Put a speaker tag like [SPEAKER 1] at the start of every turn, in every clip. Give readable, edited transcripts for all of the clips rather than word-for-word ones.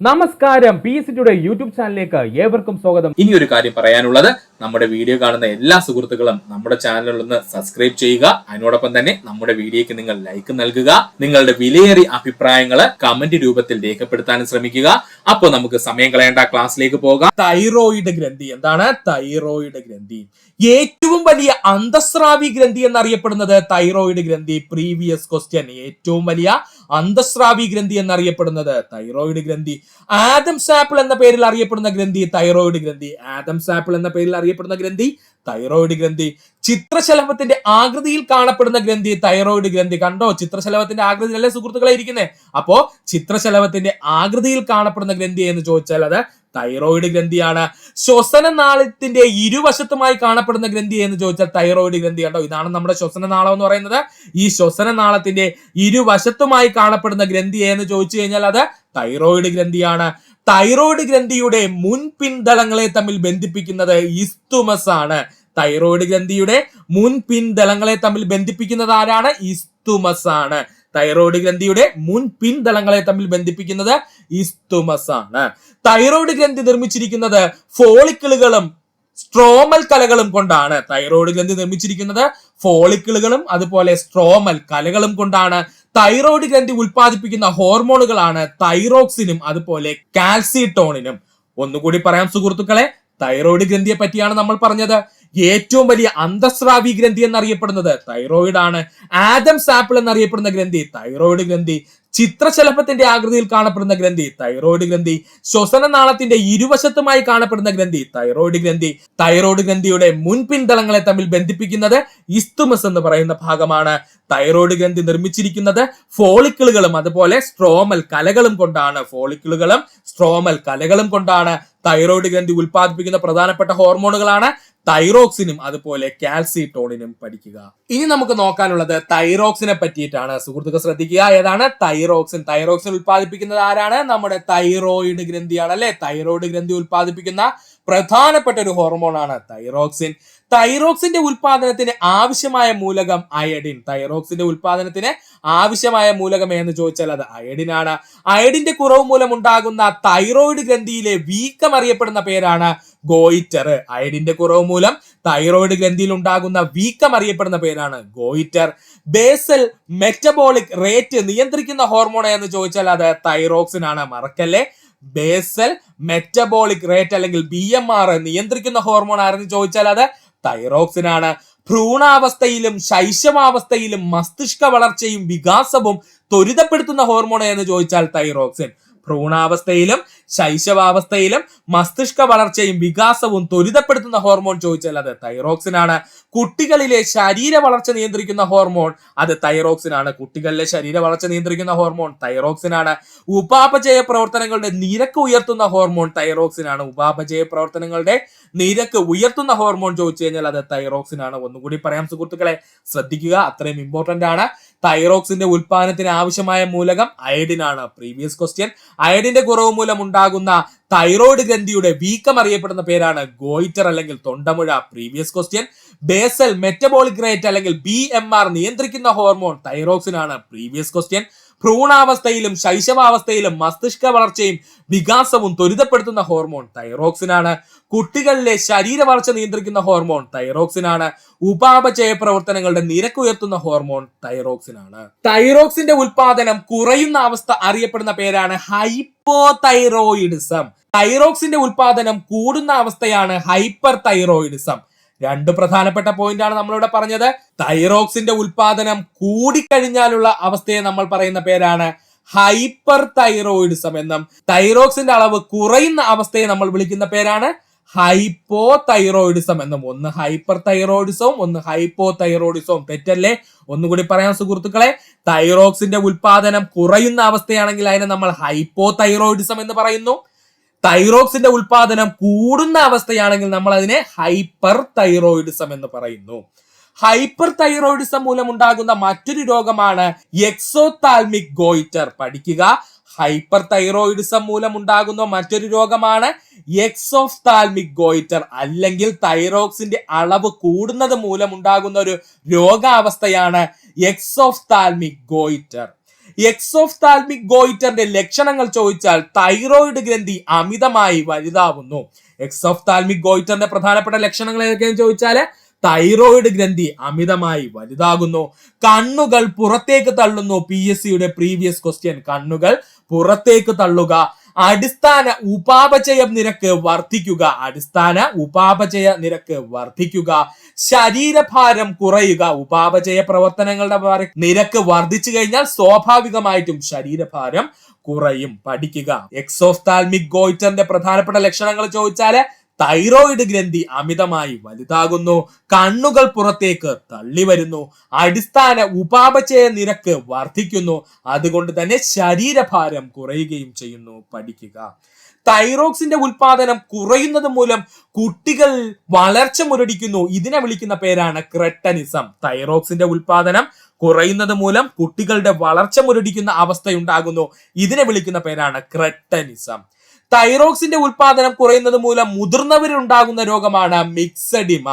[SPEAKER 1] നമസ്കാരം, PSC today YouTube ചാനലിലേക്ക് ഏവർക്കും സ്വാഗതം.
[SPEAKER 2] ഇനി ഒരു കാര്യം പറയാനുള്ളത്, നമ്മുടെ വീഡിയോ കാണുന്ന എല്ലാ സുഹൃത്തുക്കളും നമ്മുടെ ചാനലിൽ ഒന്ന് സബ്സ്ക്രൈബ് ചെയ്യുക. അതിനോടൊപ്പം തന്നെ നമ്മുടെ വീഡിയോയ്ക്ക് നിങ്ങൾ ലൈക്ക് നൽകുക. നിങ്ങളുടെ വിലയേറിയ അഭിപ്രായങ്ങള് കമന്റ് രൂപത്തിൽ രേഖപ്പെടുത്താനും ശ്രമിക്കുക. അപ്പോൾ നമുക്ക് സമയം കളയേണ്ട, ക്ലാസ്സിലേക്ക് പോകാം. തൈറോയിഡ് ഗ്രന്ഥി എന്താണ്? തൈറോയിഡ് ഗ്രന്ഥി ഏറ്റവും വലിയ അന്തസ്രാവി ഗ്രന്ഥി എന്നറിയപ്പെടുന്നത് തൈറോയിഡ് ഗ്രന്ഥി. Previous question. ഏറ്റവും വലിയ അന്തസ്രാവി ഗ്രന്ഥി എന്നറിയപ്പെടുന്നത് തൈറോയിഡ് ഗ്രന്ഥി. ആദംസ് ആപ്പിൾ എന്ന പേരിൽ അറിയപ്പെടുന്ന ഗ്രന്ഥി തൈറോയിഡ് ഗ്രന്ഥി. ആദംസ് ആപ്പിൾ എന്ന പേരിൽ അറിയപ്പെടുന്ന ഗ്രന്ഥി തൈറോയിഡ് ഗ്രന്ഥി. ചിത്രശലഭത്തിന്റെ ആകൃതിയിൽ കാണപ്പെടുന്ന ഗ്രന്ഥി തൈറോയിഡ് ഗ്രന്ഥി. കണ്ടോ, ചിത്രശലഭത്തിന്റെ ആകൃതിയിലല്ലേ സുഹൃത്തുക്കളെ ഇരിക്കുന്നത്? അപ്പോ ചിത്രശലഭത്തിന്റെ ആകൃതിയിൽ കാണപ്പെടുന്ന ഗ്രന്ഥി എന്ന് ചോദിച്ചാൽ അത് തൈറോയിഡ് ഗ്രന്ഥിയാണ്. ശ്വസനനാളത്തിന്റെ ഇരുവശത്തുമായി കാണപ്പെടുന്ന ഗ്രന്ഥി എന്ന് ചോദിച്ചാൽ തൈറോയിഡ് ഗ്രന്ഥി. കണ്ടോ, ഇതാണ് നമ്മുടെ ശ്വസനനാളം എന്ന് പറയുന്നത്. ഈ ശ്വസനനാളത്തിന്റെ ഇരുവശത്തുമായി കാണപ്പെടുന്ന ഗ്രന്ഥി എന്ന് ചോദിച്ചു കഴിഞ്ഞാൽ അത് തൈറോയിഡ് ഗ്രന്ഥിയാണ്. തൈറോയിഡ് ഗ്രന്ഥിയുടെ മുൻപിൻതളങ്ങളെ തമ്മിൽ ബന്ധിപ്പിക്കുന്നത് ഇസ്തുമസ് ആണ്. തൈറോയിഡ് ഗ്രന്ഥിയുടെ മുൻപിൻതളങ്ങളെ തമ്മിൽ ബന്ധിപ്പിക്കുന്നത് ആരാണ്? ഇസ്തുമസ് ആണ്. തൈറോയിഡ് ഗ്രന്ഥിയുടെ മുൻപിൻതളങ്ങളെ തമ്മിൽ ബന്ധിപ്പിക്കുന്നത് ഇസ്തുമസ് ആണ്. തൈറോയിഡ് ഗ്രന്ഥി നിർമ്മിച്ചിരിക്കുന്നത് ഫോളിക്കിളുകളും സ്ട്രോമൽ കലകളും കൊണ്ടാണ്. തൈറോയിഡ് ഗ്രന്ഥി നിർമ്മിച്ചിരിക്കുന്നത് ഫോളിക്കിളുകളും അതുപോലെ സ്ട്രോമൽ കലകളും കൊണ്ടാണ്. തൈറോയിഡ് ഗ്രന്ഥി ഉൽപ്പാദിപ്പിക്കുന്ന ഹോർമോണുകളാണ് തൈറോക്സിനും അതുപോലെ കാൽസിട്ടോണിനും. ഒന്നുകൂടി പറയാം സുഹൃത്തുക്കളെ, തൈറോയിഡ് ഗ്രന്ഥിയെ പറ്റിയാണ് നമ്മൾ പറഞ്ഞത്. ഏറ്റവും വലിയ അന്തസ്രാവി ഗ്രന്ഥി എന്നറിയപ്പെടുന്നത് തൈറോയിഡ് ആണ്. ആദംസ് ആപ്പിൾ എന്നറിയപ്പെടുന്ന ഗ്രന്ഥി തൈറോയിഡ് ഗ്രന്ഥി. ചിത്രശലഭത്തിന്റെ ആകൃതിയിൽ കാണപ്പെടുന്ന ഗ്രന്ഥി തൈറോയിഡ് ഗ്രന്ഥി. ശ്വസനനാളത്തിന്റെ ഇരുവശത്തുമായി കാണപ്പെടുന്ന ഗ്രന്ഥി തൈറോയിഡ് ഗ്രന്ഥി. തൈറോയിഡ് ഗ്രന്ഥിയുടെ മുൻപിൻതളങ്ങളെ തമ്മിൽ ബന്ധിപ്പിക്കുന്നത് ഇസ്തുമസ് എന്ന് പറയുന്ന ഭാഗമാണ്. തൈറോയിഡ് ഗ്രന്ഥി നിർമ്മിച്ചിരിക്കുന്നത് ഫോളിക്കിളുകളും അതുപോലെ സ്ട്രോമൽ കലകളും കൊണ്ടാണ്. ഫോളിക്കിളുകളും സ്ട്രോമൽ കലകളും കൊണ്ടാണ്. തൈറോയിഡ് ഗ്രന്ഥി ഉൽപ്പാദിപ്പിക്കുന്ന പ്രധാനപ്പെട്ട ഹോർമോണുകളാണ് തൈറോക്സിനും അതുപോലെ കാൽസിട്ടോണിനും. പഠിക്കുക. ഇനി നമുക്ക് നോക്കാനുള്ളത് തൈറോക്സിനെ പറ്റിയിട്ടാണ്. സുഹൃത്തുക്കൾ ശ്രദ്ധിക്കുക, ഏതാണ്? തൈറോക്സിൻ. തൈറോക്സിൻ ഉൽപ്പാദിപ്പിക്കുന്നത് ആരാണ്? നമ്മുടെ തൈറോയിഡ് ഗ്രന്ഥിയാണ് അല്ലെ. തൈറോയിഡ് ഗ്രന്ഥി ഉൽപ്പാദിപ്പിക്കുന്ന പ്രധാനപ്പെട്ട ഒരു ഹോർമോൺ ആണ് തൈറോക്സിൻ. തൈറോക്സിന്റെ ഉൽപാദനത്തിന് ആവശ്യമായ മൂലകം അയഡിൻ. തൈറോക്സിന്റെ ഉൽപാദനത്തിന് ആവശ്യമായ മൂലകം എന്ന് ചോദിച്ചാൽ അത് അയഡിൻ ആണ്. അയഡിന്റെ കുറവ് മൂലം ഉണ്ടാകുന്ന തൈറോയിഡ് ഗ്രന്ഥിയിലെ വീക്കം അറിയപ്പെടുന്ന പേരാണ് ഗോയിറ്റർ. അയഡിന്റെ കുറവ് മൂലം തൈറോയിഡ് ഗ്രന്ഥിയിൽ ഉണ്ടാകുന്ന വീക്കം അറിയപ്പെടുന്ന പേരാണ് ഗോയിറ്റർ. ബേസൽ മെറ്റബോളിക് റേറ്റ് നിയന്ത്രിക്കുന്ന ഹോർമോൺ എന്ന് ചോദിച്ചാൽ അത് തൈറോക്സിൻ ആണ്. മറക്കല്ലേ, ബേസൽ മെറ്റബോളിക് റേറ്റ് അല്ലെങ്കിൽ BMR നിയന്ത്രിക്കുന്ന ഹോർമോൺ ആരെന്ന് ചോദിച്ചാൽ അത് തൈറോക്സിൻ ആണ്. ഭ്രൂണാവസ്ഥയിലും ശൈശവാവസ്ഥയിലും മസ്തിഷ്ക വളർച്ചയും വികാസവും ത്വരിതപ്പെടുത്തുന്ന ഹോർമോൺ എന്ന് ചോദിച്ചാൽ തൈറോക്സിൻ. ഭ്രൂണാവസ്ഥയിലും ശൈശവാവസ്ഥയിലും മസ്തിഷ്ക വളർച്ചയും വികാസവും ത്വരിതപ്പെടുത്തുന്ന ഹോർമോൺ ചോദിച്ചാൽ അത് തൈറോക്സിൻ ആണ്. കുട്ടികളിലെ ശരീര വളർച്ച നിയന്ത്രിക്കുന്ന ഹോർമോൺ അത് തൈറോക്സിൻ ആണ്. കുട്ടികളിലെ ശരീര വളർച്ച നിയന്ത്രിക്കുന്ന ഹോർമോൺ തൈറോക്സിൻ ആണ്. ഉപാപചയ പ്രവർത്തനങ്ങളുടെ നിരക്ക് ഉയർത്തുന്ന ഹോർമോൺ തൈറോക്സിൻ ആണ്. ഉപാപചയ പ്രവർത്തനങ്ങളുടെ നിരക്ക് ഉയർത്തുന്ന ഹോർമോൺ ചോദിച്ചു കഴിഞ്ഞാൽ അത് തൈറോക്സിൻ ആണ്. ഒന്നുകൂടി പറയാം സുഹൃത്തുക്കളെ, ശ്രദ്ധിക്കുക, അത്രയും ഇമ്പോർട്ടന്റ് ആണ്. തൈറോക്സിന്റെ ഉൽപാദനത്തിന് ആവശ്യമായ മൂലകം അയഡിൻ ആണ്. Previous question. അയഡിന്റെ കുറവ് മൂലം ഉണ്ടാകുന്ന തൈറോയിഡ് ഗ്രന്ഥിയുടെ വീക്കം അറിയപ്പെടുന്ന പേരാണ് ഗോയിറ്റർ അല്ലെങ്കിൽ തൊണ്ടമുഴ. Previous question. Basal metabolic rate അല്ലെങ്കിൽ BMR നിയന്ത്രിക്കുന്ന ഹോർമോൺ തൈറോക്സിൻ ആണ്. Previous question. ഭ്രൂണാവസ്ഥയിലും ശൈശവാവസ്ഥയിലും മസ്തിഷ്ക വളർച്ചയും വികാസവും ത്വരിതപ്പെടുത്തുന്ന ഹോർമോൺ തൈറോക്സിൻ ആണ്. കുട്ടികളിലെ ശരീര വളർച്ച നിയന്ത്രിക്കുന്ന ഹോർമോൺ തൈറോക്സിൻ ആണ്. ഉപാപചയ പ്രവർത്തനങ്ങളുടെ നിരക്ക് ഉയർത്തുന്ന ഹോർമോൺ തൈറോക്സിൻ ആണ്. തൈറോക്സിന്റെ ഉൽപാദനം കുറയുന്ന അവസ്ഥ അറിയപ്പെടുന്ന പേരാണ് ഹൈപ്പോതൈറോയിഡിസം. തൈറോക്സിന്റെ ഉൽപാദനം കൂടുന്ന അവസ്ഥയാണ് ഹൈപ്പർ തൈറോയിഡിസം. രണ്ട് പ്രധാനപ്പെട്ട പോയിന്റ് ആണ് നമ്മളിവിടെ പറഞ്ഞത്. തൈറോക്സിന്റെ ഉൽപാദനം കൂടിക്കഴിഞ്ഞാലുള്ള അവസ്ഥയെ നമ്മൾ പറയുന്ന പേരാണ് ഹൈപ്പർ തൈറോയിഡിസം എന്നും തൈറോക്സിന്റെ അളവ് കുറയുന്ന അവസ്ഥയെ നമ്മൾ വിളിക്കുന്ന പേരാണ് ഹൈപ്പോ തൈറോയിഡിസം എന്നും. ഒന്ന് ഹൈപ്പർ തൈറോയിഡിസവും ഒന്ന് ഹൈപ്പോ തൈറോയിഡിസവും. തെറ്റല്ലേ? ഒന്നുകൂടി പറയാം സുഹൃത്തുക്കളെ, തൈറോക്സിന്റെ ഉൽപാദനം കുറയുന്ന അവസ്ഥയാണെങ്കിൽ അതിനെ നമ്മൾ ഹൈപ്പോ തൈറോയിഡിസം എന്ന് പറയുന്നു. തൈറോക്സിന്റെ ഉൽപാദനം കൂടുന്ന അവസ്ഥയാണെങ്കിൽ നമ്മൾ അതിനെ ഹൈപ്പർ തൈറോയിഡിസം എന്ന് പറയുന്നു. ഹൈപ്പർ തൈറോയിഡിസം മൂലം ഉണ്ടാകുന്ന മറ്റൊരു രോഗമാണ് എക്സോതാൽമിക് ഗോയിറ്റർ. പഠിക്കുക, ഹൈപ്പർ തൈറോയിഡിസം മൂലമുണ്ടാകുന്ന മറ്റൊരു രോഗമാണ് എക്സോഫ്താൽമിക് ഗോയിറ്റർ, അല്ലെങ്കിൽ തൈറോക്സിന്റെ അളവ് കൂടുന്നത് മൂലമുണ്ടാകുന്ന ഒരു രോഗാവസ്ഥയാണ് എക്സോഫ്താൽമിക് ഗോയിറ്റർ. എക്സോഫ്താൽമിക് ഗോയിറ്ററിന്റെ ലക്ഷണങ്ങൾ ചോദിച്ചാൽ തൈറോയിഡ് ഗ്രന്ഥി അമിതമായി വലുതാവുന്നു. എക്സോഫ്താൽമിക് ഗോയിറ്ററിന്റെ പ്രധാനപ്പെട്ട ലക്ഷണങ്ങൾ ഏതൊക്കെയെന്ന് ചോദിച്ചാൽ തൈറോയിഡ് ഗ്രന്ഥി അമിതമായി വലുതാകുന്നു, കണ്ണുകൾ പുറത്തേക്ക് തള്ളുന്നു. PSCയുടെ പ്രീവിയസ് ക്വസ്റ്റ്യൻ, കണ്ണുകൾ പുറത്തേക്ക് തള്ളുക, അടിസ്ഥാന ഉപാപചയ നിരക്ക് വർദ്ധിക്കുക, അടിസ്ഥാന ഉപാപചയ നിരക്ക് വർദ്ധിക്കുക, ശരീരഭാരം കുറയുക. ഉപാപചയ പ്രവർത്തനങ്ങളുടെ നിരക്ക് വർദ്ധിച്ചു കഴിഞ്ഞാൽ സ്വാഭാവികമായിട്ടും ശരീരഭാരം കുറയും. പഠിക്കുക. എക്സോഫ്താൽമിക് ഗോയിറ്ററിന്റെ പ്രധാനപ്പെട്ട ലക്ഷണങ്ങൾ ചോദിച്ചാല് തൈറോയിഡ് ഗ്രന്ഥി അമിതമായി വലുതാകുന്നു, കണ്ണുകൾ പുറത്തേക്ക് തള്ളി വരുന്നു, അടിസ്ഥാന ഉപാപചയ നിരക്ക് വർദ്ധിക്കുന്നു, അതുകൊണ്ട് തന്നെ ശരീരഭാരം കുറയുകയും ചെയ്യുന്നു. പഠിക്കുക. തൈറോക്സിന്റെ ഉൽപാദനം കുറയുന്നത് മൂലം കുട്ടികൾ വളർച്ച മുരടിക്കുന്നു. ഇതിനെ വിളിക്കുന്ന പേരാണ് ക്രെട്ടനിസം. തൈറോക്സിന്റെ ഉൽപാദനം കുറയുന്നത് മൂലം കുട്ടികളുടെ വളർച്ച മുരടിക്കുന്ന അവസ്ഥയുണ്ടാകുന്നു. ഇതിനെ വിളിക്കുന്ന പേരാണ് ക്രെട്ടനിസം. തൈറോക്സിന്റെ ഉൽപാദനം കുറയുന്നത് മൂലം മുതിർന്നവരിൽ ഉണ്ടാകുന്ന രോഗമാണ് മിക്സഡിമ.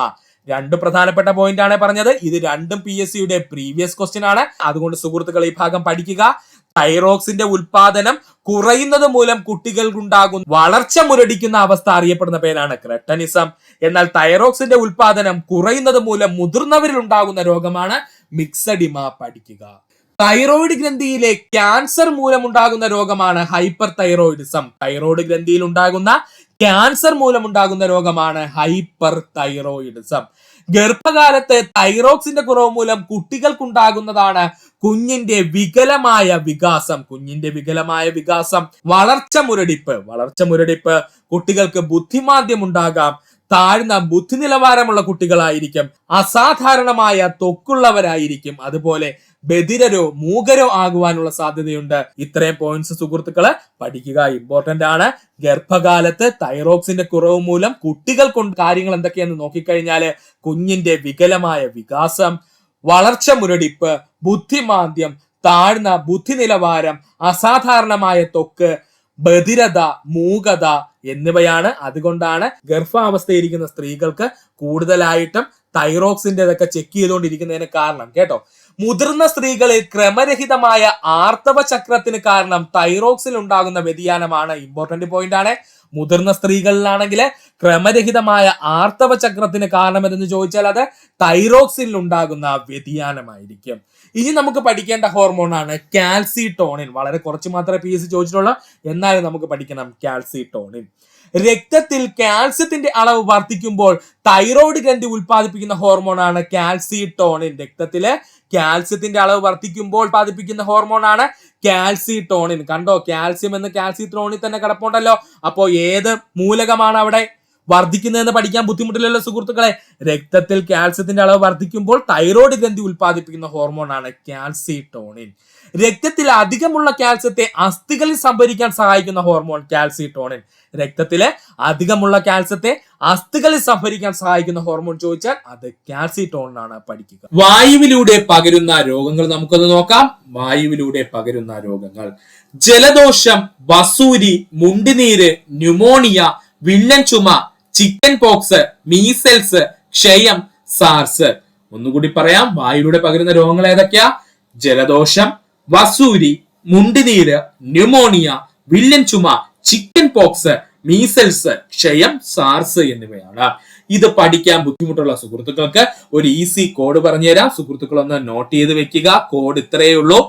[SPEAKER 2] രണ്ട് പ്രധാനപ്പെട്ട പോയിന്റ് ആണ് പറഞ്ഞത്. ഇത് രണ്ടും PSCയുടെ പ്രീവിയസ് ക്വസ്റ്റ്യൻ ആണ്. അതുകൊണ്ട് സുഹൃത്തുക്കൾ ഈ ഭാഗം പഠിക്കുക. തൈറോക്സിന്റെ ഉൽപാദനം കുറയുന്നത് മൂലം കുട്ടികൾക്കുണ്ടാകുന്ന വളർച്ച മുരടിക്കുന്ന അവസ്ഥ അറിയപ്പെടുന്ന പേരാണ് ക്രെട്ടനിസം. എന്നാൽ തൈറോക്സിന്റെ ഉൽപാദനം കുറയുന്നത് മൂലം മുതിർന്നവരിൽ ഉണ്ടാകുന്ന രോഗമാണ് മിക്സഡിമ. പഠിക്കുക. തൈറോയിഡ് ഗ്രന്ഥിയിലെ ക്യാൻസർ മൂലമുണ്ടാകുന്ന രോഗമാണ് ഹൈപ്പർ തൈറോയിഡിസം. തൈറോയിഡ് ഗ്രന്ഥിയിൽ ഉണ്ടാകുന്ന ക്യാൻസർ മൂലമുണ്ടാകുന്ന രോഗമാണ് ഹൈപ്പർ തൈറോയിഡിസം. ഗർഭകാലത്ത് തൈറോക്സിന്റെ കുറവ് മൂലം കുട്ടികൾക്കുണ്ടാകുന്നതാണ് കുഞ്ഞിന്റെ വികലമായ വികാസം. കുഞ്ഞിന്റെ വികലമായ വികാസം, വളർച്ച മുരടിപ്പ്, കുട്ടികൾക്ക് ബുദ്ധിമാന്ദ്യം ഉണ്ടാകാം, താഴ്ന്ന ബുദ്ധി നിലവാരമുള്ള കുട്ടികളായിരിക്കും, അസാധാരണമായ ത്വക്കുള്ളവരായിരിക്കും, അതുപോലെ ബധിരരോ മൂകരോ ആകുവാനുള്ള സാധ്യതയുണ്ട്. ഇത്രയും പോയിന്റ്സ് സുഹൃത്തുക്കള് പഠിക്കുക, ഇമ്പോർട്ടന്റ് ആണ്. ഗർഭകാലത്ത് തൈറോക്സിന്റെ കുറവ് മൂലം കുട്ടികൾ കൊണ്ട് കാര്യങ്ങൾ എന്തൊക്കെയെന്ന് നോക്കിക്കഴിഞ്ഞാല് കുഞ്ഞിന്റെ വികലമായ വികാസം, വളർച്ച മുരടിപ്പ്, ബുദ്ധിമാന്ദ്യം, താഴ്ന്ന ബുദ്ധി നിലവാരം, അസാധാരണമായ ത്വക്ക്, ബധിരത, മൂകത എന്നിവയാണ്. അതുകൊണ്ടാണ് ഗർഭാവസ്ഥയിരിക്കുന്ന സ്ത്രീകൾക്ക് കൂടുതലായിട്ടും തൈറോക്സിന്റെതൊക്കെ ചെക്ക് ചെയ്തുകൊണ്ടിരിക്കുന്നതിന് കാരണം കേട്ടോ. മുതിർന്ന സ്ത്രീകളിൽ ക്രമരഹിതമായ ആർത്തവ ചക്രത്തിന് കാരണം തൈറോക്സിൽ ഉണ്ടാകുന്ന വ്യതിയാനമാണ്. ഇമ്പോർട്ടന്റ് പോയിന്റ് ആണ്. മുതിർന്ന സ്ത്രീകളിലാണെങ്കിൽ ക്രമരഹിതമായ ആർത്തവ ചക്രത്തിന് കാരണം എന്തെന്ന് ചോദിച്ചാൽ അത് തൈറോക്സിൽ ഉണ്ടാകുന്ന വ്യതിയാനമായിരിക്കും. ഇനി നമുക്ക് പഠിക്കേണ്ട ഹോർമോണാണ് കാൽസിട്ടോണിൻ. വളരെ കുറച്ച് മാത്രമേ PSC ചോദിച്ചിട്ടുള്ളൂ, എന്നാലും നമുക്ക് പഠിക്കണം കാൽസിട്ടോണിൻ. രക്തത്തിൽ കാൽസ്യത്തിന്റെ അളവ് വർദ്ധിക്കുമ്പോൾ തൈറോയ്ഡ് ഗ്രന്ഥി ഉൽപ്പാദിപ്പിക്കുന്ന ഹോർമോണാണ് കാൽസിട്ടോണിൻ. രക്തത്തിലെ കാൽസ്യത്തിന്റെ അളവ് വർദ്ധിക്കുമ്പോൾ ഉൽപ്പാദിപ്പിക്കുന്ന ഹോർമോണാണ് കാൽസിട്ടോണിൻ. കണ്ടോ, കാൽസ്യം എന്ന് കാൽസിട്രോണിൽ തന്നെ കിടപ്പുണ്ടല്ലോ. അപ്പോ ഏത് മൂലകമാണ് അവിടെ വർദ്ധിക്കുന്നതെന്ന് പഠിക്കാൻ ബുദ്ധിമുട്ടില്ലല്ലോ സുഹൃത്തുക്കളെ. രക്തത്തിൽ കാൽസ്യത്തിന്റെ അളവ് വർദ്ധിക്കുമ്പോൾ തൈറോയ്ഡ് ഗ്രന്ഥി ഉൽപ്പാദിപ്പിക്കുന്ന ഹോർമോണാണ് കാൽസിട്ടോണിൻ. രക്തത്തിൽ അധികമുള്ള കാൽസ്യത്തെ അസ്ഥികളിൽ സംഭരിക്കാൻ സഹായിക്കുന്ന ഹോർമോൺ കാൽസിട്ടോണിൻ. രക്തത്തിലെ അധികമുള്ള കാൽസ്യത്തെ അസ്ഥികളിൽ സംഭരിക്കാൻ സഹായിക്കുന്ന ഹോർമോൺ ചോദിച്ചാൽ അത് കാൽസിട്ടോണിൻ ആണ്. പഠിക്കുക. വായുവിലൂടെ പകരുന്ന രോഗങ്ങൾ നമുക്കൊന്ന് നോക്കാം. വായുവിലൂടെ പകരുന്ന രോഗങ്ങൾ: ജലദോഷം, വസൂരി, മുണ്ടിനീര്, ന്യൂമോണിയ, വില്ലൻ ചുമ, ചിക്കൻ പോക്സ്, മീസൽസ്, ക്ഷയം, സാർസ്. ഒന്നുകൂടി പറയാം, വായുവിലൂടെ പകരുന്ന രോഗങ്ങൾ ഏതൊക്കെയാ? ജലദോഷം, വസൂരി, മുണ്ടിനീര്, ന്യൂമോണിയ, വില്ലൻ ചുമ, ചിക്കൻ പോക്സ്, മീസൽസ്, ക്ഷയം, സാർസ് എന്നിവയാണ്. ഇത് പഠിക്കാൻ ബുദ്ധിമുട്ടുള്ള സുഹൃത്തുക്കൾക്ക് ഒരു ഈസി കോഡ് പറഞ്ഞുതരാം. സുഹൃത്തുക്കൾ ഒന്ന് നോട്ട് ചെയ്ത് വെക്കുക. കോഡ് ഇത്രയേ ഉള്ളൂ: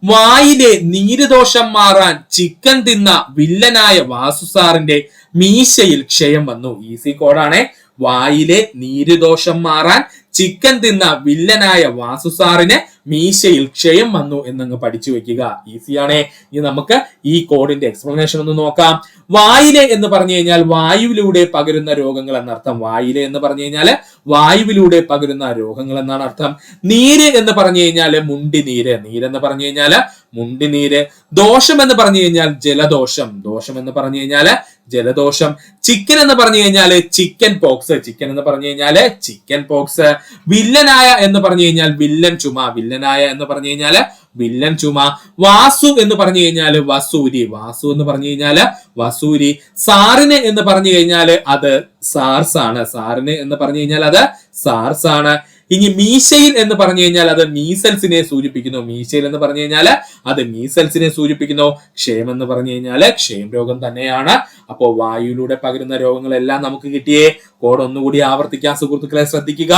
[SPEAKER 2] വായിലെ നീരുദോഷം മാറാൻ ചിക്കൻ തിന്ന വില്ലനായ വാസുസാറിന്റെ മീശയിൽ ക്ഷയം വന്നു. ഈസി കോഡാണ്. വായിലെ നീരുദോഷം മാറാൻ ചിക്കൻ തിന്ന വില്ലനായ വാസുസാറിന് മീശയിൽ ക്ഷയം വന്നു എന്നങ്ങ് പഠിച്ചു വെക്കുക. ഈസിയാണേ. ഇനി നമുക്ക് ഈ കോഡിന്റെ എക്സ്പ്ലനേഷൻ ഒന്ന് നോക്കാം. വായിലെ എന്ന് പറഞ്ഞു കഴിഞ്ഞാൽ വായുവിലൂടെ പകരുന്ന രോഗങ്ങൾ എന്നർത്ഥം. വായിലെ എന്ന് പറഞ്ഞു കഴിഞ്ഞാൽ വായുവിലൂടെ പകരുന്ന രോഗങ്ങൾ എന്നാണ് അർത്ഥം. നീര് എന്ന് പറഞ്ഞു കഴിഞ്ഞാൽ മുണ്ടിനീര്. നീരെന്ന് പറഞ്ഞു കഴിഞ്ഞാൽ മുണ്ടിനീര്. ദോഷം എന്ന് പറഞ്ഞു കഴിഞ്ഞാൽ ജലദോഷം. ദോഷം എന്ന് പറഞ്ഞു കഴിഞ്ഞാൽ ജലദോഷം. ചിക്കൻ എന്ന് പറഞ്ഞു കഴിഞ്ഞാല് ചിക്കൻ പോക്സ്. ചിക്കൻ എന്ന് പറഞ്ഞു കഴിഞ്ഞാല് ചിക്കൻ പോക്സ്. വില്ലനായ എന്ന് പറഞ്ഞു കഴിഞ്ഞാൽ വില്ലൻ ചുമ. വില്ലനായ എന്ന് പറഞ്ഞു കഴിഞ്ഞാല് വില്ലൻ ചുമ. വാസു എന്ന് പറഞ്ഞു കഴിഞ്ഞാൽ വസൂരി, വാസു എന്ന് പറഞ്ഞു കഴിഞ്ഞാൽ വസൂരി. സാറിന് എന്ന് പറഞ്ഞു കഴിഞ്ഞാൽ അത് സാർസ് ആണ്, സാറിന് എന്ന് പറഞ്ഞു കഴിഞ്ഞാൽ അത് സാർസ് ആണ്. ഇനി മീശയിൽ എന്ന് പറഞ്ഞു കഴിഞ്ഞാൽ അത് മീസൽസിനെ സൂചിപ്പിക്കുന്നു, മീശയിൽ എന്ന് പറഞ്ഞു കഴിഞ്ഞാൽ അത് മീസൽസിനെ സൂചിപ്പിക്കുന്നു. ക്ഷയം എന്ന് പറഞ്ഞു കഴിഞ്ഞാൽ ക്ഷയം രോഗം തന്നെയാണ്. അപ്പോ വായുവിലൂടെ പകരുന്ന രോഗങ്ങളെല്ലാം നമുക്ക് കിട്ടിയേ. കോഡ് ഒന്നുകൂടി ആവർത്തിക്കാൻ സുഹൃത്തുക്കളെ ശ്രദ്ധിക്കുക.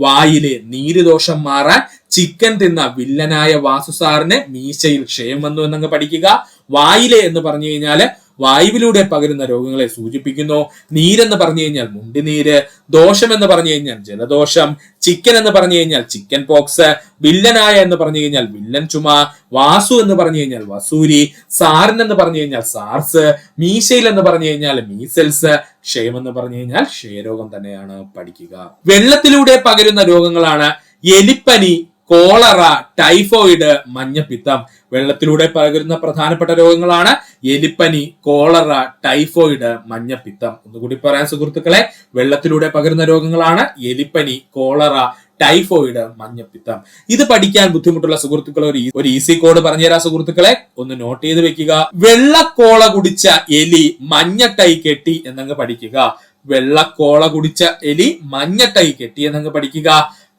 [SPEAKER 2] വായിലെ നീരുദോഷം മാറാൻ ചിക്കൻ തിന്ന വില്ലനായ വാസു സാറിന് മീശയിൽ ക്ഷയം വന്നു എന്നങ്ങ് പഠിക്കുക. വായിലെ എന്ന് പറഞ്ഞു കഴിഞ്ഞാല് വായുവിലൂടെ പകരുന്ന രോഗങ്ങളെ സൂചിപ്പിക്കുന്നു. നീരെന്ന് പറഞ്ഞു കഴിഞ്ഞാൽ മുണ്ടിനീര്, ദോഷം എന്ന് പറഞ്ഞു കഴിഞ്ഞാൽ ജലദോഷം, ചിക്കൻ എന്ന് പറഞ്ഞു കഴിഞ്ഞാൽ ചിക്കൻ പോക്സ്, വില്ലനായ എന്ന് പറഞ്ഞു കഴിഞ്ഞാൽ വില്ലൻ ചുമ, വാസു എന്ന് പറഞ്ഞു കഴിഞ്ഞാൽ വസൂരി, സാറിൻ എന്ന് പറഞ്ഞു കഴിഞ്ഞാൽ സാർസ്, മീശയിൽ എന്ന് പറഞ്ഞു കഴിഞ്ഞാൽ മീസൽസ്, ക്ഷയം എന്ന് പറഞ്ഞു കഴിഞ്ഞാൽ ക്ഷയരോഗം തന്നെയാണ് പഠിക്കുക. വെള്ളത്തിലൂടെ പകരുന്ന രോഗങ്ങളാണ് എലിപ്പനി, കോളറ, ടൈഫോയിഡ്, മഞ്ഞപ്പിത്തം. വെള്ളത്തിലൂടെ പകരുന്ന പ്രധാനപ്പെട്ട രോഗങ്ങളാണ് എലിപ്പനി, കോളറ, ടൈഫോയിഡ്, മഞ്ഞപ്പിത്തം. ഒന്നുകൂടി പറയാൻ സുഹൃത്തുക്കളെ, വെള്ളത്തിലൂടെ പകരുന്ന രോഗങ്ങളാണ് എലിപ്പനി, കോളറ, ടൈഫോയിഡ്, മഞ്ഞപ്പിത്തം. ഇത് പഠിക്കാൻ ബുദ്ധിമുട്ടുള്ള സുഹൃത്തുക്കളെ ഒരു ഈസി കോഡ് പറഞ്ഞുതരാം സുഹൃത്തുക്കളെ, ഒന്ന് നോട്ട് ചെയ്ത് വെക്കുക. വെള്ളക്കോള കുടിച്ച എലി മഞ്ഞട്ടൈ കെട്ടി എന്നങ്ങ് പഠിക്കുക. വെള്ളക്കോള കുടിച്ച എലി മഞ്ഞട്ടൈ കെട്ടി എന്നങ്ങ് പഠിക്കുക.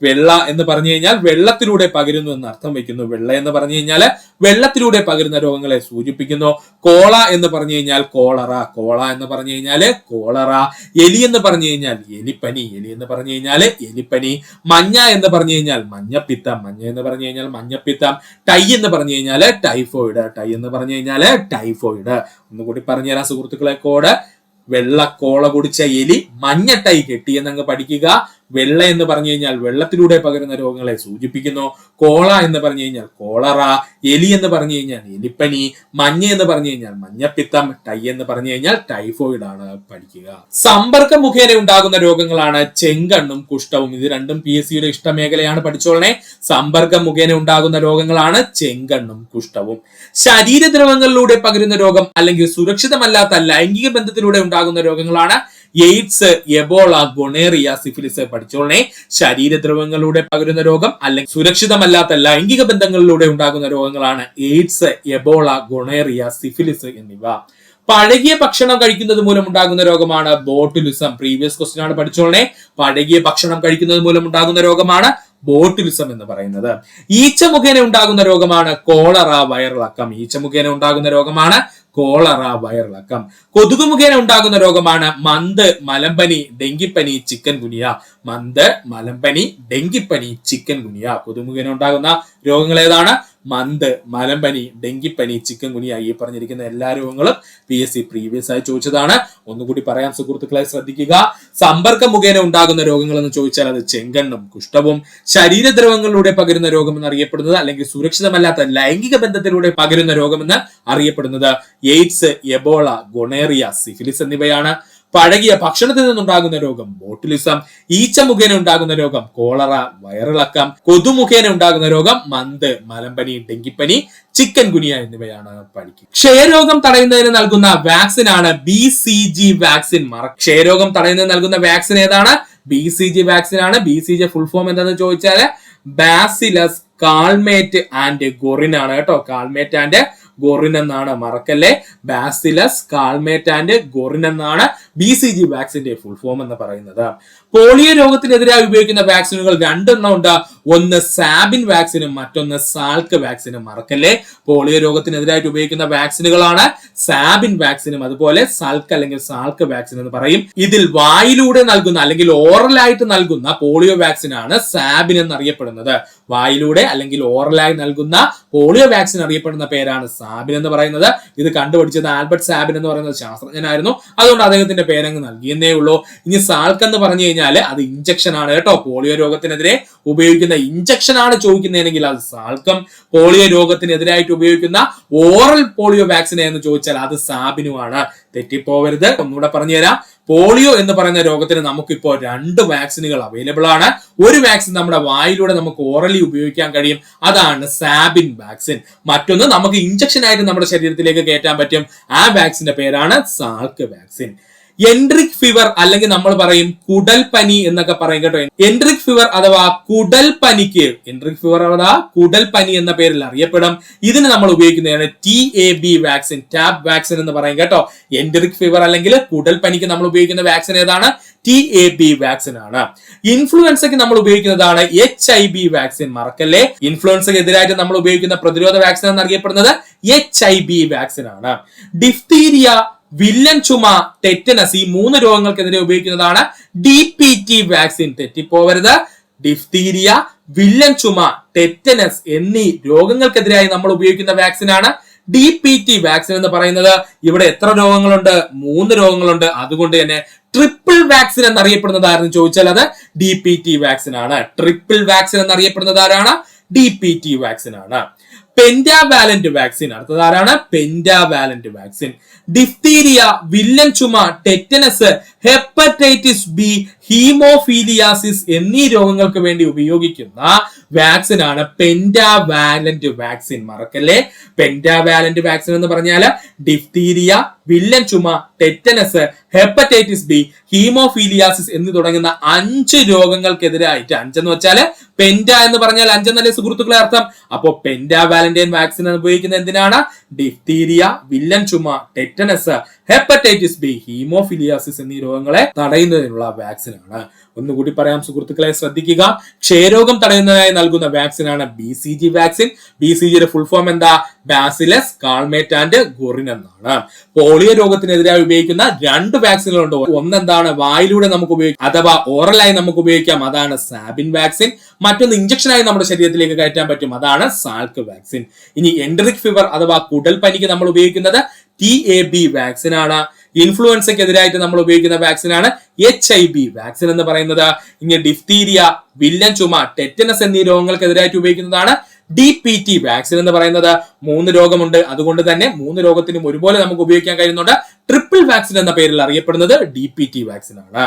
[SPEAKER 2] വെള്ള എന്ന് പറഞ്ഞു കഴിഞ്ഞാൽ വെള്ളത്തിലൂടെ പകരുന്നു എന്ന് അർത്ഥം വെക്കുന്നു. വെള്ള എന്ന് പറഞ്ഞു കഴിഞ്ഞാൽ വെള്ളത്തിലൂടെ പകരുന്ന രോഗങ്ങളെ സൂചിപ്പിക്കുന്നു. കോള എന്ന് പറഞ്ഞു കഴിഞ്ഞാൽ കോളറ, കോള എന്ന് പറഞ്ഞു കഴിഞ്ഞാൽ കോളറ. എലി എന്ന് പറഞ്ഞു കഴിഞ്ഞാൽ എലിപ്പനി, എലി എന്ന് പറഞ്ഞു കഴിഞ്ഞാൽ എലിപ്പനി. മഞ്ഞ എന്ന് പറഞ്ഞു കഴിഞ്ഞാൽ മഞ്ഞപ്പിത്തം, മഞ്ഞ എന്ന് പറഞ്ഞു കഴിഞ്ഞാൽ മഞ്ഞപ്പിത്തം. ടൈ എന്ന് പറഞ്ഞു കഴിഞ്ഞാൽ ടൈഫോയിഡ്, ടൈ എന്ന് പറഞ്ഞു കഴിഞ്ഞാൽ ടൈഫോയിഡ്. ഒന്നുകൂടി പറഞ്ഞുതരാം സുഹൃത്തുക്കളെ കോഡ്. വെള്ളക്കോള കുടിച്ച എലി മഞ്ഞട്ടൈ കെട്ടി എന്നങ്ങ് പഠിക്കുക. വെള്ള എന്ന് പറഞ്ഞു കഴിഞ്ഞാൽ വെള്ളത്തിലൂടെ പകരുന്ന രോഗങ്ങളെ സൂചിപ്പിക്കുന്നു. കോള എന്ന് പറഞ്ഞു കഴിഞ്ഞാൽ കോളറ, എലി എന്ന് പറഞ്ഞു കഴിഞ്ഞാൽ എലിപ്പനി, മഞ്ഞ എന്ന് പറഞ്ഞു കഴിഞ്ഞാൽ മഞ്ഞപ്പിത്തം, ടൈ എന്ന് പറഞ്ഞു കഴിഞ്ഞാൽ ടൈഫോയിഡ് ആണ് പഠിക്കുക. സമ്പർക്ക മുഖേന ഉണ്ടാകുന്ന രോഗങ്ങളാണ് ചെങ്കണ്ണും കുഷ്ഠവും. ഇത് രണ്ടും PSCയുടെ ഇഷ്ടമേഖലയാണ്, പഠിച്ചോളണേ. സമ്പർക്ക മുഖേന ഉണ്ടാകുന്ന രോഗങ്ങളാണ് ചെങ്കണ്ണും കുഷ്ഠവും. ശരീരദ്രവങ്ങളിലൂടെ പകരുന്ന രോഗം അല്ലെങ്കിൽ സുരക്ഷിതമല്ലാത്ത ലൈംഗിക ബന്ധത്തിലൂടെ ഉണ്ടാകുന്ന രോഗങ്ങളാണ് എയ്ഡ്സ്, എബോള, ഗൊണേറിയ, സിഫിലിസ്. പഠിച്ചോളണേ. ശരീരദ്രവങ്ങളിലൂടെ പകരുന്ന രോഗം അല്ലെങ്കിൽ സുരക്ഷിതമല്ലാത്ത ലൈംഗിക ബന്ധങ്ങളിലൂടെ ഉണ്ടാകുന്ന രോഗങ്ങളാണ് എയ്ഡ്സ്, എബോള, ഗൊണേറിയ, സിഫിലിസ് എന്നിവ. പഴകിയ ഭക്ഷണം കഴിക്കുന്നത് മൂലം ഉണ്ടാകുന്ന രോഗമാണ് ബോട്ടുലിസം. പ്രീവിയസ് ക്വസ്റ്റ്യൻ ആണ്, പഠിച്ചോളണേ. പഴകിയ ഭക്ഷണം കഴിക്കുന്നത് മൂലം ഉണ്ടാകുന്ന രോഗമാണ് ബോട്ടുലിസം എന്ന് പറയുന്നത്. ഈച്ച മുഖേന ഉണ്ടാകുന്ന രോഗമാണ് കോളറ, വയറിളക്കം. ഈച്ച മുഖേന ഉണ്ടാകുന്ന രോഗമാണ് കോളറ, വയറിളക്കം. കൊതുക് മുഖേന ഉണ്ടാകുന്ന രോഗമാണ് മന്ത്, മലമ്പനി, ഡെങ്കിപ്പനി, ചിക്കൻ ഗുനിയ. മന്ത്, മലമ്പനി, ഡെങ്കിപ്പനി, ചിക്കൻ ഗുനിയ. കൊതുക് മുഖേന ഉണ്ടാകുന്ന രോഗങ്ങൾ ഏതാണ്? മന്ത്, മലമ്പനി, ഡെങ്കിപ്പനി, ചിക്കൻ ഗുനിയ. ഈ പറഞ്ഞിരിക്കുന്ന എല്ലാ രോഗങ്ങളും PSC പ്രീവിയസ് ആയി ചോദിച്ചതാണ്. ഒന്നുകൂടി പറയാൻ സുഹൃത്തുക്കളെ ശ്രദ്ധിക്കുക. സമ്പർക്ക മുഖേന ഉണ്ടാകുന്ന രോഗങ്ങൾ എന്ന് ചോദിച്ചാൽ അത് ചെങ്കണ്ണും കുഷ്ഠവും. ശരീരദ്രവങ്ങളിലൂടെ പകരുന്ന രോഗം എന്ന് അറിയപ്പെടുന്നത് അല്ലെങ്കിൽ സുരക്ഷിതമല്ലാത്ത ലൈംഗിക ബന്ധത്തിലൂടെ പകരുന്ന രോഗമെന്ന് അറിയപ്പെടുന്നത് എയ്ഡ്സ്, എബോള, ഗൊണേറിയ, സിഫിലിസ് എന്നിവയാണ്. പഴകിയ ഭക്ഷണത്തിൽ നിന്നുണ്ടാകുന്ന രോഗം ബോട്ടുലിസം. ഈച്ച മുഖേന ഉണ്ടാകുന്ന രോഗം കോളറ, വയറിളക്കം. കൊതു മുഖേന ഉണ്ടാകുന്ന രോഗം മന്ത്, മലമ്പനി, ഡെങ്കിപ്പനി, ചിക്കൻ ഗുനിയ എന്നിവയാണ് പഠിക്കുക. ക്ഷയരോഗം തടയുന്നതിന് നൽകുന്ന വാക്സിൻ ആണ് BCG വാക്സിൻ. ക്ഷയരോഗം തടയുന്നതിന് നൽകുന്ന വാക്സിൻ ഏതാണ്? BCG വാക്സിൻ ആണ്. BCG ഫുൾ ഫോം എന്താണെന്ന് ചോദിച്ചാല് ബാസിലസ് കാൾമേറ്റ് ആൻഡ് ഗൊറിൻ ആണ് കേട്ടോ. കാൾമേറ്റ് ആൻഡ് ഗൊറിൻ എന്നാണ്, മറക്കല്ലേ. ബാസിലസ് കാൾമേറ്റ് ആൻഡ് ഗൊറിൻ എന്നാണ് BCG വാക്സിന്റെ ഫുൾ ഫോം എന്ന് പറയുന്നത്. പോളിയോ രോഗത്തിനെതിരായി ഉപയോഗിക്കുന്ന വാക്സിനുകൾ രണ്ടെണ്ണം ഉണ്ട്. ഒന്ന് സാബിൻ വാക്സിനും മറ്റൊന്ന് സാൽക്ക് വാക്സിനും. മറക്കല്ലേ, പോളിയോ രോഗത്തിനെതിരായിട്ട് ഉപയോഗിക്കുന്ന വാക്സിനുകളാണ് സാബിൻ വാക്സിനും അതുപോലെ സാൽക്ക് അല്ലെങ്കിൽ സാൽക്ക് വാക്സിൻ എന്ന് പറയും. ഇതിൽ വായിലൂടെ നൽകുന്ന അല്ലെങ്കിൽ ഓറലായിട്ട് നൽകുന്ന പോളിയോ വാക്സിൻ ആണ് സാബിൻ എന്നറിയപ്പെടുന്നത്. വായിലൂടെ അല്ലെങ്കിൽ ഓറലായി നൽകുന്ന പോളിയോ വാക്സിൻ അറിയപ്പെടുന്ന പേരാണ് സാബിൻ എന്ന് പറയുന്നത്. ഇത് കണ്ടുപിടിച്ചത് ആൽബർട്ട് സാബിൻ എന്ന് പറയുന്നത് ശാസ്ത്രജ്ഞനായിരുന്നു. അതുകൊണ്ട് അദ്ദേഹത്തിന്റെ പേരങ്ങ് നൽകിയെന്നേ ഉള്ളൂ. ഇനി സാൽക്ക് എന്ന് പറഞ്ഞു കഴിഞ്ഞാൽ അത് ഇഞ്ചക്ഷൻ ആണ് കേട്ടോ. പോളിയോ രോഗത്തിനെതിരെ ഉപയോഗിക്കുന്ന ഇഞ്ചക്ഷൻ ആണ് ചോദിക്കുന്നതെങ്കിൽ അത് സാൽക്കം. പോളിയോ രോഗത്തിനെതിരായിട്ട് ഉപയോഗിക്കുന്ന ഓറൽ പോളിയോ വാക്സിൻ എന്ന് ചോദിച്ചാൽ അത് സാബിനുമാണ്. തെറ്റിപ്പോവരുത്. ഒന്നുകൂടെ പറഞ്ഞുതരാം. പോളിയോ എന്ന് പറയുന്ന രോഗത്തിന് നമുക്കിപ്പോ 2 വാക്സിനുകൾ അവൈലബിൾ ആണ്. ഒരു വാക്സിൻ നമ്മുടെ വായിലൂടെ നമുക്ക് ഓറലി ഉപയോഗിക്കാൻ കഴിയും, അതാണ് സാബിൻ വാക്സിൻ. മറ്റൊന്ന് നമുക്ക് ഇഞ്ചക്ഷൻ ആയിട്ട് നമ്മുടെ ശരീരത്തിലേക്ക് കയറ്റാൻ പറ്റും, ആ വാക്സിന്റെ പേരാണ് സാൽക്ക് വാക്സിൻ. എൻട്രിക് ഫീവർ അല്ലെങ്കിൽ നമ്മൾ പറയും കുടൽ പനി എന്നൊക്കെ പറയും കേട്ടോ. എൻട്രിക് ഫീവർ അഥവാ കുടൽ പനിക്ക്, എൻട്രിക് ഫീവർ അഥവാ കുടൽ പനി എന്ന പേരിൽ അറിയപ്പെടും. ഇതിന് നമ്മൾ ഉപയോഗിക്കുന്നതാണ് TAB വാക്സിൻ, ടാബ് വാക്സിൻ എന്ന് പറയും കേട്ടോ. എൻട്രിക് ഫീവർ അല്ലെങ്കിൽ കുടൽ പനിക്ക് നമ്മൾ ഉപയോഗിക്കുന്ന വാക്സിൻ ഏതാണ്? TAB വാക്സിൻ ആണ്. ഇൻഫ്ലുവൻസയ്ക്ക് നമ്മൾ ഉപയോഗിക്കുന്നതാണ് HIV വാക്സിൻ. മറക്കല്ലേ, ഇൻഫ്ലുവൻസയ്ക്ക് എതിരായിട്ട് നമ്മൾ ഉപയോഗിക്കുന്ന പ്രതിരോധ വാക്സിൻ എന്നറിയപ്പെടുന്നത് HIV വാക്സിൻ ആണ്. ഡിഫ്തീരിയ, വില്ലൻ ചുമ, ടെറ്റനസ്, ഈ 3 രോഗങ്ങൾക്കെതിരെ ഉപയോഗിക്കുന്നതാണ് DPT വാക്സിൻ. തെറ്റിപ്പോവരുത്. ഡിഫ്തീരിയ, വില്ലൻ ചുമ, ടെറ്റനസ് എന്നീ രോഗങ്ങൾക്കെതിരായി നമ്മൾ ഉപയോഗിക്കുന്ന വാക്സിനാണ് DPT വാക്സിൻ എന്ന് പറയുന്നത്. ഇവിടെ എത്ര രോഗങ്ങളുണ്ട്? 3 രോഗങ്ങളുണ്ട്. അതുകൊണ്ട് തന്നെ ട്രിപ്പിൾ വാക്സിൻ എന്നറിയപ്പെടുന്നതായിരുന്നു ചോദിച്ചാൽ അത് DPT വാക്സിൻ ആണ്. ട്രിപ്പിൾ വാക്സിൻ എന്നറിയപ്പെടുന്നത് ആരാണ്? DPT വാക്സിൻ ആണ്. പെന്റാവാലന്റ് വാക്സിൻ, അടുത്തതാരാണ്? Pentavalent vaccine. ഡിഫ്തീരിയ, വില്ലൻ ചുമ, ടെറ്റനസ്, ഹെപ്പറ്റൈറ്റിസ് ബി, ഹീമോഫീലിയാസിസ് എന്നീ രോഗങ്ങൾക്ക് വേണ്ടി ഉപയോഗിക്കുന്ന വാക്സിൻ ആണ് പെന്റാവാലന്റ് വാക്സിൻ. മറക്കല്ലേ, പെന്റാവാലന്റ് വാക്സിൻ എന്ന് പറഞ്ഞാൽ ഡിഫ്തീരിയ, വില്ലൻ ചുമ, ടെറ്റനസ്, ഹെപ്പറ്റൈറ്റിസ് ബി, ഹീമോഫീലിയാസിസ് എന്ന് തുടങ്ങുന്ന 5 രോഗങ്ങൾക്കെതിരായിട്ട്, 5 എന്ന് വെച്ചാൽ പെന്റ എന്ന് പറഞ്ഞാൽ 5 എന്നല്ലേ സുഹൃത്തുക്കളെ അർത്ഥം. അപ്പോ പെന്റാവാലന്റൈൻ വാക്സിൻ ഉപയോഗിക്കുന്നത് എന്തിനാണ്? ഡിഫ്തീരിയ, വില്ലൻ ചുമ, ടെറ്റനസ്, ഹെപ്പറ്റൈറ്റിസ് ബി, ഹീമോഫിലിയാസിസ് എന്നീ രോഗങ്ങളെ തടയുന്നതിനുള്ള വാക്സിൻ ആണ്. ഒന്നുകൂടി പറയാം സുഹൃത്തുക്കളെ, ശ്രദ്ധിക്കുക. ക്ഷയരോഗം തടയുന്നതിനായി നൽകുന്ന വാക്സിൻ ആണ് BCG വാക്സിൻ. BCGയുടെ ഫുൾ ഫോം എന്താ? ബാസിലസ്, കാൾമേറ്റ് ആൻഡ് ഗോറിൻ എന്നാണ്. പോളിയോ രോഗത്തിനെതിരായി ഉപയോഗിക്കുന്ന 2 വാക്സിനുകളുണ്ട്. ഒന്നെന്താണ്? വായിലൂടെ നമുക്ക് ഉപയോഗിക്കാം അഥവാ ഓറലായി നമുക്ക് ഉപയോഗിക്കാം, അതാണ് സാബിൻ വാക്സിൻ. മറ്റൊന്ന് ഇഞ്ചക്ഷനായി നമ്മുടെ ശരീരത്തിലേക്ക് കയറ്റാൻ പറ്റും, അതാണ് സാൽക്ക് വാക്സിൻ. ഇനി എൻട്രിക് ഫീവർ അഥവാ കുടൽ പനിക്ക് നമ്മൾ ഉപയോഗിക്കുന്നത് TAB വാക്സിൻ ആണ്. ഇൻഫ്ലുവൻസയ്ക്കെതിരായിട്ട് നമ്മൾ ഉപയോഗിക്കുന്ന വാക്സിനാണ് HIV വാക്സിൻ എന്ന് പറയുന്നത്. ഇനി ഡിഫ്തീരിയ, വില്ലൻ ചുമ, ടെറ്റനസ് എന്നീ രോഗങ്ങൾക്കെതിരായിട്ട് ഉപയോഗിക്കുന്നതാണ് DPT വാക്സിൻ എന്ന് പറയുന്നത്. 3 രോഗമുണ്ട്. അതുകൊണ്ട് തന്നെ 3 രോഗത്തിനും ഒരുപോലെ നമുക്ക് ഉപയോഗിക്കാൻ കഴിയുന്നുണ്ട്. ട്രിപ്പിൾ വാക്സിൻ എന്ന പേരിൽ അറിയപ്പെടുന്നത് DPT വാക്സിൻ ആണ്.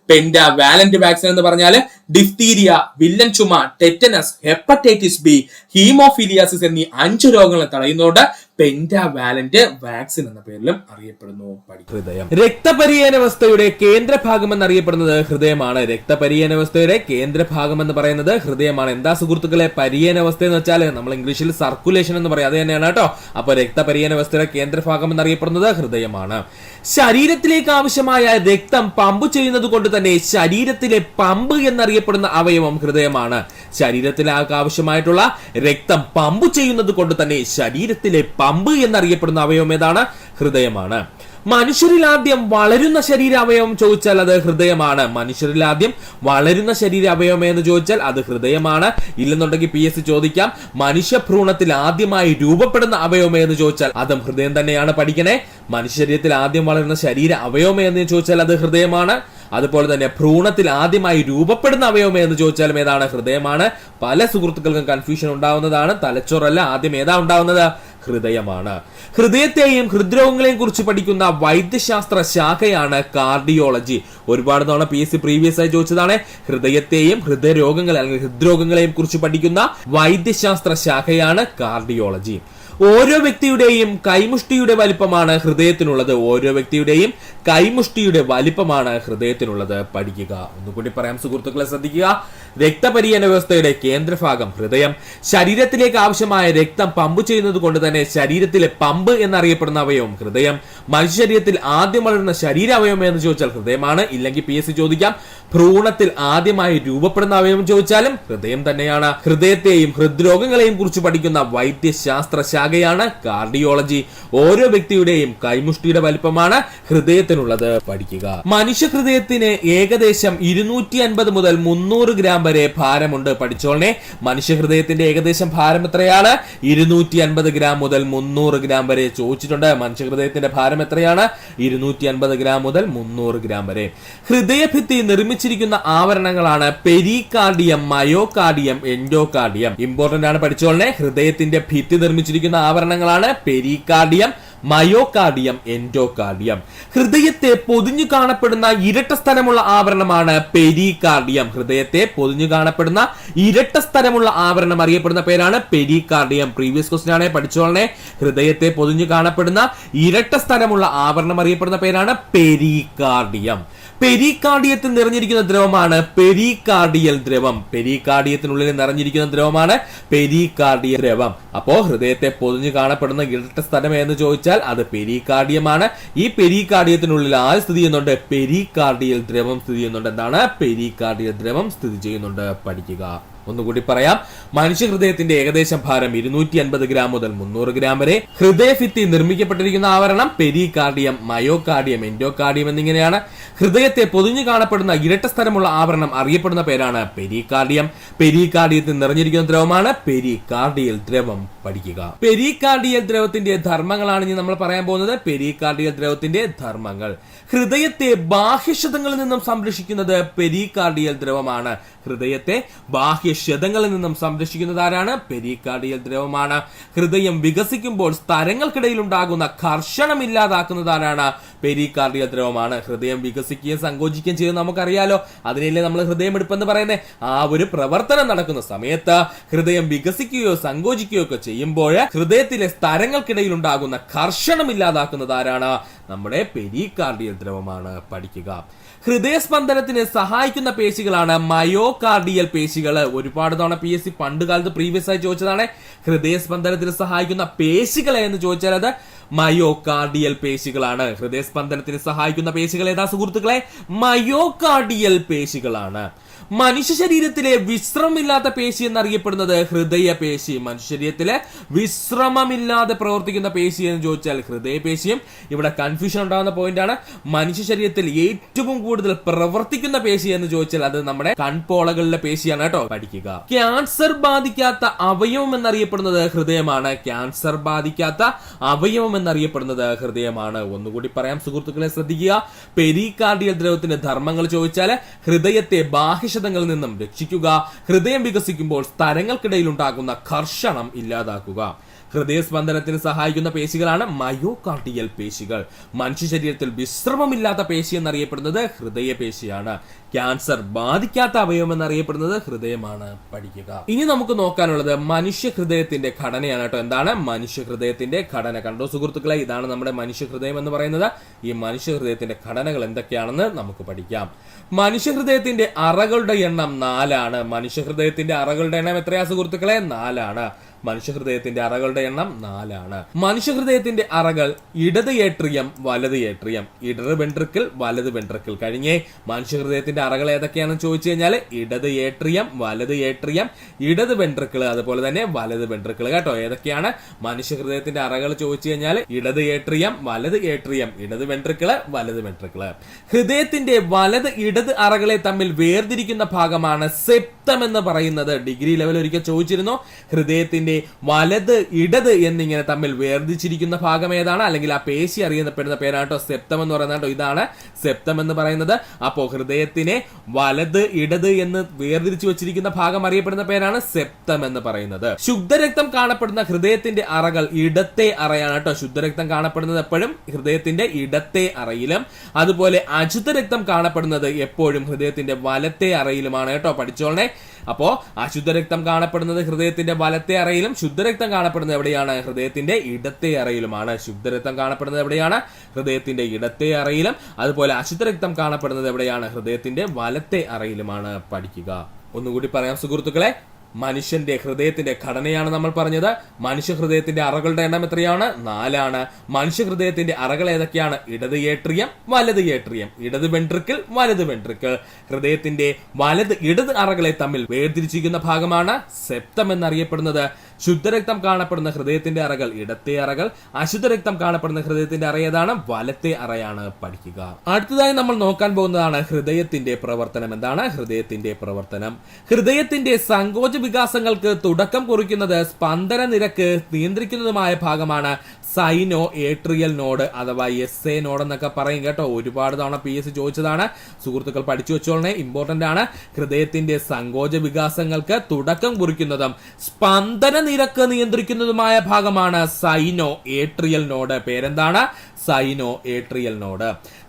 [SPEAKER 2] പെന്റാവാലന്റ് വാക്സിൻ എന്ന് പറഞ്ഞാൽ ഡിഫ്തീരിയ, വില്ലൻ ചുമ, ടെറ്റനസ്, ഹെപ്പറ്റൈറ്റിസ് ബി, ഹീമോഫീലിയാസിസ് എന്നീ 5 രോഗങ്ങളെ തടയുന്നതുകൊണ്ട് പെന്റാവാലന്റ് വാക്സിൻ എന്ന പേരിലും അറിയപ്പെടുന്നു. ഹൃദയം. രക്തപര്യന വ്യവസ്ഥയുടെ കേന്ദ്രഭാഗം എന്നറിയപ്പെടുന്നത് ഹൃദയമാണ്. രക്തപര്യന വ്യവസ്ഥയുടെ കേന്ദ്രഭാഗം എന്ന് പറയുന്നത് ഹൃദയമാണ്. എന്താ സുഹൃത്തുക്കളെ പര്യന വ്യവസ്ഥ എന്ന് വെച്ചാൽ നമ്മൾ ഇംഗ്ലീഷിൽ സർക്കുലേഷൻ എന്ന് പറയും, അത് തന്നെയാണ് കേട്ടോ. അപ്പൊ രക്തപര്യന വ്യവസ്ഥയുടെ കേന്ദ്രഭാഗം എന്നറിയപ്പെടുന്നത് ഹൃദയമാണ്. ശരീരത്തിലേക്ക് ആവശ്യമായ രക്തം പമ്പ് ചെയ്യുന്നത് കൊണ്ട് തന്നെ ശരീരത്തിലെ പമ്പ് എന്നറിയപ്പെടുന്ന അവയവം ഹൃദയമാണ്. ശരീരത്തിലേക്ക് ആവശ്യമായിട്ടുള്ള രക്തം പമ്പ് ചെയ്യുന്നത് കൊണ്ട് തന്നെ ശരീരത്തിലെ പമ്പ് എന്നറിയപ്പെടുന്ന അവയവം ഏതാണ്? ഹൃദയമാണ്. മനുഷ്യരിൽ ആദ്യം വളരുന്ന ശരീരാവയവം ചോദിച്ചാൽ അത് ഹൃദയമാണ്. മനുഷ്യരിൽ ആദ്യം വളരുന്ന ശരീരാവയവം എന്ന് ചോദിച്ചാൽ അത് ഹൃദയമാണ്. ഇല്ലെന്നുണ്ടെങ്കിൽ PSC ചോദിക്കാം, മനുഷ്യ ഭ്രൂണത്തിൽ ആദ്യമായി രൂപപ്പെടുന്ന അവയവം എന്ന് ചോദിച്ചാൽ അതും ഹൃദയം തന്നെയാണ്. പഠിക്കണേ, മനുഷ്യ ശരീരത്തിൽ ആദ്യം വളരുന്ന ശരീര അവയവം എന്ന് ചോദിച്ചാൽ അത് ഹൃദയമാണ്. അതുപോലെ തന്നെ ഭ്രൂണത്തിൽ ആദ്യമായി രൂപപ്പെടുന്ന അവയവം എന്ന് ചോദിച്ചാലും ഏതാണ്? ഹൃദയമാണ്. പല സുഹൃത്തുക്കൾക്കും കൺഫ്യൂഷൻ ഉണ്ടാവുന്നതാണ്. തലച്ചോറല്ല, ആദ്യം ഏതാ ഉണ്ടാവുന്നത്? ഹൃദയമാണ്. ഹൃദയത്തെയും ഹൃദ്രോഗങ്ങളെയും കുറിച്ച് പഠിക്കുന്ന വൈദ്യശാസ്ത്ര ശാഖയാണ് കാർഡിയോളജി. ഒരുപാട് തവണ PSC പ്രീവിയസ് ആയി ചോദിച്ചതാണ്. ഹൃദയത്തെയും ഹൃദയരോഗങ്ങളെ അല്ലെങ്കിൽ ഹൃദ്രോഗങ്ങളെയും കുറിച്ച് പഠിക്കുന്ന വൈദ്യശാസ്ത്ര ശാഖയാണ് കാർഡിയോളജി. ഓരോ വ്യക്തിയുടെയും കൈമുഷ്ടിയുടെ വലിപ്പമാണ് ഹൃദയത്തിനുള്ളത്. ഓരോ വ്യക്തിയുടെയും കൈമുഷ്ടിയുടെ വലിപ്പമാണ് ഹൃദയത്തിനുള്ളത്. പഠിക്കുക. ഒന്നുകൂടി പറയാം സുഹൃത്തുക്കളെ, ശ്രദ്ധിക്കുക. രക്തപര്യന വ്യവസ്ഥയുടെ കേന്ദ്രഭാഗം ഹൃദയം. ശരീരത്തിലേക്ക് ആവശ്യമായ രക്തം പമ്പ് ചെയ്യുന്നത് കൊണ്ട് തന്നെ ശരീരത്തിലെ പമ്പ് എന്നറിയപ്പെടുന്ന അവയവം ഹൃദയം. മനുഷ്യ ശരീരത്തിൽ ആദ്യം വളരുന്ന ശരീരാവയവം എന്ന് ചോദിച്ചാൽ ഹൃദയമാണ്. ഇല്ലെങ്കിൽ PSC ചോദിക്കാം, ഭ്രൂണത്തിൽ ആദ്യമായി രൂപപ്പെടുന്ന അവയവം ചോദിച്ചാലും ഹൃദയം തന്നെയാണ്. ഹൃദയത്തെയും ഹൃദ്രോഗങ്ങളെയും കുറിച്ച് പഠിക്കുന്ന വൈദ്യശാസ്ത്ര ശാഖയാണ് കാർഡിയോളജി. ഓരോ വ്യക്തിയുടെയും കൈമുഷ്ടിയുടെ വലിപ്പമാണ് ഹൃദയത്തിനുള്ളത്. പഠിക്കുക. മനുഷ്യ ഹൃദയത്തിന് ഏകദേശം 250 മുതൽ 300 ഗ്രാം വരെ ഭാരമുണ്ട്. പഠിച്ചോളനെ, മനുഷ്യ ഹൃദയത്തിന്റെ ഏകദേശം ഭാരം എത്രയാണ്? 250 ഗ്രാം മുതൽ 300 ഗ്രാം വരെ ചോദിച്ചിട്ടുണ്ട്. മനുഷ്യ ഹൃദയത്തിന്റെ ഭാരം എത്രയാണ്? 250 ഗ്രാം മുതൽ 300 ഗ്രാം വരെ. ഹൃദയഭിത്തി നിർമ്മിച്ചിരിക്കുന്ന ആവരണങ്ങളാണ് പെരികാർഡിയം, മയോകാർഡിയം, എൻഡോകാർഡിയം. ഇമ്പോർട്ടന്റ് ആണ്, പഠിച്ചോളനെ. ഹൃദയത്തിന്റെ ഭിത്തി നിർമ്മിച്ചിരിക്കുന്ന ആവരണങ്ങളാണ് പെരികാർഡിയം,
[SPEAKER 3] മയോകാർഡിയം, എൻഡോകാർഡിയം. ഹൃദയത്തെ പൊതിഞ്ഞു കാണപ്പെടുന്ന ഇരട്ട സ്ഥലമുള്ള ആവരണമാണ് പെരികാർഡിയം. ഹൃദയത്തെ പൊതിഞ്ഞു കാണപ്പെടുന്ന ഇരട്ട സ്ഥലമുള്ള ആവരണം അറിയപ്പെടുന്ന പേരാണ് പെരികാർഡിയം. പ്രീവിയസ് ക്വസ്റ്റ്യൻ ആണ്, പഠിച്ചോളനെ. ഹൃദയത്തെ പൊതിഞ്ഞു കാണപ്പെടുന്ന ഇരട്ട സ്ഥലമുള്ള ആവരണം അറിയപ്പെടുന്ന പേരാണ് പെരികാർഡിയം. പെരികാർഡിയത്തിൽ നിറഞ്ഞിരിക്കുന്ന ദ്രവമാണ് പെരികാർഡിയൽ ദ്രവം. പെരികാർഡിയത്തിനുള്ളിൽ നിറഞ്ഞിരിക്കുന്ന ദ്രവമാണ് പെരികാർഡിയൽ ദ്രവം. അപ്പോ ഹൃദയത്തെ പൊതിഞ്ഞു കാണപ്പെടുന്ന ഇരട്ട സ്ഥലം എന്ന് ചോദിച്ചാൽ അത് പെരികാർഡിയമാണ്. ഈ പെരികാർഡിയത്തിനുള്ളിൽ ആര് സ്ഥിതി ചെയ്യുന്നുണ്ട്? പെരികാർഡിയൽ ദ്രവം സ്ഥിതി ചെയ്യുന്നുണ്ട്. എന്താണ്? പെരികാർഡിയൽ ദ്രവം സ്ഥിതി ചെയ്യുന്നുണ്ട്. പഠിക്കുക. ഒന്നുകൂടി പറയാം. മനുഷ്യ ഹൃദയത്തിന്റെ ഏകദേശം ഭാരം 250 ഗ്രാം മുതൽ 300 ഗ്രാം വരെ. ഹൃദയഭിത്തി നിർമ്മിക്കപ്പെട്ടിരിക്കുന്ന ആവരണം പെരികാർഡിയം, മയോകാർഡിയം, എൻഡോകാർഡിയം എന്നിങ്ങനെയാണ്. ഹൃദയത്തെ പൊതിഞ്ഞു കാണപ്പെടുന്ന ഇരട്ട സ്ഥലമുള്ള ആവരണം അറിയപ്പെടുന്ന പേരാണ് പെരികാർഡിയം. പെരികാർഡിയത്തിൽ നിറഞ്ഞിരിക്കുന്ന ദ്രവമാണ് പെരികാർഡിയൽ ദ്രവം. പഠിക്കുക. പെരികാർഡിയൽ ദ്രവത്തിന്റെ ധർമ്മങ്ങളാണ് ഇനി നമ്മൾ പറയാൻ പോകുന്നത്. പെരികാർഡിയൽ ദ്രവത്തിന്റെ ധർമ്മങ്ങൾ. ഹൃദയത്തെ ബാഹ്യക്ഷതങ്ങളിൽ നിന്നും സംരക്ഷിക്കുന്നത് പെരികാർഡിയൽ ദ്രവമാണ്. ഹൃദയത്തെ ബാഹ്യക്ഷതങ്ങളിൽ നിന്നും സംരക്ഷിക്കുന്നത് ആരാണ്? പെരികാർഡിയൽ ദ്രവമാണ്. ഹൃദയം വികസിക്കുമ്പോൾ സ്ഥലങ്ങൾക്കിടയിൽ ഉണ്ടാകുന്ന ഘർഷണം ഇല്ലാതാക്കുന്നത് ആരാണ്? പെരികാർഡിയൽ ദ്രവമാണ്. ഹൃദയം വികസിക്കുകയും സങ്കോചിക്കുകയും ചെയ്യുന്നത് നമുക്കറിയാലോ. അതിനല്ലേ നമ്മൾ ഹൃദയമെടുപ്പെന്ന് പറയുന്നത്. ആ ഒരു പ്രവർത്തനം നടക്കുന്ന സമയത്ത് ഹൃദയം വികസിക്കുകയോ സങ്കോചിക്കുകയോ ഒക്കെ ചെയ്യുമ്പോൾ ഹൃദയത്തിലെ സ്ഥലങ്ങൾക്കിടയിൽ ഉണ്ടാകുന്ന ഘർഷണം ഇല്ലാതാക്കുന്നത് ആരാണ്? നമ്മുടെ പെരികാർഡിയൽ ദ്രവമാണ്. പഠിക്കുക. ഹൃദയസ്പന്ദനത്തിന് സഹായിക്കുന്ന പേശികളാണ് മയോകാർഡിയൽ പേശികൾ. ഒരുപാട് തവണ PSC പണ്ട് കാലത്ത് പ്രീവിയസ് ആയി ചോദിച്ചതാണ്. ഹൃദയസ്പന്ദനത്തിന് സഹായിക്കുന്ന പേശികളെ എന്ന് ചോദിച്ചാൽ അത് മയോകാർഡിയൽ പേശികളാണ്. ഹൃദയസ്പന്ദനത്തിന് സഹായിക്കുന്ന പേശികൾ ഏതാ സുഹൃത്തുക്കളെ? മയോകാർഡിയൽ പേശികളാണ്. മനുഷ്യ ശരീരത്തിലെ വിശ്രമമില്ലാത്ത പേശി എന്നറിയപ്പെടുന്നത് ഹൃദയപേശി. മനുഷ്യ ശരീരത്തിലെ വിശ്രമമില്ലാതെ പ്രവർത്തിക്കുന്ന പേശി എന്ന് ചോദിച്ചാൽ ഹൃദയപേശിയും. ഇവിടെ കൺഫ്യൂഷൻ ഉണ്ടാകുന്ന പോയിന്റ് ആണ്. മനുഷ്യ ശരീരത്തിൽ ഏറ്റവും കൂടുതൽ പ്രവർത്തിക്കുന്ന പേശി എന്ന് ചോദിച്ചാൽ അത് നമ്മുടെ കൺപോളകളിലെ പേശിയാണ് കേട്ടോ. പഠിക്കുക. ക്യാൻസർ ബാധിക്കാത്ത അവയവം എന്നറിയപ്പെടുന്നത് ഹൃദയമാണ്. ക്യാൻസർ ബാധിക്കാത്ത അവയവം എന്നറിയപ്പെടുന്നത് ഹൃദയമാണ്. ഒന്നുകൂടി പറയാം സുഹൃത്തുക്കളെ, ശ്രദ്ധിക്കുക. പെരികാർഡിയൽ ദ്രവത്തിന്റെ ധർമ്മങ്ങൾ ചോദിച്ചാൽ ഹൃദയത്തെ ബാഹ്യക്ഷതങ്ങളിൽ നിന്നും രക്ഷിക്കുക. ഹൃദയം വികസിക്കുമ്പോൾ സ്ഥലങ്ങൾക്കിടയിൽ ഉണ്ടാകുന്ന ഘർഷണം ഇല്ലാതാക്കുക. ഹൃദയസ്പന്ദനത്തിന് സഹായിക്കുന്ന പേശികളാണ് മയോകാർഡിയൽ പേശികൾ. മനുഷ്യ ശരീരത്തിൽ വിശ്രമമില്ലാത്ത പേശി എന്നറിയപ്പെടുന്നത് ഹൃദയപേശിയാണ്. ക്യാൻസർ ബാധിക്കാത്ത അവയവം എന്നറിയപ്പെടുന്നത് ഹൃദയമാണ്. പഠിക്കുക. ഇനി നമുക്ക് നോക്കാനുള്ളത് മനുഷ്യ ഹൃദയത്തിന്റെ ഘടനയാണ് കേട്ടോ. എന്താണ് മനുഷ്യ ഹൃദയത്തിന്റെ ഘടന? കണ്ടോ സുഹൃത്തുക്കളെ, ഇതാണ് നമ്മുടെ മനുഷ്യ ഹൃദയം എന്ന് പറയുന്നത്. ഈ മനുഷ്യ ഹൃദയത്തിന്റെ ഘടനകൾ എന്തൊക്കെയാണെന്ന് നമുക്ക് പഠിക്കാം. മനുഷ്യ ഹൃദയത്തിന്റെ അറകളുടെ എണ്ണം 4 ആണ്. മനുഷ്യ ഹൃദയത്തിന്റെ അറകളുടെ എണ്ണം എത്രയാ സുഹൃത്തുക്കളെ? 4 ആണ്. മനുഷ്യഹൃദയത്തിന്റെ അറകളുടെ എണ്ണം 4 ആണ്. മനുഷ്യഹൃദയത്തിന്റെ അറകൾ ഇടത് ഏട്രിയം, വലത് ഏട്രിയം, ഇടത് വെൻട്രിക്കിൾ, വലത് വെൻട്രിക്കിൾ. കഴിഞ്ഞേ മനുഷ്യഹൃദയത്തിന്റെ അറകൾ ഏതൊക്കെയാണെന്ന് ചോദിച്ചു കഴിഞ്ഞാൽ ഇടത് ഏട്രിയം, വലത് ഏട്രിയം, ഇടത് വെൻട്രിക്കിൾ, അതുപോലെ തന്നെ വലത് വെൻട്രിക്കിൾ കേട്ടോ. ഏതൊക്കെയാണ് മനുഷ്യഹൃദയത്തിന്റെ അറകൾ ചോദിച്ചു കഴിഞ്ഞാൽ ഇടത് ഏട്രിയം, വലത് ഏട്രിയം, ഇടത് വെൻട്രിക്കിൾ, വലത് വെൻട്രിക്കിൾ. ഹൃദയത്തിന്റെ വലത് ഇടത് അറകളെ തമ്മിൽ വേർതിരിക്കുന്ന ഭാഗമാണ് സെപ്തം എന്ന് പറയുന്നത്. ഡിഗ്രി ലെവൽ ഒരിക്കൽ ചോദിച്ചിരുന്നു. ഹൃദയത്തിന്റെ വലത് ഇടത് എന്നിങ്ങനെ തമ്മിൽ വേർതിരിച്ചിരിക്കുന്ന ഭാഗം ഏതാണ്? അല്ലെങ്കിൽ ആ പേശി അറിയപ്പെടുന്ന പേരാട്ടോ സെപ്തം എന്ന് പറയുന്നത്. ഇതാണ് സെപ്തം എന്ന് പറയുന്നത്. അപ്പോ ഹൃദയത്തിനെ വലത് ഇടത് എന്ന് വേർതിരിച്ചു വെച്ചിരിക്കുന്ന ഭാഗം അറിയപ്പെടുന്ന പേരാണ് സെപ്തം എന്ന് പറയുന്നത്. ശുദ്ധരക്തം കാണപ്പെടുന്ന ഹൃദയത്തിന്റെ അറകൾ ഇടത്തെ അറയാണ് കേട്ടോ. ശുദ്ധരക്തം കാണപ്പെടുന്നത് എപ്പോഴും ഹൃദയത്തിന്റെ ഇടത്തെ അറയിലും, അതുപോലെ അശുദ്ധ രക്തം കാണപ്പെടുന്നത് എപ്പോഴും ഹൃദയത്തിന്റെ വലത്തെ അറയിലുമാണ് കേട്ടോ. പഠിച്ചോളനെ. അപ്പോ അശുദ്ധ രക്തം കാണപ്പെടുന്നത് ഹൃദയത്തിന്റെ വലത്തെ അറയിലും, ശുദ്ധരക്തം കാണപ്പെടുന്നത് എവിടെയാണ്? ഹൃദയത്തിന്റെ ഇടത്തെ അറയിലുമാണ്. ശുദ്ധരക്തം കാണപ്പെടുന്നത് എവിടെയാണ്? ഹൃദയത്തിന്റെ ഇടത്തെ അറയിലും, അതുപോലെ അശുദ്ധ രക്തം കാണപ്പെടുന്നത് എവിടെയാണ്? ഹൃദയത്തിന്റെ വലത്തെ അറയിലുമാണ്. പഠിക്കുക. ഒന്നുകൂടി പറയാം സുഹൃത്തുക്കളെ. മനുഷ്യന്റെ ഹൃദയത്തിന്റെ ഘടനയാണ് നമ്മൾ പറഞ്ഞത്. മനുഷ്യ ഹൃദയത്തിന്റെ അറകളുടെ എണ്ണം എത്രയാണ്? 4 ആണ്. മനുഷ്യ ഹൃദയത്തിന്റെ അറകൾ ഏതൊക്കെയാണ്? ഇടത് ഏട്രിയം, വലത് ഏട്രിയം, ഇടത് വെൻട്രിക്കിൾ, വലത് വെൻട്രിക്കിൾ. ഹൃദയത്തിന്റെ വലത് ഇടത് അറകളെ തമ്മിൽ വേർതിരിച്ചിരിക്കുന്ന ഭാഗമാണ് സെപ്തം എന്നറിയപ്പെടുന്നത്. ശുദ്ധരക്തം കാണപ്പെടുന്ന ഹൃദയത്തിന്റെ അറകൾ ഇടത്തെ അറകൾ, അശുദ്ധ രക്തം കാണപ്പെടുന്ന ഹൃദയത്തിന്റെ അറ ഏതാണ്? വലത്തെ അറയാണ്. പഠിക്കുക. അടുത്തതായി നമ്മൾ നോക്കാൻ പോകുന്നതാണ് ഹൃദയത്തിന്റെ പ്രവർത്തനം. എന്താണ് ഹൃദയത്തിന്റെ പ്രവർത്തനം? ഹൃദയത്തിന്റെ സങ്കോച വികാസങ്ങൾക്ക് തുടക്കം കുറിക്കുന്നത് സ്പന്ദന നിരക്ക് നിയന്ത്രിക്കുന്നതുമായ ഭാഗമാണ് സൈനോ ഏട്രിയൽ നോഡ് അഥവാ SA നോഡ് എന്നൊക്കെ പറയും കേട്ടോ. ഒരുപാട് തവണ PSC ചോദിച്ചതാണ്, സുഹൃത്തുക്കൾ പഠിച്ചു വെച്ചോളണേ, ഇമ്പോർട്ടന്റ് ആണ്. ഹൃദയത്തിന്റെ സങ്കോച വികാസങ്ങൾക്ക് തുടക്കം കുറിക്കുന്നതും സ്പന്ദന നിരക്ക് നിയന്ത്രിക്കുന്നതുമായ ഭാഗമാണ് സൈനോ ഏട്രിയൽ നോഡ്. പേരെന്താണ്? Sino atrial node.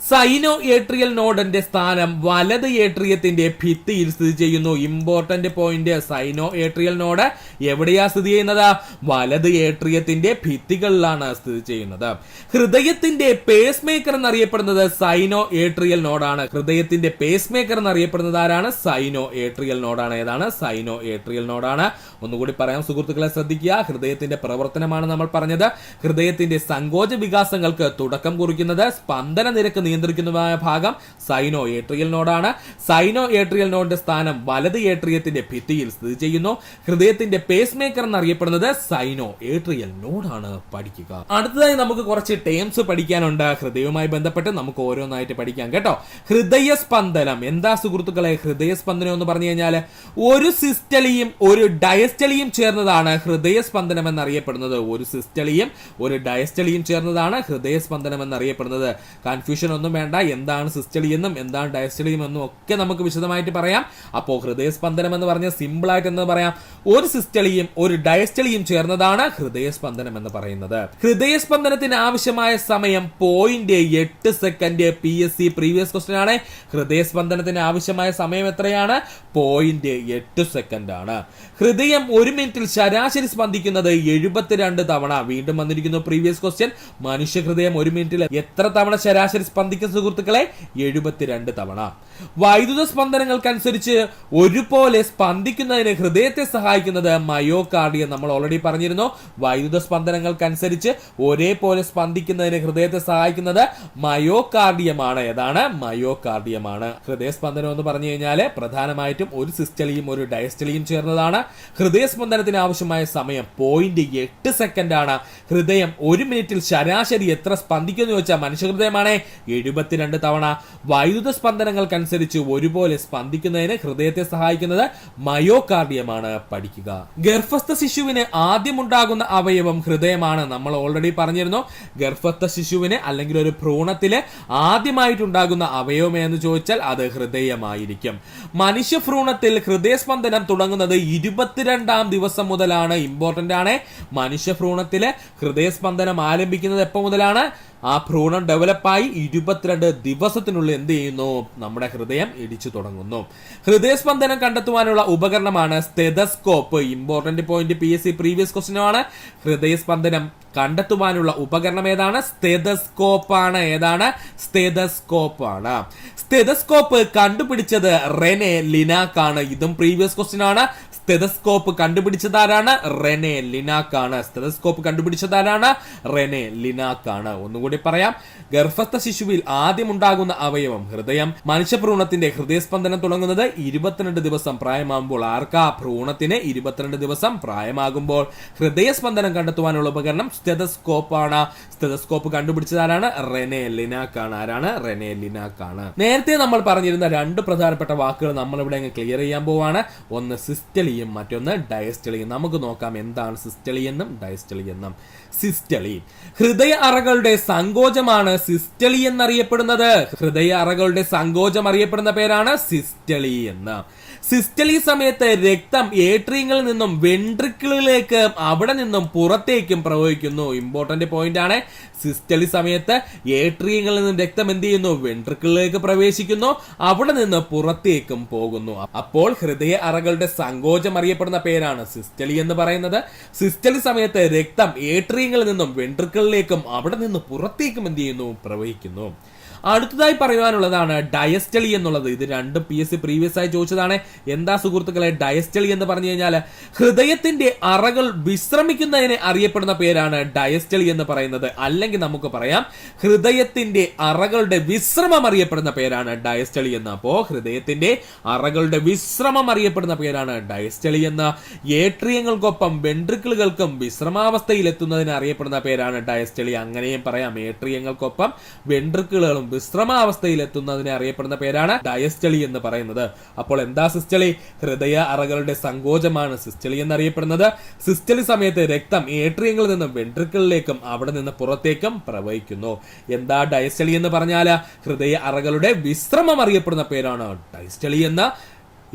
[SPEAKER 3] Sino atrial നോഡിന്റെ സ്ഥാനം വലത് ഏട്രിയത്തിന്റെ ഭിത്തിയിൽ സ്ഥിതി ചെയ്യുന്നു. Important point, sino atrial node എവിടെയാ സ്ഥിതി ചെയ്യുന്നത്? വലത് ഏട്രിയത്തിന്റെ ഭിത്തികളിലാണ് സ്ഥിതി ചെയ്യുന്നത്. ഹൃദയത്തിന്റെ പേസ് മേക്കർ എന്നറിയപ്പെടുന്നത് സൈനോ ഏട്രിയൽ നോഡാണ്. ഹൃദയത്തിന്റെ പേസ് മേക്കർ എന്നറിയപ്പെടുന്നത് ആരാണ്? സൈനോ ഏട്രിയൽ നോഡാണ്. ഏതാണ്? സൈനോ ഏട്രിയൽ നോഡാണ്. ഒന്നുകൂടി പറയാം സുഹൃത്തുക്കളെ, ശ്രദ്ധിക്കുക. ഹൃദയത്തിന്റെ പ്രവർത്തനമാണ് നമ്മൾ പറഞ്ഞത്. ഹൃദയത്തിന്റെ സങ്കോച വികാസങ്ങൾക്ക് തുടക്കം കുറിക്കുന്നത്, സ്പന്ദന നിരക്ക് നിയന്ത്രിക്കുന്നതുമായ ഭാഗം സൈനോ ഏട്രിയൽ നോഡാണ്. സൈനോ ഏട്രിയൽ നോഡിന്റെ സ്ഥാനം വലത് ഏട്രിയത്തിന്റെ ഭിത്തിയിൽ സ്ഥിതി ചെയ്യുന്നു. ഹൃദയത്തിന്റെ പേസ് മേക്കർ എന്നറിയപ്പെടുന്നത് സൈനോ ഏട്രിയൽ നോഡാണ്. പഠിക്കുക. അടുത്തതായി നമുക്ക് കുറച്ച് ടേംസ് പഠിക്കാനുണ്ട്. ഹൃദയവുമായി ബന്ധപ്പെട്ട് നമുക്ക് ഓരോന്നായിട്ട് പഠിക്കാം കേട്ടോ. ഹൃദയസ്പന്ദനം എന്താ സുഹൃത്തുക്കളെ? ഹൃദയസ്പന്ദനം എന്ന് പറഞ്ഞു കഴിഞ്ഞാൽ ഒരു സിസ്റ്റലിയും ഒരു ഡയസ്റ്റലിയും ചേർന്നതാണ് ഹൃദയസ്പന്ദനം എന്നറിയപ്പെടുന്നത്. ഒരു സിസ്റ്റലിയും ഒരു ഡയസ്റ്റലിയും ചേർന്നതാണ് ഹൃദയസ്പന്ദനം എന്നറിയപ്പെടുന്നത്. കൺഫ്യൂഷൻ ഒന്നും വേണ്ട, എന്താണ് സിസ്റ്റലി എന്നും എന്താണ് ഡയസ്റ്റലി എന്നും ഒക്കെ നമുക്ക് വിശദമായിട്ട് പറയാം. അപ്പോൾ ഹൃദയസ്പന്ദനം എന്ന് പറഞ്ഞ സിമ്പിൾ ആയിട്ട് എന്ന് പറയാം, ഒരു സിസ്റ്റലിയും ഒരു ഡയസ്റ്റലിയും ചേർന്നതാണ് ഹൃദയസ്പന്ദനം എന്ന് പറയുന്നത്. ഹൃദയസ്പന്ദനത്തിന് ആവശ്യമായ സമയം 0.8 സെക്കൻഡ്. PSC പ്രീവിയസ് ക്വസ്റ്റ്യൻ ആണ്. ഹൃദയസ്പന്ദനത്തിന് ആവശ്യമായ സമയം എത്രയാണ്? 0.8 സെക്കൻഡ് ആണ്. ഹൃദയം ഒരു മിനിറ്റിൽ ശരാശരി സ്പന്ദിക്കുന്നത് 72 തവണ. വീണ്ടും വന്നിരിക്കുന്നു പ്രീവിയസ് ക്വസ്റ്റ്യൻ. മനുഷ്യ ഹൃദയം ഒരു മിനിറ്റിൽ എത്ര തവണ ശരാശരി സ്പന്ദിക്കുന്ന സുഹൃത്തുക്കളെ? 72 തവണ. വൈദ്യുത സ്പന്ദനങ്ങൾക്കനുസരിച്ച് ഒരുപോലെ സ്പന്ദിക്കുന്നതിന് ഹൃദയത്തെ സഹായിക്കുന്നത് മയോകാർഡിയം. നമ്മൾ ഓൾറെഡി പറഞ്ഞിരുന്നു, വൈദ്യുത സ്പന്ദനങ്ങൾക്കനുസരിച്ച് ഒരേപോലെ സ്പന്ദിക്കുന്നതിന് ഹൃദയത്തെ സഹായിക്കുന്നത് മയോകാർഡിയമാണ്. ഏതാണ്? മയോകാർഡിയമാണ്. ഹൃദയസ്പന്ദനം എന്ന് പറഞ്ഞു കഴിഞ്ഞാൽ പ്രധാനമായിട്ടും ഒരു സിസ്റ്റലിയും ഒരു ഡയസ്റ്റലിയും ചേർന്നതാണ്. ഹൃദയസ്പന്ദനത്തിന് ആവശ്യമായ സമയം 0.8 സെക്കൻഡ് ആണ്. ഹൃദയം ഒരു മിനിറ്റിൽ ശരാശരി എത്ര സ്പന്ദിക്കുന്നു ചോദിച്ചാൽ മനുഷ്യഹൃദയമാണ് 72 തവണ. വൈദ്യുത സ്പന്ദനങ്ങൾക്കനുസരിച്ച് ഒരുപോലെ സ്പന്ദിക്കുന്നതിന് ഹൃദയത്തെ സഹായിക്കുന്നത് മയോകാർഡിയമാണ്. പഠിക്കുക. ഗർഭസ്ഥ ശിശുവിന് ആദ്യം ഉണ്ടാകുന്ന അവയവം ഹൃദയമാണ്. നമ്മൾ ഓൾറെഡി പറഞ്ഞിരുന്നു, ഗർഭസ്ഥ ശിശുവിന് അല്ലെങ്കിൽ ഒരു ഭ്രൂണത്തില് ആദ്യമായിട്ടുണ്ടാകുന്ന അവയവം എന്ന് ചോദിച്ചാൽ അത് ഹൃദയമായിരിക്കും. മനുഷ്യ ഭ്രൂണത്തിൽ ഹൃദയസ്പന്ദനം തുടങ്ങുന്നത് 22-ാം ദിവസം മുതലാണ്. ഇമ്പോർട്ടന്റ് ആണ്. മനുഷ്യ ഭ്രൂണത്തില് ഹൃദയസ്പന്ദനം ആരംഭിക്കുന്നത് എപ്പോൾ മുതലാണ്? ആ ഭ്രൂണം ഡെവലപ്പായി 22 ദിവസത്തിനുള്ളിൽ എന്ത് ചെയ്യുന്നു? നമ്മുടെ ഹൃദയം ഇടിച്ചു തുടങ്ങുന്നു. ഹൃദയസ്പന്ദനം കണ്ടെത്തുവാനുള്ള ഉപകരണമാണ് stethoscope. Important point, PSC previous question ആണ്. ഹൃദയസ്പന്ദനം കണ്ടെത്തുവാനുള്ള ഉപകരണം ഏതാണ്? സ്റ്റെതസ്കോപ്പ് ആണ്. ഏതാണ്? സ്റ്റെതസ്കോപ്പ് ആണ്. സ്റ്റെതസ്കോപ്പ് കണ്ടുപിടിച്ചത് റെനെ ലിനാക് ആണ്. ഇതും പ്രീവിയസ് ക്വസ്റ്റ്യൻ ആണ്. സ്റ്റെതസ്കോപ്പ് കണ്ടുപിടിച്ചതാരാണ്? റെനെ ലിനാക് ആണ്. സ്റ്റെതസ്കോപ്പ് കണ്ടുപിടിച്ചതാരാണ്? റെനെ ലിനാക് ആണ്. ഒന്നുകൂടി പറയാം, ഗർഭസ്ഥ ശിശുവിൽ ആദ്യം ഉണ്ടാകുന്ന അവയവം ഹൃദയം. മനുഷ്യഭ്രൂണത്തിന്റെ ഹൃദയസ്പന്ദനം തുടങ്ങുന്നത് 22 ദിവസം പ്രായമാകുമ്പോൾ. ആർക്കാ? ഭ്രൂണത്തിന് 22 ദിവസം പ്രായമാകുമ്പോൾ. ഹൃദയസ്പന്ദനം കണ്ടെത്തുവാനുള്ള ഉപകരണം സ്റ്റെതസ്കോപ്പ് ആണ്. സ്റ്റെതസ്കോപ്പ് കണ്ടുപിടിച്ചതാരാണ്? റെനെ ലിനാക് ആണ്. ആരാണ്? റെനെ ലിനാക് ആണ്. നേരത്തെ നമ്മൾ പറഞ്ഞിരുന്ന രണ്ട് പ്രധാനപ്പെട്ട വാക്കുകൾ നമ്മൾ ഇവിടെ ക്ലിയർ ചെയ്യാൻ പോവാണ്. ഒന്ന് സിസ്റ്റലി, മറ്റൊന്ന് ഡയസ്റ്റലി. നമുക്ക് നോക്കാം എന്താണ് സിസ്റ്റലി എന്നും ഡയസ്റ്റലി എന്നും. സിസ്റ്റലി, ഹൃദയ അറകളുടെ സങ്കോചമാണ് സിസ്റ്റലി എന്നറിയപ്പെടുന്നത്. ഹൃദയ അറകളുടെ സങ്കോചം അറിയപ്പെടുന്ന പേരാണ് സിസ്റ്റലി എന്ന്. സിസ്റ്റലി സമയത്ത് രക്തം ഏട്രിയങ്ങളിൽ നിന്നും വെൻട്രിക്കിളിലേക്ക് അവിടെ നിന്നും പുറത്തേക്കും പ്രവഹിക്കുന്നു. ഇമ്പോർട്ടന്റ് പോയിന്റ് ആണ്. സിസ്റ്റലി സമയത്ത് ഏട്രിയങ്ങളിൽ നിന്നും രക്തം എന്ത് ചെയ്യുന്നു? വെൻട്രിക്കിളിലേക്ക് പ്രവേശിക്കുന്നു, അവിടെ നിന്ന് പുറത്തേക്കും പോകുന്നു. അപ്പോൾ ഹൃദയ അറകളുടെ സങ്കോചം അറിയപ്പെടുന്ന പേരാണ് സിസ്റ്റലി എന്ന് പറയുന്നത്. സിസ്റ്റലി സമയത്ത് രക്തം ഏട്രിയങ്ങളിൽ നിന്നും വെൻട്രിക്കിളിലേക്കും അവിടെ നിന്ന് പുറത്തേക്കും എന്ത് ചെയ്യുന്നു? പ്രവഹിക്കുന്നു. അടുത്തതായി പറയുവാനുള്ളതാണ് ഡയസ്റ്റലി എന്നുള്ളത്. ഇത് രണ്ടും PSC പ്രീവിയസ് ആയി ചോദിച്ചതാണ്. എന്താ സുഹൃത്തുക്കളെ ഡയസ്റ്റലി എന്ന് പറഞ്ഞു കഴിഞ്ഞാൽ? ഹൃദയത്തിന്റെ അറകൾ വിശ്രമിക്കുന്നതിനെ അറിയപ്പെടുന്ന പേരാണ് ഡയസ്റ്റലി എന്ന് പറയുന്നത്. അല്ലെങ്കിൽ നമുക്ക് പറയാം ഹൃദയത്തിന്റെ അറകളുടെ വിശ്രമം അറിയപ്പെടുന്ന പേരാണ് ഡയസ്റ്റലി എന്ന്. അപ്പോ ഹൃദയത്തിന്റെ അറകളുടെ വിശ്രമം അറിയപ്പെടുന്ന പേരാണ് ഡയസ്റ്റലി എന്ന്. ഏട്രിയങ്ങൾക്കൊപ്പം വെൻട്രിക്കിളുകൾക്കും വിശ്രമാവസ്ഥയിൽ എത്തുന്നതിന് അറിയപ്പെടുന്ന പേരാണ് ഡയസ്റ്റലി. അങ്ങനെയും പറയാം, ഏട്രിയങ്ങൾക്കൊപ്പം വെൻട്രിക്കിളുകളും വിശ്രമാവസ്ഥയിൽ എത്തുന്നതിനെ അറിയപ്പെടുന്ന പേരാണ് ഡയസ്റ്റളി എന്ന് പറയുന്നത്. അപ്പോൾ എന്താ സിസ്റ്റളി? ഹൃദയ അറകളുടെ സങ്കോചമാണ് സിസ്റ്റളി എന്നറിയപ്പെടുന്നത്. സിസ്റ്റളി സമയത്ത് രക്തം ഏട്രിയങ്ങളിൽ നിന്നും വെൻട്രിക്കിളിലേക്കും അവിടെ നിന്ന് പുറത്തേക്കും പ്രവഹിക്കുന്നു. എന്താ ഡയസ്റ്റളി എന്ന് പറഞ്ഞാൽ ഹൃദയ അറകളുടെ വിശ്രമം അറിയപ്പെടുന്ന പേരാണ് ഡയസ്റ്റളി എന്ന.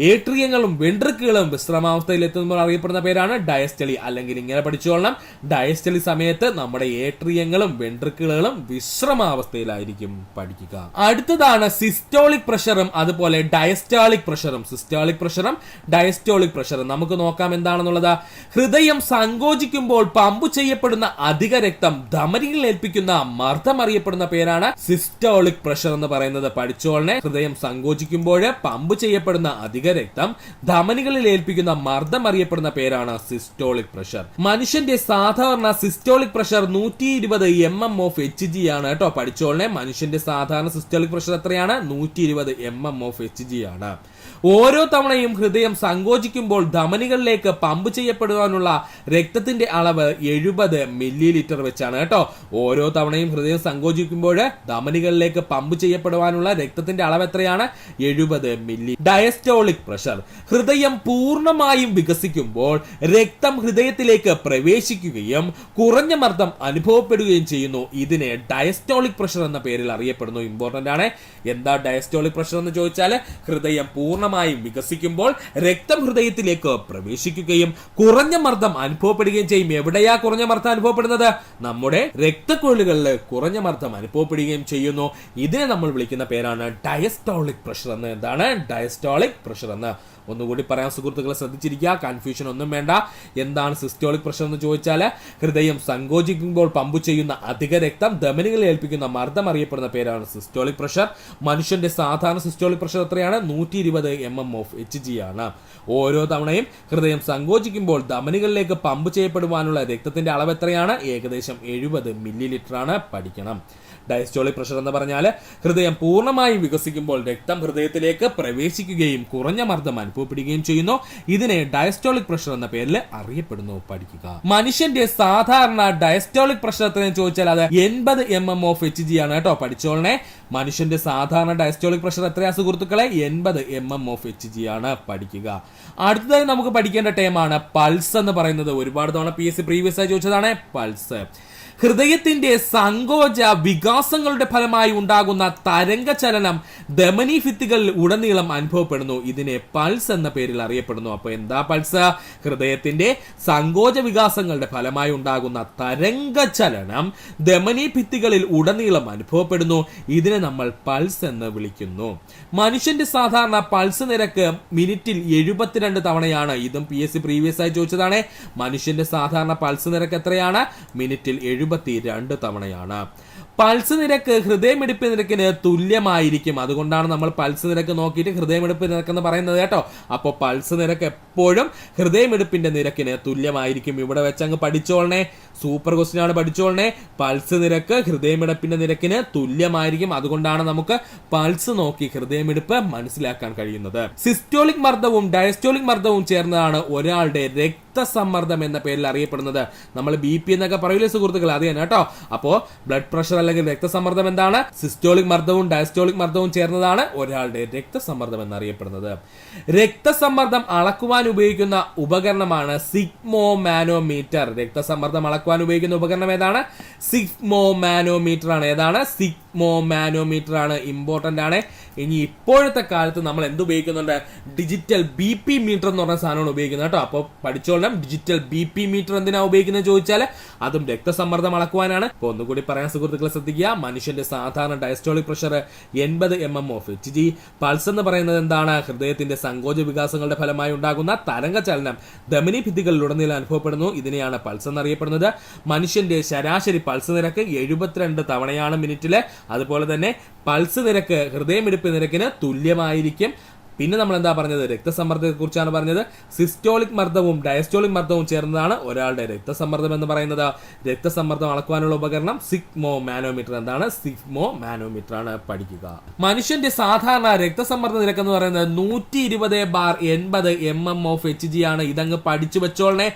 [SPEAKER 3] ഏട്രിയങ്ങളും വെൻട്രിക്കുകളും വിശ്രമാവസ്ഥയിൽ എത്തുമ്പോൾ അറിയപ്പെടുന്ന പേരാണ് ഡയസ്റ്റളി. അല്ലെങ്കിൽ ഇങ്ങനെ പഠിച്ചോളണം, ഡയസ്റ്റളി സമയത്ത് നമ്മുടെ ഏട്രിയങ്ങളും വെൻട്രിക്കുകളും വിശ്രമാവസ്ഥയിലായിരിക്കും പഠിക്കുക. അടുത്തതാണ് സിസ്റ്റോളിക് പ്രഷറും അതുപോലെ ഡയസ്റ്റാളിക് പ്രഷറും. സിസ്റ്റോളിക് പ്രഷറും ഡയസ്റ്റോളിക് പ്രഷറും നമുക്ക് നോക്കാം എന്താണെന്നുള്ളത്. ഹൃദയം സങ്കോചിക്കുമ്പോൾ പമ്പ് ചെയ്യപ്പെടുന്ന അധിക രക്തം ധമനികളിൽ ഏൽപ്പിക്കുന്ന മർദ്ദം അറിയപ്പെടുന്ന പേരാണ് സിസ്റ്റോളിക് പ്രഷർ എന്ന് പറയുന്നത്. പഠിച്ചോളനെ, ഹൃദയം സങ്കോചിക്കുമ്പോൾ പമ്പ് ചെയ്യപ്പെടുന്ന അധിക രക്തം ധമനികളിൽ ഏൽപ്പിക്കുന്ന മർദ്ദം അറിയപ്പെടുന്ന പേരാണ് സിസ്റ്റോളിക് പ്രഷർ. മനുഷ്യന്റെ സാധാരണ systolic pressure 120 mm of Hg ആണ് കേട്ടോ. പഠിച്ചോളനെ, മനുഷ്യന്റെ സാധാരണ സിസ്റ്റോളിക് പ്രഷർ എത്രയാണ്? 120 mm of Hg ആണ്. ഓരോ തവണയും ഹൃദയം സങ്കോചിക്കുമ്പോൾ ധമനികളിലേക്ക് പമ്പ് ചെയ്യപ്പെടുവാനുള്ള രക്തത്തിന്റെ അളവ് 70 ml വെച്ചാണ് കേട്ടോ. ഓരോ തവണയും ഹൃദയം സങ്കോചിക്കുമ്പോൾ ധമനികളിലേക്ക് പമ്പ് ചെയ്യപ്പെടുവാനുള്ള രക്തത്തിന്റെ അളവ് എത്രയാണ്? 70 ml. Diastolic pressure. ഹൃദയം പൂർണ്ണമായും വികസിക്കുമ്പോൾ രക്തം ഹൃദയത്തിലേക്ക് പ്രവേശിക്കുകയും കുറഞ്ഞ മർദ്ദം അനുഭവപ്പെടുകയും ചെയ്യുന്നു. ഇതിനെ ഡയസ്റ്റോളിക് പ്രഷർ എന്ന പേരിൽ അറിയപ്പെടുന്നു. ഇമ്പോർട്ടന്റ് ആണ്. എന്താ ഡയസ്റ്റോളിക് പ്രഷർ എന്ന് ചോദിച്ചാൽ ഹൃദയം പൂർണ്ണമായും വികസിക്കുമ്പോൾ രക്തം ഹൃദയത്തിലേക്ക് പ്രവേശിക്കുകയും കുറഞ്ഞ മർദ്ദം അനുഭവപ്പെടുകയും ചെയ്യും. എവിടെയാ കുറഞ്ഞ മർദ്ദം അനുഭവപ്പെടുന്നത്? നമ്മുടെ രക്തക്കുഴലുകളിൽ കുറഞ്ഞ മർദ്ദം അനുഭവപ്പെടുകയും ചെയ്യുന്നു. ഇതിനെ നമ്മൾ വിളിക്കുന്ന പേരാണ് ഡയസ്റ്റോളിക് പ്രഷർ എന്ന്. എന്താണ് ഡയസ്റ്റോളിക് പ്രഷർ എന്ന്? ഒന്നുകൂടി പറയാൻ സുഹൃത്തുക്കളെ, ശ്രദ്ധിച്ചിരിക്കുക, കൺഫ്യൂഷൻ ഒന്നും വേണ്ട. എന്താണ് സിസ്റ്റോളിക് പ്രഷർ എന്ന് ചോദിച്ചാൽ ഹൃദയം സങ്കോചിക്കുമ്പോൾ പമ്പ് ചെയ്യുന്ന അധിക രക്തം ധമനികളിൽ ഏൽപ്പിക്കുന്ന മർദ്ദം അറിയപ്പെടുന്ന പേരാണ് സിസ്റ്റോളിക് പ്രഷർ. മനുഷ്യന്റെ സാധാരണ സിസ്റ്റോളിക് പ്രഷർ എത്രയാണ്? 120 mm of Hg ആണ്. ഓരോ തവണയും ഹൃദയം സങ്കോചിക്കുമ്പോൾ ധമനികളിലേക്ക് പമ്പ് ചെയ്യപ്പെടുവാനുള്ള രക്തത്തിന്റെ അളവ് എത്രയാണ്? ഏകദേശം 70 ml ആണ്. പഠിക്കണം. ഡയസ്റ്റോളിക് പ്രഷർ എന്ന് പറഞ്ഞാൽ ഹൃദയം പൂർണ്ണമായും വികസിക്കുമ്പോൾ രക്തം ഹൃദയത്തിലേക്ക് പ്രവേശിക്കുകയും കുറഞ്ഞ മർദ്ദം അനുഭവപ്പെടുകയും ചെയ്യുന്നു. ഇതിനെ ഡയസ്റ്റോളിക് പ്രഷർ എന്ന പേരിൽ അറിയപ്പെടുന്നു. പഠിക്കുക. മനുഷ്യന്റെ സാധാരണ ഡയസ്റ്റോളിക് പ്രഷർ എത്രയെന്ന് ചോദിച്ചാൽ അത് 80 mm of Hg ആണ് കേട്ടോ. പഠിച്ചോളനെ, മനുഷ്യന്റെ സാധാരണ ഡയസ്റ്റോളിക് പ്രഷർ എത്രയാ സുഹൃത്തുക്കളെ? 80 mm of Hg ആണ്. പഠിക്കുക. അടുത്തതായി നമുക്ക് പഠിക്കേണ്ട ടേമാണ് പൾസ് എന്ന് പറയുന്നത്. ഒരുപാട് തവണ PSC പ്രീവിയസ് ആയി ചോദിച്ചതാണ് പൾസ്. ഹൃദയത്തിന്റെ സങ്കോച വികാസങ്ങളുടെ ഫലമായി ഉണ്ടാകുന്ന തരംഗ ചലനം ധമനി ഭിത്തികളിൽ ഉടനീളം അനുഭവപ്പെടുന്നു. ഇതിനെ പൾസ് എന്ന പേരിൽ അറിയപ്പെടുന്നു. അപ്പൊ എന്താ പൾസ്? ഹൃദയത്തിന്റെ സങ്കോച വികാസങ്ങളുടെ ഫലമായി ഉണ്ടാകുന്ന തരംഗ ചലനം ധമനി ഭിത്തികളിൽ ഉടനീളം അനുഭവപ്പെടുന്നു. ഇതിനെ നമ്മൾ പൾസ് എന്ന് വിളിക്കുന്നു. മനുഷ്യന്റെ സാധാരണ പൾസ് നിരക്ക് മിനിറ്റിൽ 72 തവണയാണ്. ഇതും PSC പ്രീവിയസ് ആയി ചോദിച്ചതാണ്. മനുഷ്യന്റെ സാധാരണ പൾസ് നിരക്ക് എത്രയാണ്? മിനിറ്റിൽ 72 തവണയാണ്. പൾസ് നിരക്ക് ഹൃദയമിടിപ്പ് നിരക്കിന് തുല്യമായിരിക്കും. അതുകൊണ്ടാണ് നമ്മൾ പൾസ് നിരക്ക് നോക്കിയിട്ട് ഹൃദയമിടിപ്പ് നിരക്ക് എന്ന് പറയുന്നത് കേട്ടോ. അപ്പോൾ പൾസ് നിരക്ക് എപ്പോഴും ഹൃദയമിടിപ്പിന്റെ നിരക്കിന് തുല്യമായിരിക്കും. ഇവിടെ വെച്ചങ്ങ് പഠിച്ചോളണേ. സൂപ്പർ ക്വസ്റ്റ്യൻ ആണ്, പഠിച്ചോളണേ. പൾസ് നിരക്ക് ഹൃദയമിടിപ്പിന്റെ നിരക്കിന് തുല്യമായിരിക്കും. അതുകൊണ്ടാണ് നമുക്ക് പൾസ് നോക്കി ഹൃദയമിടിപ്പ് മനസ്സിലാക്കാൻ കഴിയുന്നത്. സിസ്റ്റോളിക് മർദ്ദവും ഡയസ്റ്റോളിക് മർദ്ദവും ചേർന്നതാണ് ഒരാളുടെ രക്തസമ്മർദ്ദം എന്ന പേരിൽ അറിയപ്പെടുന്നത്. നമ്മൾ BP എന്നൊക്കെ പറയൂലേ സുഹൃത്തുക്കൾ, അത് തന്നെ കേട്ടോ. അപ്പോ ബ്ലഡ് പ്രഷർ അല്ലെങ്കിൽ രക്തസമ്മർദ്ദം എന്താണ്? സിസ്റ്റോളിക് മർദ്ദവും ഡയസ്റ്റോളിക് മർദ്ദവും ചേർന്നതാണ് ഒരാളുടെ രക്തസമ്മർദ്ദം എന്നറിയപ്പെടുന്നത്. രക്തസമ്മർദ്ദം അളക്കുവാൻ ഉപയോഗിക്കുന്ന ഉപകരണമാണ് സിഗ്മോമാനോമീറ്റർ. രക്തസമ്മർദ്ദം അളക്കുവാൻ ഉപയോഗിക്കുന്ന ഉപകരണം ഏതാണ്? സിഗ്മോമാനോമീറ്റർ ആണ്. ഏതാണ്? സിഗ്മോമാനോമീറ്റർ ആണ്. ഇമ്പോർട്ടന്റ് ആണ്. ഇനി ഇപ്പോഴത്തെ കാലത്ത് നമ്മൾ എന്ത് ഉപയോഗിക്കുന്നുണ്ട്? ഡിജിറ്റൽ BP മീറ്റർ എന്ന് പറഞ്ഞ സാധനമാണ് ഉപയോഗിക്കുന്നത് കേട്ടോ. അപ്പോൾ പഠിച്ചോളണം, ഡിജിറ്റൽ BP മീറ്റർ എന്തിനാ ഉപയോഗിക്കുന്നത് ചോദിച്ചാൽ അതും രക്തസമ്മർദ്ദം അളക്കുവാനാണ്. അപ്പോൾ ഒന്നുകൂടി പറയാൻ സുഹൃത്തുക്കളെ ശ്രദ്ധിക്കുക. മനുഷ്യന്റെ സാധാരണ diastolic pressure 80 mm of Hg. Pulse എന്ന് പറയുന്നത് എന്താണ്? ഹൃദയത്തിന്റെ സങ്കോച വികാസങ്ങളുടെ ഫലമായി ഉണ്ടാകുന്ന തരംഗ ചലനം ധമനി ഭിത്തികളിലുടനീളം അനുഭവപ്പെടുന്നു. ഇതിനെയാണ് പൾസ് എന്നറിയപ്പെടുന്നത്. മനുഷ്യന്റെ ശരാശരി പൾസ് നിരക്ക് 72 തവണയാണ് മിനിറ്റില്. അതുപോലെ തന്നെ പൾസ് നിരക്ക് ഹൃദയമിടിപ്പ് നിരക്കിന് തുല്യമായിരിക്കും. പിന്നെ നമ്മൾ എന്താ പറഞ്ഞത്? രക്തസമ്മർദ്ദത്തെ കുറിച്ചാണ് പറഞ്ഞത്. സിസ്റ്റോളിക് മർദ്ദവും ഡയസ്റ്റോളിക് മർദ്ദവും ചേർന്നതാണ് ഒരാളുടെ രക്തസമ്മർദ്ദം എന്ന് പറയുന്നത്. രക്തസമ്മർദ്ദം അളക്കുവാനുള്ള ഉപകരണം സിഗ്മോ മാനോമീറ്റർ. എന്താണ് സിഗ്മോ മാനോമീറ്റർ ആണ് പഠിക്കുക. മനുഷ്യന്റെ സാധാരണ രക്തസമ്മർദ്ദ നിരക്ക് എന്ന് പറയുന്നത് 120/80 mm/Hg ആണ്. ഇതങ്ങ് പഠിച്ചു വെച്ചോളനെ.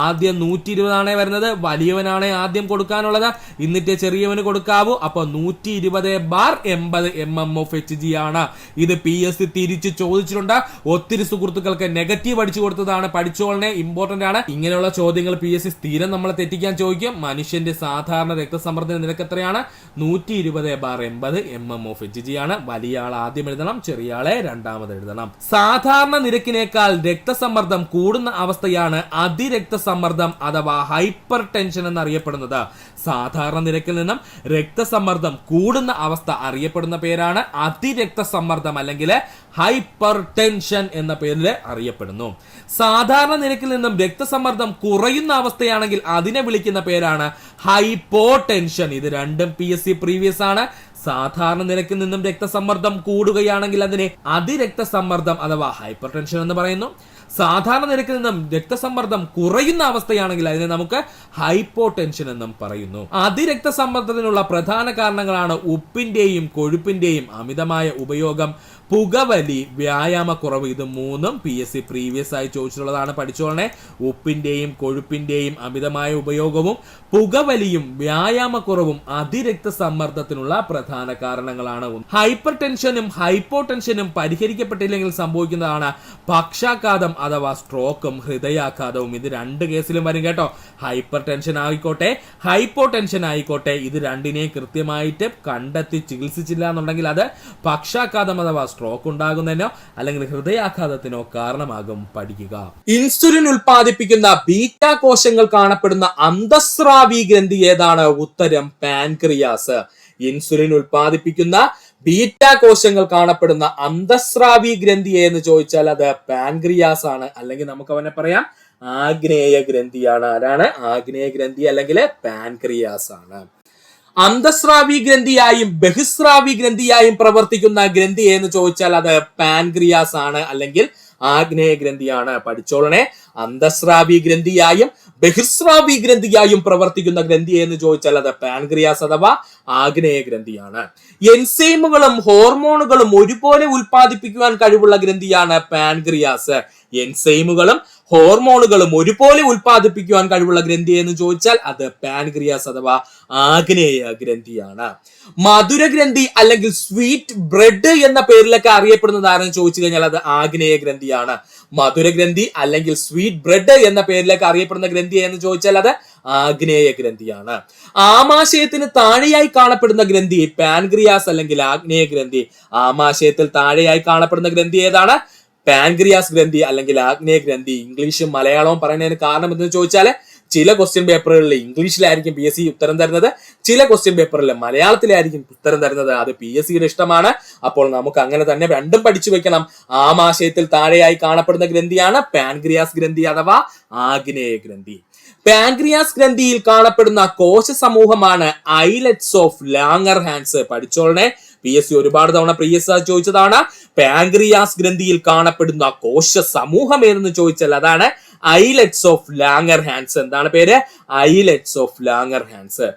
[SPEAKER 3] ആദ്യം 120 ആണേ വരുന്നത്, വലിയവനാണേ ആദ്യം കൊടുക്കാനുള്ളത്, എന്നിട്ട് ചെറിയവന് കൊടുക്കാവൂ. അപ്പൊ 120/80 mm/Hg ആണ്. ഇത് PSC തിരിച്ച് ചോദിച്ചിട്ടുണ്ട്. ഒത്തിരി സുഹൃത്തുക്കൾക്ക് നെഗറ്റീവ് അടിച്ചു കൊടുത്തതാണ്. പഠിച്ചോളനെ, ഇമ്പോർട്ടന്റ് ആണ്. ഇങ്ങനെയുള്ള ചോദ്യങ്ങൾ PSC സ്ഥിരം നമ്മളെ തെറ്റിക്കാൻ ചോദിക്കും. മനുഷ്യന്റെ സാധാരണ രക്തസമ്മർദ്ദ നിരക്ക് എത്രയാണ്? 120/80 mm/Hg ആണ്. വലിയ ആൾ ആദ്യം എഴുതണം, ചെറിയ ആളെ രണ്ടാമത് എഴുതണം. സാധാരണ നിരക്കിനേക്കാൾ രക്തസമ്മർദ്ദം കൂടുന്ന അവസ്ഥയാണ് അതിരക്തസമ്മർദ്ദം അഥവാ ഹൈപ്പർ ടെൻഷൻ എന്നറിയപ്പെടുന്നത്. സാധാരണ നിരക്കിൽ നിന്നും രക്തസമ്മർദ്ദം കൂടുന്ന അവസ്ഥ അറിയപ്പെടുന്ന പേരാണ് അതിരക്തസമ്മർദ്ദം അല്ലെങ്കിൽ ഹൈപ്പർ ടെൻഷൻ എന്ന പേരിൽ അറിയപ്പെടുന്നു. സാധാരണ നിരക്കിൽ നിന്നും രക്തസമ്മർദ്ദം കുറയുന്ന അവസ്ഥയാണെങ്കിൽ അതിനെ വിളിക്കുന്ന പേരാണ് ഹൈപ്പോ ടെൻഷൻ. ഇത് രണ്ടും PSC പ്രീവിയസ് ആണ്. സാധാരണ നിരക്കിൽ നിന്നും രക്തസമ്മർദ്ദം കൂടുകയാണെങ്കിൽ അതിനെ അതിരക്തസമ്മർദ്ദം അഥവാ ഹൈപ്പർ ടെൻഷൻ എന്ന് പറയുന്നു. സാധാരണ നിരക്കിൽ നിന്നും രക്തസമ്മർദ്ദം കുറയുന്ന അവസ്ഥയാണെങ്കിൽ അതിനെ നമുക്ക് ഹൈപ്പോ ടെൻഷൻ എന്നും പറയുന്നു. അതിരക്തസമ്മർദ്ദത്തിനുള്ള പ്രധാന കാരണങ്ങളാണ് ഉപ്പിന്റെയും കൊഴുപ്പിന്റെയും അമിതമായ ഉപയോഗം, പുകവലി, വ്യായാമക്കുറവ്. ഇത് മൂന്നും PSC പ്രീവിയസ് ആയി ചോദിച്ചിട്ടുള്ളതാണ്. പഠിച്ചോളനെ. ഉപ്പിന്റെയും കൊഴുപ്പിന്റെയും അമിതമായ ഉപയോഗവും പുകവലിയും വ്യായാമക്കുറവും അതിരക്തസമ്മർദ്ദത്തിനുള്ള പ്രധാന കാരണങ്ങളാണ്. ഹൈപ്പർ ടെൻഷനും ഹൈപ്പോ ടെൻഷനും പരിഹരിക്കപ്പെട്ടില്ലെങ്കിൽ സംഭവിക്കുന്നതാണ് പക്ഷാഘാതം അഥവാ സ്ട്രോക്കും ഹൃദയാഘാതവും. ഇത് രണ്ട് കേസിലും വരും കേട്ടോ. ഹൈപ്പർ ടെൻഷൻ ആയിക്കോട്ടെ ഹൈപ്പോ ടെൻഷൻ ആയിക്കോട്ടെ, ഇത് രണ്ടിനെയും കൃത്യമായിട്ട് കണ്ടെത്തി ചികിത്സിച്ചില്ല എന്നുണ്ടെങ്കിൽ അത് പക്ഷാഘാതം അഥവാ സ്ട്രോക്ക് ഉണ്ടാകുന്നതിനോ അല്ലെങ്കിൽ ഹൃദയാഘാതത്തിനോ കാരണമാകും. പഠിക്കുക.
[SPEAKER 2] ഇൻസുലിൻ ഉൽപ്പാദിപ്പിക്കുന്ന ബീറ്റ കോശങ്ങൾ കാണപ്പെടുന്ന അന്തസ്രാവി ഗ്രന്ഥി ഏതാണ്? ഉത്തരം പാൻക്രിയാസ്. ഇൻസുലിൻ ഉൽപ്പാദിപ്പിക്കുന്ന ബീറ്റ കോശങ്ങൾ കാണപ്പെടുന്ന അന്തസ്രാവി ഗ്രന്ഥി എന്ന് ചോദിച്ചാൽ അത് പാൻക്രിയാസ് ആണ്. അല്ലെങ്കിൽ നമുക്ക് അവനെ പറയാം ആഗ്നേയ ഗ്രന്ഥിയാണ്. ആരാണ്? ആഗ്നേയ ഗ്രന്ഥി അല്ലെങ്കിൽ പാൻക്രിയാസ് ആണ്. അന്തസ്രാവി ഗ്രന്ഥിയായും ബഹിസ്രാവി ഗ്രന്ഥിയായും പ്രവർത്തിക്കുന്ന ഗ്രന്ഥി എന്ന് ചോദിച്ചാൽ അത് പാൻക്രിയാസ് ആണ് അല്ലെങ്കിൽ ആഗ്നേയ ഗ്രന്ഥിയാണ്. പഠിച്ചോളണേ. അന്തസ്രാവി ഗ്രന്ഥിയായും ബഹിസ്രാവി ഗ്രന്ഥിയായും പ്രവർത്തിക്കുന്ന ഗ്രന്ഥി എന്ന് ചോദിച്ചാൽ അത് പാൻക്രിയാസ് അഥവാ ആഗ്നേയ ഗ്രന്ഥിയാണ്. എൻസൈമുകളും ഹോർമോണുകളും ഒരുപോലെ ഉൽപ്പാദിപ്പിക്കുവാൻ കഴിവുള്ള ഗ്രന്ഥിയാണ് പാൻക്രിയാസ്. എൻസൈമുകളും ഹോർമോണുകളും ഒരുപോലെ ഉൽപ്പാദിപ്പിക്കുവാൻ കഴിവുള്ള ഗ്രന്ഥി എന്ന് ചോദിച്ചാൽ അത് പാൻക്രിയാസ് അഥവാ ആഗ്നേയ ഗ്രന്ഥിയാണ്. മധുരഗ്രന്ഥി അല്ലെങ്കിൽ സ്വീറ്റ് ബ്രെഡ് എന്ന പേരിലൊക്കെ അറിയപ്പെടുന്നത് ആരെന്ന് ചോദിച്ചു കഴിഞ്ഞാൽ അത് ആഗ്നേയ ഗ്രന്ഥിയാണ്. മധുരഗ്രന്ഥി അല്ലെങ്കിൽ സ്വീറ്റ് ബ്രെഡ് എന്ന പേരിലൊക്കെ അറിയപ്പെടുന്ന ഗ്രന്ഥി എന്ന് ചോദിച്ചാൽ അത് ആഗ്നേയ ഗ്രന്ഥിയാണ്. ആമാശയത്തിന് താഴെയായി കാണപ്പെടുന്ന ഗ്രന്ഥി പാൻക്രിയാസ് അല്ലെങ്കിൽ ആഗ്നേയ ഗ്രന്ഥി. ആമാശയത്തിൽ താഴെയായി കാണപ്പെടുന്ന ഗ്രന്ഥി ഏതാണ്? പാൻക്രിയാസ് ഗ്രന്ഥി അല്ലെങ്കിൽ ആഗ്നേയ ഗ്രന്ഥി. ഇംഗ്ലീഷും മലയാളവും പറയുന്നതിന് കാരണം എന്തെന്ന് ചോദിച്ചാൽ ചില ക്വസ്റ്റ്യൻ പേപ്പറുകളിൽ ഇംഗ്ലീഷിലായിരിക്കും PSC ഉത്തരം തരുന്നത്, ചില ക്വസ്റ്റ്യൻ പേപ്പറിൽ മലയാളത്തിലായിരിക്കും ഉത്തരം തരുന്നത്. അത് PSCയുടെ ഇഷ്ടമാണ്. അപ്പോൾ നമുക്ക് അങ്ങനെ തന്നെ രണ്ടും പഠിച്ചു വെക്കണം. ആമാശയത്തിൽ താഴെയായി കാണപ്പെടുന്ന ഗ്രന്ഥിയാണ് പാൻക്രിയാസ് ഗ്രന്ഥി അഥവാ ആഗ്നേയ ഗ്രന്ഥി. പാൻക്രിയാസ് ഗ്രന്ഥിയിൽ കാണപ്പെടുന്ന കോശ സമൂഹമാണ് ഐലറ്റ്സ് ഓഫ് ലാംഗർഹാൻസ്. പഠിച്ചോളനെ. PSC ഒരുപാട് തവണ ചോദിച്ചതാണ്. പാൻക്രിയാസ് ഗ്രന്ഥിയിൽ കാണപ്പെടുന്ന കോശ സമൂഹം ഏതെന്ന് ചോദിച്ചാൽ അതാണ് ഐലറ്റ്സ് ഓഫ് ലാംഗർഹാൻസ്. എന്താണ് പേര്? Islets of Langerhans.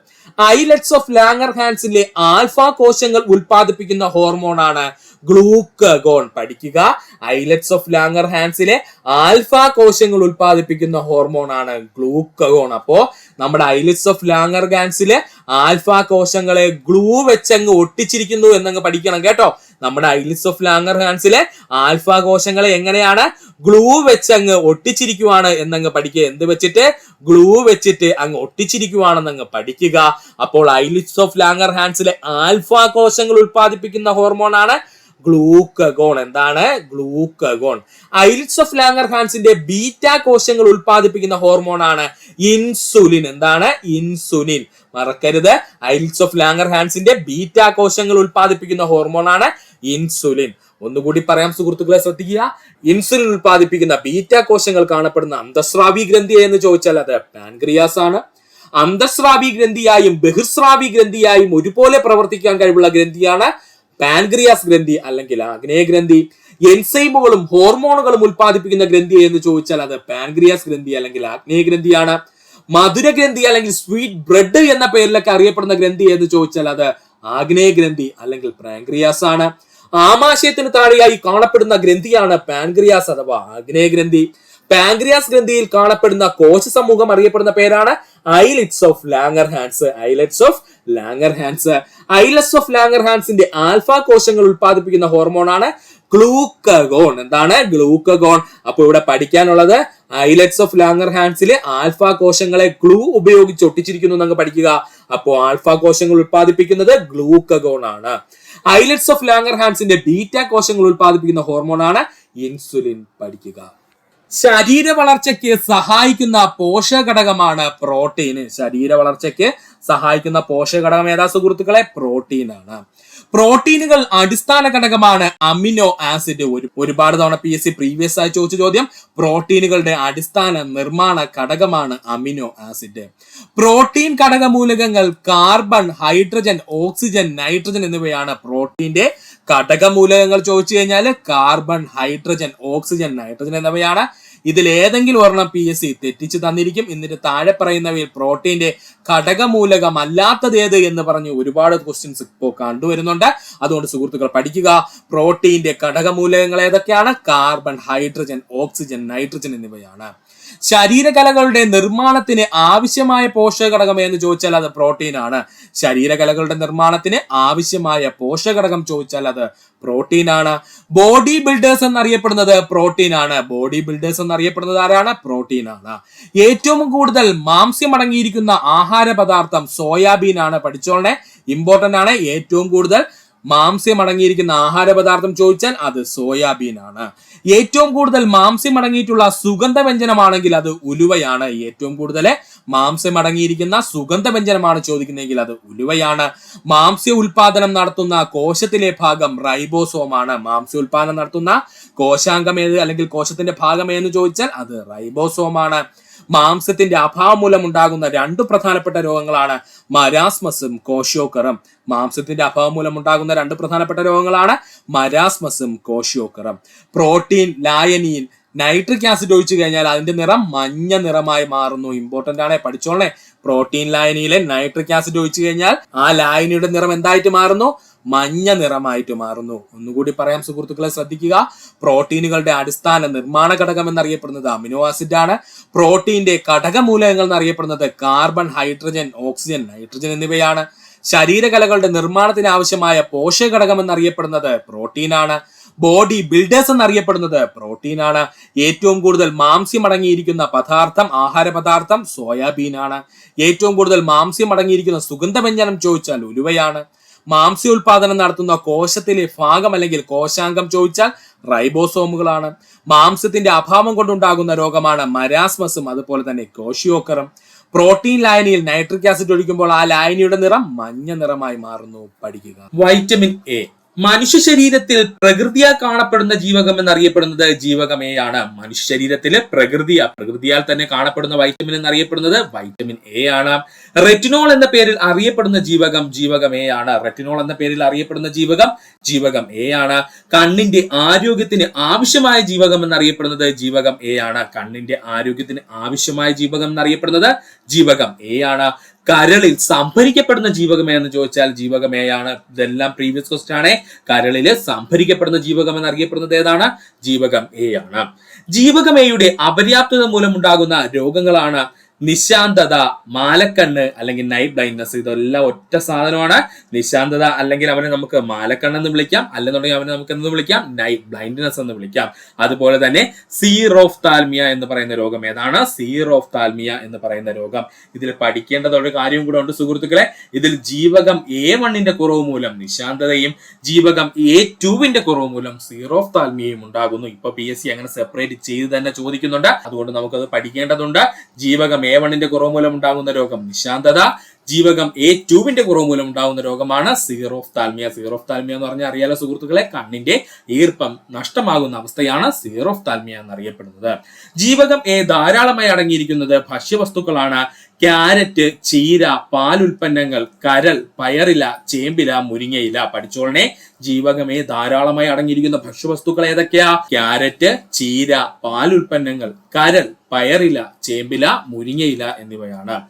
[SPEAKER 2] Islets of ലാംഗർഹാൻസിലെ ആൽഫ കോശങ്ങൾ ഉൽപ്പാദിപ്പിക്കുന്ന ഹോർമോണാണ് ഗ്ലൂക്കഗോൺ. പഠിക്കുക. ഐലറ്റ്സ് ഓഫ് ലാംഗർഹാൻസിലെ ആൽഫ കോശങ്ങൾ ഉൽപ്പാദിപ്പിക്കുന്ന ഹോർമോണാണ് ഗ്ലൂക്കഗോൺ. അപ്പോ നമ്മുടെ ഐലറ്റ്സ് ഓഫ് ലാംഗർഹാൻസിലെ ആൽഫ കോശങ്ങളെ ഗ്ലൂ വെച്ചങ്ങ് ഒട്ടിച്ചിരിക്കുന്നു എന്നങ്ങ് പഠിക്കണം കേട്ടോ. നമ്മുടെ ഐലറ്റ്സ് ഓഫ് ലാംഗർഹാൻസിലെ ആൽഫ കോശങ്ങളെ എങ്ങനെയാണ് ഗ്ലൂ വെച്ചങ്ങ് ഒട്ടിച്ചിരിക്കുവാണ് എന്നങ്ങ് പഠിക്കുക. എന്ത് വെച്ചിട്ട്? ഗ്ലൂ വെച്ചിട്ട് അങ്ങ് ഒട്ടിച്ചിരിക്കുവാണെന്നങ്ങ് പഠിക്കുക. അപ്പോൾ ഐലറ്റ്സ് ഓഫ് ലാംഗർഹാൻസിലെ ആൽഫ കോശങ്ങൾ ഉൽപ്പാദിപ്പിക്കുന്ന ഹോർമോണാണ് ഗ്ലൂക്കഗോൺ. എന്താണ്? ഗ്ലൂക്കഗോൺ. ഐലറ്റ്സ് ഓഫ് ലാംഗർഹാൻസിന്റെ ബീറ്റ കോശങ്ങൾ ഉൽപ്പാദിപ്പിക്കുന്ന ഹോർമോണാണ് ഇൻസുലിൻ. എന്താണ്? ഇൻസുലിൻ. മറക്കരുത്. ഐലറ്റ്സ് ഓഫ് ലാംഗർഹാൻസിന്റെ ബീറ്റ കോശങ്ങൾ ഉൽപ്പാദിപ്പിക്കുന്ന ഹോർമോണാണ് ഇൻസുലിൻ. ഒന്നുകൂടി പറയാം സുഹൃത്തുക്കളെ, ശ്രദ്ധിക്കുക. ഇൻസുലിൻ ഉൽപ്പാദിപ്പിക്കുന്ന ബീറ്റ കോശങ്ങൾ കാണപ്പെടുന്ന അന്തസ്രാവി ഗ്രന്ഥി എന്ന് ചോദിച്ചാൽ അത് പാൻക്രിയാസ് ആണ്. അന്തസ്രാവി ഗ്രന്ഥിയായും ബഹിർസ്രാവി ഗ്രന്ഥിയായും ഒരുപോലെ പ്രവർത്തിക്കാൻ കഴിവുള്ള ഗ്രന്ഥിയാണ് പാൻക്രിയാസ് ഗ്രന്ഥി അല്ലെങ്കിൽ ആഗ്നേയ ഗ്രന്ഥി.
[SPEAKER 3] എൻസൈമുകളും ഹോർമോണുകളും ഉൽപ്പാദിപ്പിക്കുന്ന ഗ്രന്ഥി എന്ന് ചോദിച്ചാൽ അത് പാൻക്രിയാസ് ഗ്രന്ഥി അല്ലെങ്കിൽ ആഗ്നേയ ഗ്രന്ഥിയാണ്. മധുരഗ്രന്ഥി അല്ലെങ്കിൽ സ്വീറ്റ് ബ്രെഡ് എന്ന പേരിലൊക്കെ അറിയപ്പെടുന്ന ഗ്രന്ഥി എന്ന് ചോദിച്ചാൽ അത് ആഗ്നേയ ഗ്രന്ഥി അല്ലെങ്കിൽ പാൻക്രിയാസ് ആണ്. ആമാശയത്തിന് താഴെയായി കാണപ്പെടുന്ന ഗ്രന്ഥിയാണ് പാൻക്രിയാസ് അഥവാ ആഗ്നേയ ഗ്രന്ഥി. പാൻക്രിയാസ് ഗ്രന്ഥിയിൽ കാണപ്പെടുന്ന കോശ സമൂഹം അറിയപ്പെടുന്ന പേരാണ് islets of Langerhans. Islets of Langerhans. Islets of ലാംഗർഹാൻസിന്റെ ആൽഫ കോശങ്ങൾ ഉൽപ്പാദിപ്പിക്കുന്ന ഹോർമോണാണ് ഗ്ലൂക്കഗോൺ. എന്താണ് ഗ്ലൂക്കഗോൺ? അപ്പൊ ഇവിടെ പഠിക്കാനുള്ളത് ഐലറ്റ്സ് ഓഫ് ലാംഗർഹാൻസിലെ ആൽഫ കോശങ്ങളെ ഗ്ലൂ ഉപയോഗിച്ച് ഒട്ടിച്ചിരിക്കുന്നു എന്നങ്ങ് പഠിക്കുക. അപ്പോ ആൽഫ കോശങ്ങൾ ഉൽപ്പാദിപ്പിക്കുന്നത് ഗ്ലൂക്കഗോൺ ആണ്. ഐലറ്റ്സ് ഓഫ് ലാംഗർഹാൻസിന്റെ ബീറ്റ കോശങ്ങൾ ഉൽപ്പാദിപ്പിക്കുന്ന ഹോർമോണാണ് ഇൻസുലിൻ. പഠിക്കുക. ശരീര വളർച്ചയ്ക്ക് സഹായിക്കുന്ന പോഷക ഘടകമാണ് പ്രോട്ടീൻ. ശരീര വളർച്ചയ്ക്ക് സഹായിക്കുന്ന പോഷക ഘടകം ഏതാ സുഹൃത്തുക്കളെ? പ്രോട്ടീൻ ആണ്. പ്രോട്ടീനുകൾ അടിസ്ഥാന ഘടകമാണ് അമിനോ ആസിഡ്. ഒരുപാട് തവണ PSC പ്രീവിയസ് ആയി ചോദിച്ച ചോദ്യം. പ്രോട്ടീനുകളുടെ അടിസ്ഥാന നിർമ്മാണ ഘടകമാണ് അമിനോ ആസിഡ്. പ്രോട്ടീൻ ഘടകമൂലകങ്ങൾ കാർബൺ, ഹൈഡ്രജൻ, ഓക്സിജൻ, നൈട്രജൻ എന്നിവയാണ് പ്രോട്ടീന്റെ ഘടകമൂലകങ്ങൾ. ചോദിച്ചു കഴിഞ്ഞാൽ കാർബൺ, ഹൈഡ്രജൻ, ഓക്സിജൻ, നൈട്രജൻ എന്നിവയാണ്. ഇതിൽ ഏതെങ്കിലും ഒരെണ്ണം PSC തെറ്റിച്ച് തന്നിരിക്കും. എന്നിട്ട് താഴെ പറയുന്നവയിൽ പ്രോട്ടീന്റെ ഘടകമൂലകമല്ലാത്തത് ഏത് എന്ന് പറഞ്ഞ് ഒരുപാട് ക്വസ്റ്റ്യൻസ് ഇപ്പോൾ കണ്ടുവരുന്നുണ്ട്. അതുകൊണ്ട് സുഹൃത്തുക്കൾ പഠിക്കുക. പ്രോട്ടീന്റെ ഘടകമൂലകങ്ങൾ ഏതൊക്കെയാണ്? കാർബൺ, ഹൈഡ്രജൻ, ഓക്സിജൻ, നൈട്രജൻ എന്നിവയാണ്. ശരീരകലകളുടെ നിർമ്മാണത്തിന് ആവശ്യമായ പോഷക ഘടകം എന്ന് ചോദിച്ചാൽ അത് പ്രോട്ടീൻ ആണ്. ശരീരകലകളുടെ നിർമ്മാണത്തിന് ആവശ്യമായ പോഷക ഘടകം ചോദിച്ചാൽ അത് പ്രോട്ടീൻ ആണ്. ബോഡി ബിൽഡേഴ്സ് എന്നറിയപ്പെടുന്നത് പ്രോട്ടീൻ ആണ്. ബോഡി ബിൽഡേഴ്സ് എന്നറിയപ്പെടുന്നത് ആരാണ്? പ്രോട്ടീൻ ആണ്. ഏറ്റവും കൂടുതൽ മാംസ്യം അടങ്ങിയിരിക്കുന്ന ആഹാര പദാർത്ഥം സോയാബീൻ ആണ്. പഠിച്ചോളനെ, ഇമ്പോർട്ടന്റ് ആണ്. ഏറ്റവും കൂടുതൽ മാംസ്യം അടങ്ങിയിരിക്കുന്ന ആഹാര പദാർത്ഥം ചോദിച്ചാൽ അത് സോയാബീൻ ആണ്. ഏറ്റവും കൂടുതൽ മാംസ്യം അടങ്ങിയിട്ടുള്ള സുഗന്ധ വ്യഞ്ജനമാണെങ്കിൽ അത് ഉലുവയാണ്. ഏറ്റവും കൂടുതൽ മാംസ്യം അടങ്ങിയിരിക്കുന്ന സുഗന്ധ വ്യഞ്ജനമാണ് ചോദിക്കുന്നതെങ്കിൽ അത് ഉലുവയാണ്. മാംസ്യ ഉൽപാദനം നടത്തുന്ന കോശത്തിലെ ഭാഗം റൈബോസോം ആണ്. മാംസ്യ ഉൽപാദനം നടത്തുന്ന കോശാംഗം ഏത് അല്ലെങ്കിൽ കോശത്തിന്റെ ഭാഗം ഏതെന്ന് ചോദിച്ചാൽ അത് റൈബോസോം ആണ്. മാംസത്തിന്റെ അഭാവം മൂലം ഉണ്ടാകുന്ന രണ്ട് പ്രധാനപ്പെട്ട രോഗങ്ങളാണ് മരാസ്മസും കോശോക്കറും. മാംസത്തിന്റെ അഭാവം മൂലം ഉണ്ടാകുന്ന രണ്ട് പ്രധാനപ്പെട്ട രോഗങ്ങളാണ് മരാസ്മസും കോശോക്കറും. പ്രോട്ടീൻ ലായനിയിൽ നൈട്രിക് ആസിഡ് ഒഴിച്ചു കഴിഞ്ഞാൽ അതിന്റെ നിറം മഞ്ഞ നിറമായി മാറുന്നു. ഇമ്പോർട്ടന്റ് ആണ്, പഠിച്ചോളെ. പ്രോട്ടീൻ ലായനിയിലെ നൈട്രിക് ആസിഡ് ഒഴിച്ചു കഴിഞ്ഞാൽ ആ ലായനിയുടെ നിറം എന്തായിട്ട് മാറുന്നു? മഞ്ഞ നിറമായിട്ട് മാറുന്നു. ഒന്നുകൂടി പറയാം സുഹൃത്തുക്കളെ, ശ്രദ്ധിക്കുക. പ്രോട്ടീനുകളുടെ അടിസ്ഥാന നിർമ്മാണ ഘടകം എന്നറിയപ്പെടുന്നത് അമിനോ ആസിഡ് ആണ്. പ്രോട്ടീന്റെ ഘടകമൂലകങ്ങൾ എന്നറിയപ്പെടുന്നത് കാർബൺ, ഹൈഡ്രജൻ, ഓക്സിജൻ, നൈട്രജൻ എന്നിവയാണ്. ശരീരകലകളുടെ നിർമ്മാണത്തിന് ആവശ്യമായ പോഷക ഘടകം എന്നറിയപ്പെടുന്നത് പ്രോട്ടീൻ ആണ്. ബോഡി ബിൽഡേഴ്സ് എന്നറിയപ്പെടുന്നത് പ്രോട്ടീൻ ആണ്. ഏറ്റവും കൂടുതൽ മാംസ്യം അടങ്ങിയിരിക്കുന്ന പദാർത്ഥം, ആഹാര പദാർത്ഥം സോയാബീൻ ആണ്. ഏറ്റവും കൂടുതൽ മാംസ്യം അടങ്ങിയിരിക്കുന്ന സുഗന്ധവ്യഞ്ജനം ചോദിച്ചാൽ ഉലുവയാണ്. മാംസ്യോൽപാദനം നടത്തുന്ന കോശത്തിലെ ഭാഗം അല്ലെങ്കിൽ കോശാംഗം ചോദിച്ചാൽ റൈബോസോമുകളാണ്. മാംസത്തിന്റെ അഭാവം കൊണ്ടുണ്ടാകുന്ന രോഗമാണ് മരാസ്മസും അതുപോലെ തന്നെ കോശിയോക്കറും. പ്രോട്ടീൻ ലായനിയിൽ നൈട്രിക് ആസിഡ് ഒഴിക്കുമ്പോൾ ആ ലായനിയുടെ നിറം മഞ്ഞ നിറമായി മാറുന്നു. പഠിക്കുക.
[SPEAKER 2] Vitamin A. മനുഷ്യ ശരീരത്തിൽ പ്രകൃതിയാൽ കാണപ്പെടുന്ന ജീവകം എന്നറിയപ്പെടുന്നത് ജീവകം എ ആണ്. മനുഷ്യ ശരീരത്തില് പ്രകൃതിയാൽ തന്നെ കാണപ്പെടുന്ന വൈറ്റമിൻ എന്നറിയപ്പെടുന്നത് വൈറ്റമിൻ എ ആണ്. റെറ്റിനോൾ എന്ന പേരിൽ അറിയപ്പെടുന്ന ജീവകം എ ആണ്. റെറ്റിനോൾ എന്ന പേരിൽ അറിയപ്പെടുന്ന ജീവകം എ ആണ്. കണ്ണിന്റെ ആരോഗ്യത്തിന് ആവശ്യമായ ജീവകം എന്നറിയപ്പെടുന്നത് ജീവകം എ ആണ്. കണ്ണിന്റെ ആരോഗ്യത്തിന് ആവശ്യമായ ജീവകം എന്നറിയപ്പെടുന്നത് ജീവകം എ ആണ്. കരളിൽ സംഭരിക്കപ്പെടുന്ന ജീവകം എന്ന് ചോദിച്ചാൽ ജീവകം എ ആണ്. ഇതെല്ലാം പ്രീവിയസ് ക്വസ്റ്റ്യൻ ആണ്. കരളില് സംഭരിക്കപ്പെടുന്ന ജീവകം എന്നറിയപ്പെടുന്നത് ഏതാണ്? ജീവകം എ ആണ്. ജീവകം എയുടെ അപര്യാപ്തത മൂലം ഉണ്ടാകുന്ന രോഗങ്ങളാണ് നിശാന്തത, മാലക്കണ്ണ് അല്ലെങ്കിൽ നൈറ്റ് ബ്ലൈൻഡ്നസ്. ഇതെല്ലാം ഒറ്റ സാധനമാണ്. നിശാന്തത അല്ലെങ്കിൽ അവനെ നമുക്ക് മാലക്കണ്ണെന്ന് വിളിക്കാം, അല്ലെന്നുണ്ടെങ്കിൽ അവനെ നമുക്ക് എന്ന് വിളിക്കാം? നൈറ്റ് ബ്ലൈൻഡ്നസ് എന്ന് വിളിക്കാം. അതുപോലെ തന്നെ സീറോഫ്താൽമിയ എന്ന് പറയുന്ന രോഗം ഏതാണ്? സീറോഫ്താൽമിയ എന്ന് പറയുന്ന രോഗം. ഇതിൽ പഠിക്കേണ്ടത് ഒരു കാര്യം കൂടെ ഉണ്ട് സുഹൃത്തുക്കളെ. ഇതിൽ ജീവകം A1 കുറവ് മൂലം നിശാന്തതയും ജീവകം A2 കുറവ് മൂലം സീറോഫ്താൽമിയയും ഉണ്ടാകുന്നു. ഇപ്പൊ PSC അങ്ങനെ സെപ്പറേറ്റ് ചെയ്ത് തന്നെ ചോദിക്കുന്നുണ്ട്. അതുകൊണ്ട് നമുക്കത് പഠിക്കേണ്ടതുണ്ട്. ജീവകം A1 കുറവ് മൂലം ഉണ്ടാകുന്ന രോഗം നിശാന്തത, ജീവകം A2 കുറവ് മൂലം ഉണ്ടാകുന്ന രോഗമാണ് സീറോഫ്താൽമിയ. സീറോഫ്താൽമിയ എന്ന് പറഞ്ഞാൽ അറിയാലോ സുഹൃത്തുക്കളെ, കണ്ണിന്റെ ഈർപ്പം നഷ്ടമാകുന്ന അവസ്ഥയാണ് സീറോഫ്താൽമിയ എന്നറിയപ്പെടുന്നത്. ജീവകം എ ധാരാളമായി അടങ്ങിയിരിക്കുന്നത് ഭക്ഷ്യവസ്തുക്കളാണ്. ക്യാരറ്റ്, ചീര, പാലുൽപ്പന്നങ്ങൾ, കരൾ, പയറില, ചേമ്പില, മുരിങ്ങയില. പഠിച്ചോളനെ. ജീവകമേ ധാരാളമായി അടങ്ങിയിരിക്കുന്ന ഭക്ഷ്യവസ്തുക്കൾ ഏതൊക്കെയാ? ക്യാരറ്റ്, ചീര, പാലുൽപ്പന്നങ്ങൾ, കരൾ, പയറില, ചേമ്പില, മുരിങ്ങയില എന്നിവയാണ്.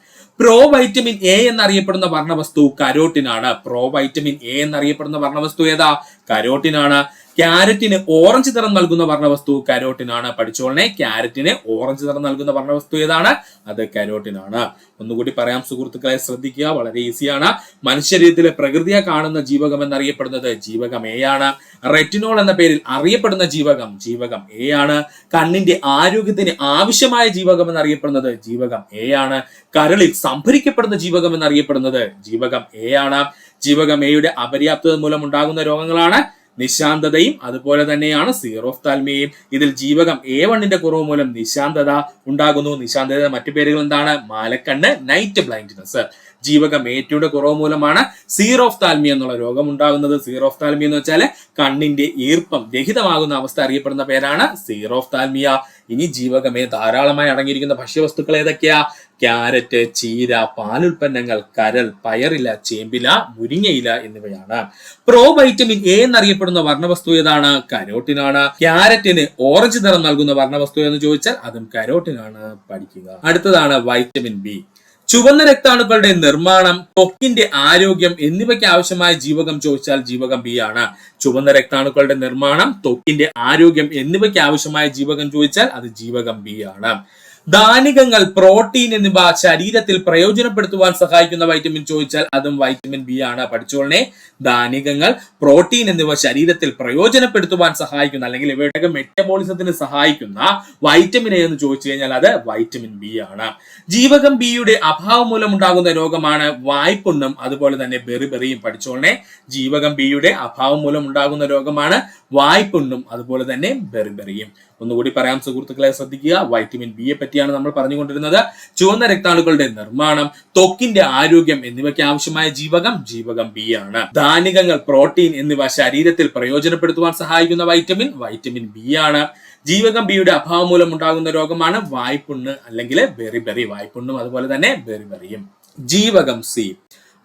[SPEAKER 2] പ്രോ വൈറ്റമിൻ എ എന്നറിയപ്പെടുന്ന വർണ്ണവസ്തു കരോട്ടിനാണ്. പ്രോ വൈറ്റമിൻ എ എന്നറിയപ്പെടുന്ന വർണ്ണവസ്തു ഏതാ? കരോട്ടിനാണ്. ക്യാരറ്റിന് ഓറഞ്ച് നിറം നൽകുന്ന വർണ്ണവസ്തു കരോട്ടിനാണ്. പഠിച്ചോളനെ. ക്യാരറ്റിന് ഓറഞ്ച് നിറം നൽകുന്ന വർണ്ണവസ്തു ഏതാണ്? അത് കരോട്ടിനാണ്. ഒന്നുകൂടി പറയാം സുഹൃത്തുക്കളെ, ശ്രദ്ധിക്കുക. വളരെ ഈസിയാണ്. മനുഷ്യരീരത്തിലെ പ്രകൃതിയെ കാണുന്ന ജീവകം എന്നറിയപ്പെടുന്നത് ജീവകം എ ആണ്. റെറ്റിനോൾ എന്ന പേരിൽ അറിയപ്പെടുന്ന ജീവകം എ ആണ്. കണ്ണിന്റെ ആരോഗ്യത്തിന് ആവശ്യമായ ജീവകം എന്നറിയപ്പെടുന്നത് ജീവകം എ ആണ്. കരളിൽ സംഭരിക്കപ്പെടുന്ന ജീവകം എന്നറിയപ്പെടുന്നത് ജീവകം എ ആണ്. ജീവകം എയുടെ അപര്യാപ്തത മൂലം ഉണ്ടാകുന്ന രോഗങ്ങളാണ് നിശാന്തതയും അതുപോലെ തന്നെയാണ് സീറോഫ്താൽമിയയും. ഇതിൽ ജീവകം A1ന്റെ കുറവ് മൂലം നിശാന്തത ഉണ്ടാകുന്നു. നിശാന്തത മറ്റു പേരുകൾ എന്താണ്? മാലക്കണ്ണ്, നൈറ്റ് ബ്ലൈൻഡ്നെസ്. ജീവകം A2യുടെ കുറവ് മൂലമാണ് സീറോഫ്താൽമിയ എന്നുള്ള രോഗം ഉണ്ടാകുന്നത്. സീറോഫ്താൽമിയ എന്ന് വെച്ചാൽ കണ്ണിന്റെ ഈർപ്പം രഹിതമാകുന്ന അവസ്ഥ അറിയപ്പെടുന്ന പേരാണ് സീറോഫ്താൽമിയ. ഇനി ജീവകമേ ധാരാളമായി അടങ്ങിയിരിക്കുന്ന ഭക്ഷ്യവസ്തുക്കൾ ഏതൊക്കെയാ? ക്യാരറ്റ്, ചീര, പാലുൽപ്പന്നങ്ങൾ, കരൾ, പയറില, ചേമ്പില, മുരിങ്ങയില എന്നിവയാണ്. പ്രോ വൈറ്റമിൻ എ എന്നറിയപ്പെടുന്ന വർണ്ണവസ്തു ഏതാണ്? കരോട്ടിനാണ്. ക്യാരറ്റിന് ഓറഞ്ച് നിറം നൽകുന്ന വർണ്ണവസ്തു എന്ന് ചോദിച്ചാൽ അതും കരോട്ടിനാണ്. പഠിക്കുക. അടുത്തതാണ് വൈറ്റമിൻ ബി. ചുവന്ന രക്താണുക്കളുടെ നിർമ്മാണം, ത്വക്കിന്റെ ആരോഗ്യം എന്നിവയ്ക്ക് ആവശ്യമായ ജീവകം ചോദിച്ചാൽ ജീവകം ബി ആണ്. ചുവന്ന രക്താണുക്കളുടെ നിർമ്മാണം, ത്വക്കിന്റെ ആരോഗ്യം എന്നിവയ്ക്ക് ആവശ്യമായ ജീവകം ചോദിച്ചാൽ അത് ജീവകം ബി ആണ്. ധാന്യങ്ങൾ, പ്രോട്ടീൻ എന്നിവ ശരീരത്തിൽ പ്രയോജനപ്പെടുത്തുവാൻ സഹായിക്കുന്ന വൈറ്റമിൻ ചോദിച്ചാൽ അതും വൈറ്റമിൻ ബി ആണ്. പഠിച്ചോളനെ. ധാന്യങ്ങൾ, പ്രോട്ടീൻ എന്നിവ ശരീരത്തിൽ പ്രയോജനപ്പെടുത്തുവാൻ സഹായിക്കുന്ന അല്ലെങ്കിൽ ഇവയുടെ മെറ്റബോളിസത്തിന് സഹായിക്കുന്ന വൈറ്റമിൻ എ എന്ന് ചോദിച്ചു കഴിഞ്ഞാൽ അത് വൈറ്റമിൻ ബി ആണ്. ജീവകം ബിയുടെ അഭാവം മൂലം ഉണ്ടാകുന്ന രോഗമാണ് വായ്പുണ്ണും അതുപോലെ തന്നെ ബെറിബെറിയും. പഠിച്ചോളനെ. ജീവകം ബിയുടെ അഭാവം മൂലം ഉണ്ടാകുന്ന രോഗമാണ് വായ്പുണ്ണും അതുപോലെ തന്നെ ബെറിബെറിയും. ഒന്നുകൂടി പറയാം സുഹൃത്തുക്കളെ, ശ്രദ്ധിക്കുക. വൈറ്റമിൻ ബിയെ പറ്റിയാണ് നമ്മൾ പറഞ്ഞുകൊണ്ടിരുന്നത്. ചുവന്ന രക്താണുക്കളുടെ നിർമ്മാണം, ത്വക്കിന്റെ ആരോഗ്യം എന്നിവയ്ക്ക് ആവശ്യമായ ജീവകം ബി ആണ്. ധാന്യങ്ങൾ, പ്രോട്ടീൻ എന്നിവ ശരീരത്തിൽ പ്രയോജനപ്പെടുത്തുവാൻ സഹായിക്കുന്ന വൈറ്റമിൻ ബി ആണ്. ജീവകം ബിയുടെ അഭാവം മൂലം ഉണ്ടാകുന്ന രോഗമാണ് വായ്പുണ്ണ് അല്ലെങ്കിൽ ബെറിബെറി. വായ്പുണ്ണും അതുപോലെ തന്നെ ബെറിബെറിയും. ജീവകം സി.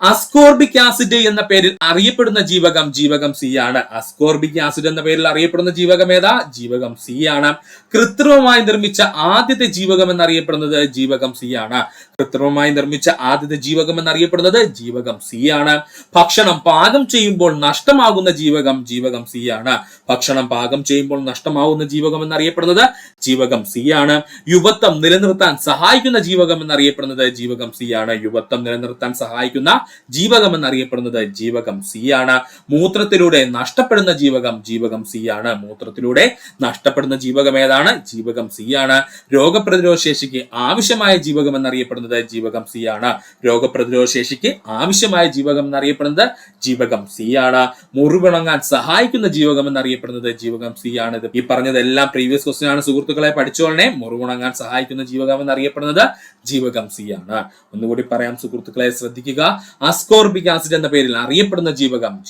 [SPEAKER 2] അസ്കോർബിക് ആസിഡ് എന്ന പേരിൽ അറിയപ്പെടുന്ന ജീവകം സി ആണ്. അസ്കോർബിക് ആസിഡ് എന്ന പേരിൽ അറിയപ്പെടുന്ന ജീവകം ഏതാ? ജീവകം സി ആണ്. കൃത്രിമമായി നിർമ്മിച്ച ആദ്യത്തെ ജീവകം എന്നറിയപ്പെടുന്നത് ജീവകം സി ആണ്. കൃത്രിമമായി നിർമ്മിച്ച ആദ്യത്തെ ജീവകം എന്നറിയപ്പെടുന്നത് ജീവകം സി ആണ്. ഭക്ഷണം പാകം ചെയ്യുമ്പോൾ നഷ്ടമാകുന്ന ജീവകം സി ആണ്. ഭക്ഷണം പാകം ചെയ്യുമ്പോൾ നഷ്ടമാകുന്ന ജീവകം എന്നറിയപ്പെടുന്നത് ജീവകം സി ആണ്. യുവത്വം നിലനിർത്താൻ സഹായിക്കുന്ന ജീവകം എന്നറിയപ്പെടുന്നത് ജീവകം സി ആണ്. യുവത്വം നിലനിർത്താൻ സഹായിക്കുന്ന ജീവകം എന്നറിയപ്പെടുന്നത് ജീവകം സി ആണ്. മൂത്രത്തിലൂടെ നഷ്ടപ്പെടുന്ന ജീവകം സി ആണ്. മൂത്രത്തിലൂടെ നഷ്ടപ്പെടുന്ന ജീവകം ഏതാണ്? ജീവകം സി ആണ്. രോഗപ്രതിരോധ ശേഷിക്ക് ആവശ്യമായ ജീവകം എന്നറിയപ്പെടുന്നത് ജീവകം സി ആണ്. രോഗപ്രതിരോധ ശേഷിക്ക് ആവശ്യമായ ജീവകം എന്നറിയപ്പെടുന്നത് ജീവകം സി ആണ്. മുറിവുണങ്ങാൻ സഹായിക്കുന്ന ജീവകം എന്നറിയപ്പെടുന്നത് ജീവകം സി ആണ്. ഇത് ഈ പറഞ്ഞതെല്ലാം പ്രീവിയസ് ക്വസ്റ്റ്യൻ ആണ് സുഹൃത്തുക്കളെ. പഠിച്ചോളനെ. മുറിവുണങ്ങാൻ സഹായിക്കുന്ന ജീവകം എന്നറിയപ്പെടുന്നത് ജീവകം സി ആണ്. ഒന്നുകൂടി പറയാം സുഹൃത്തുക്കളെ, ശ്രദ്ധിക്കുക. അസ്കോർബിക് ആസിഡ് എന്ന പേരിൽ അറിയപ്പെടുന്ന ജീവകം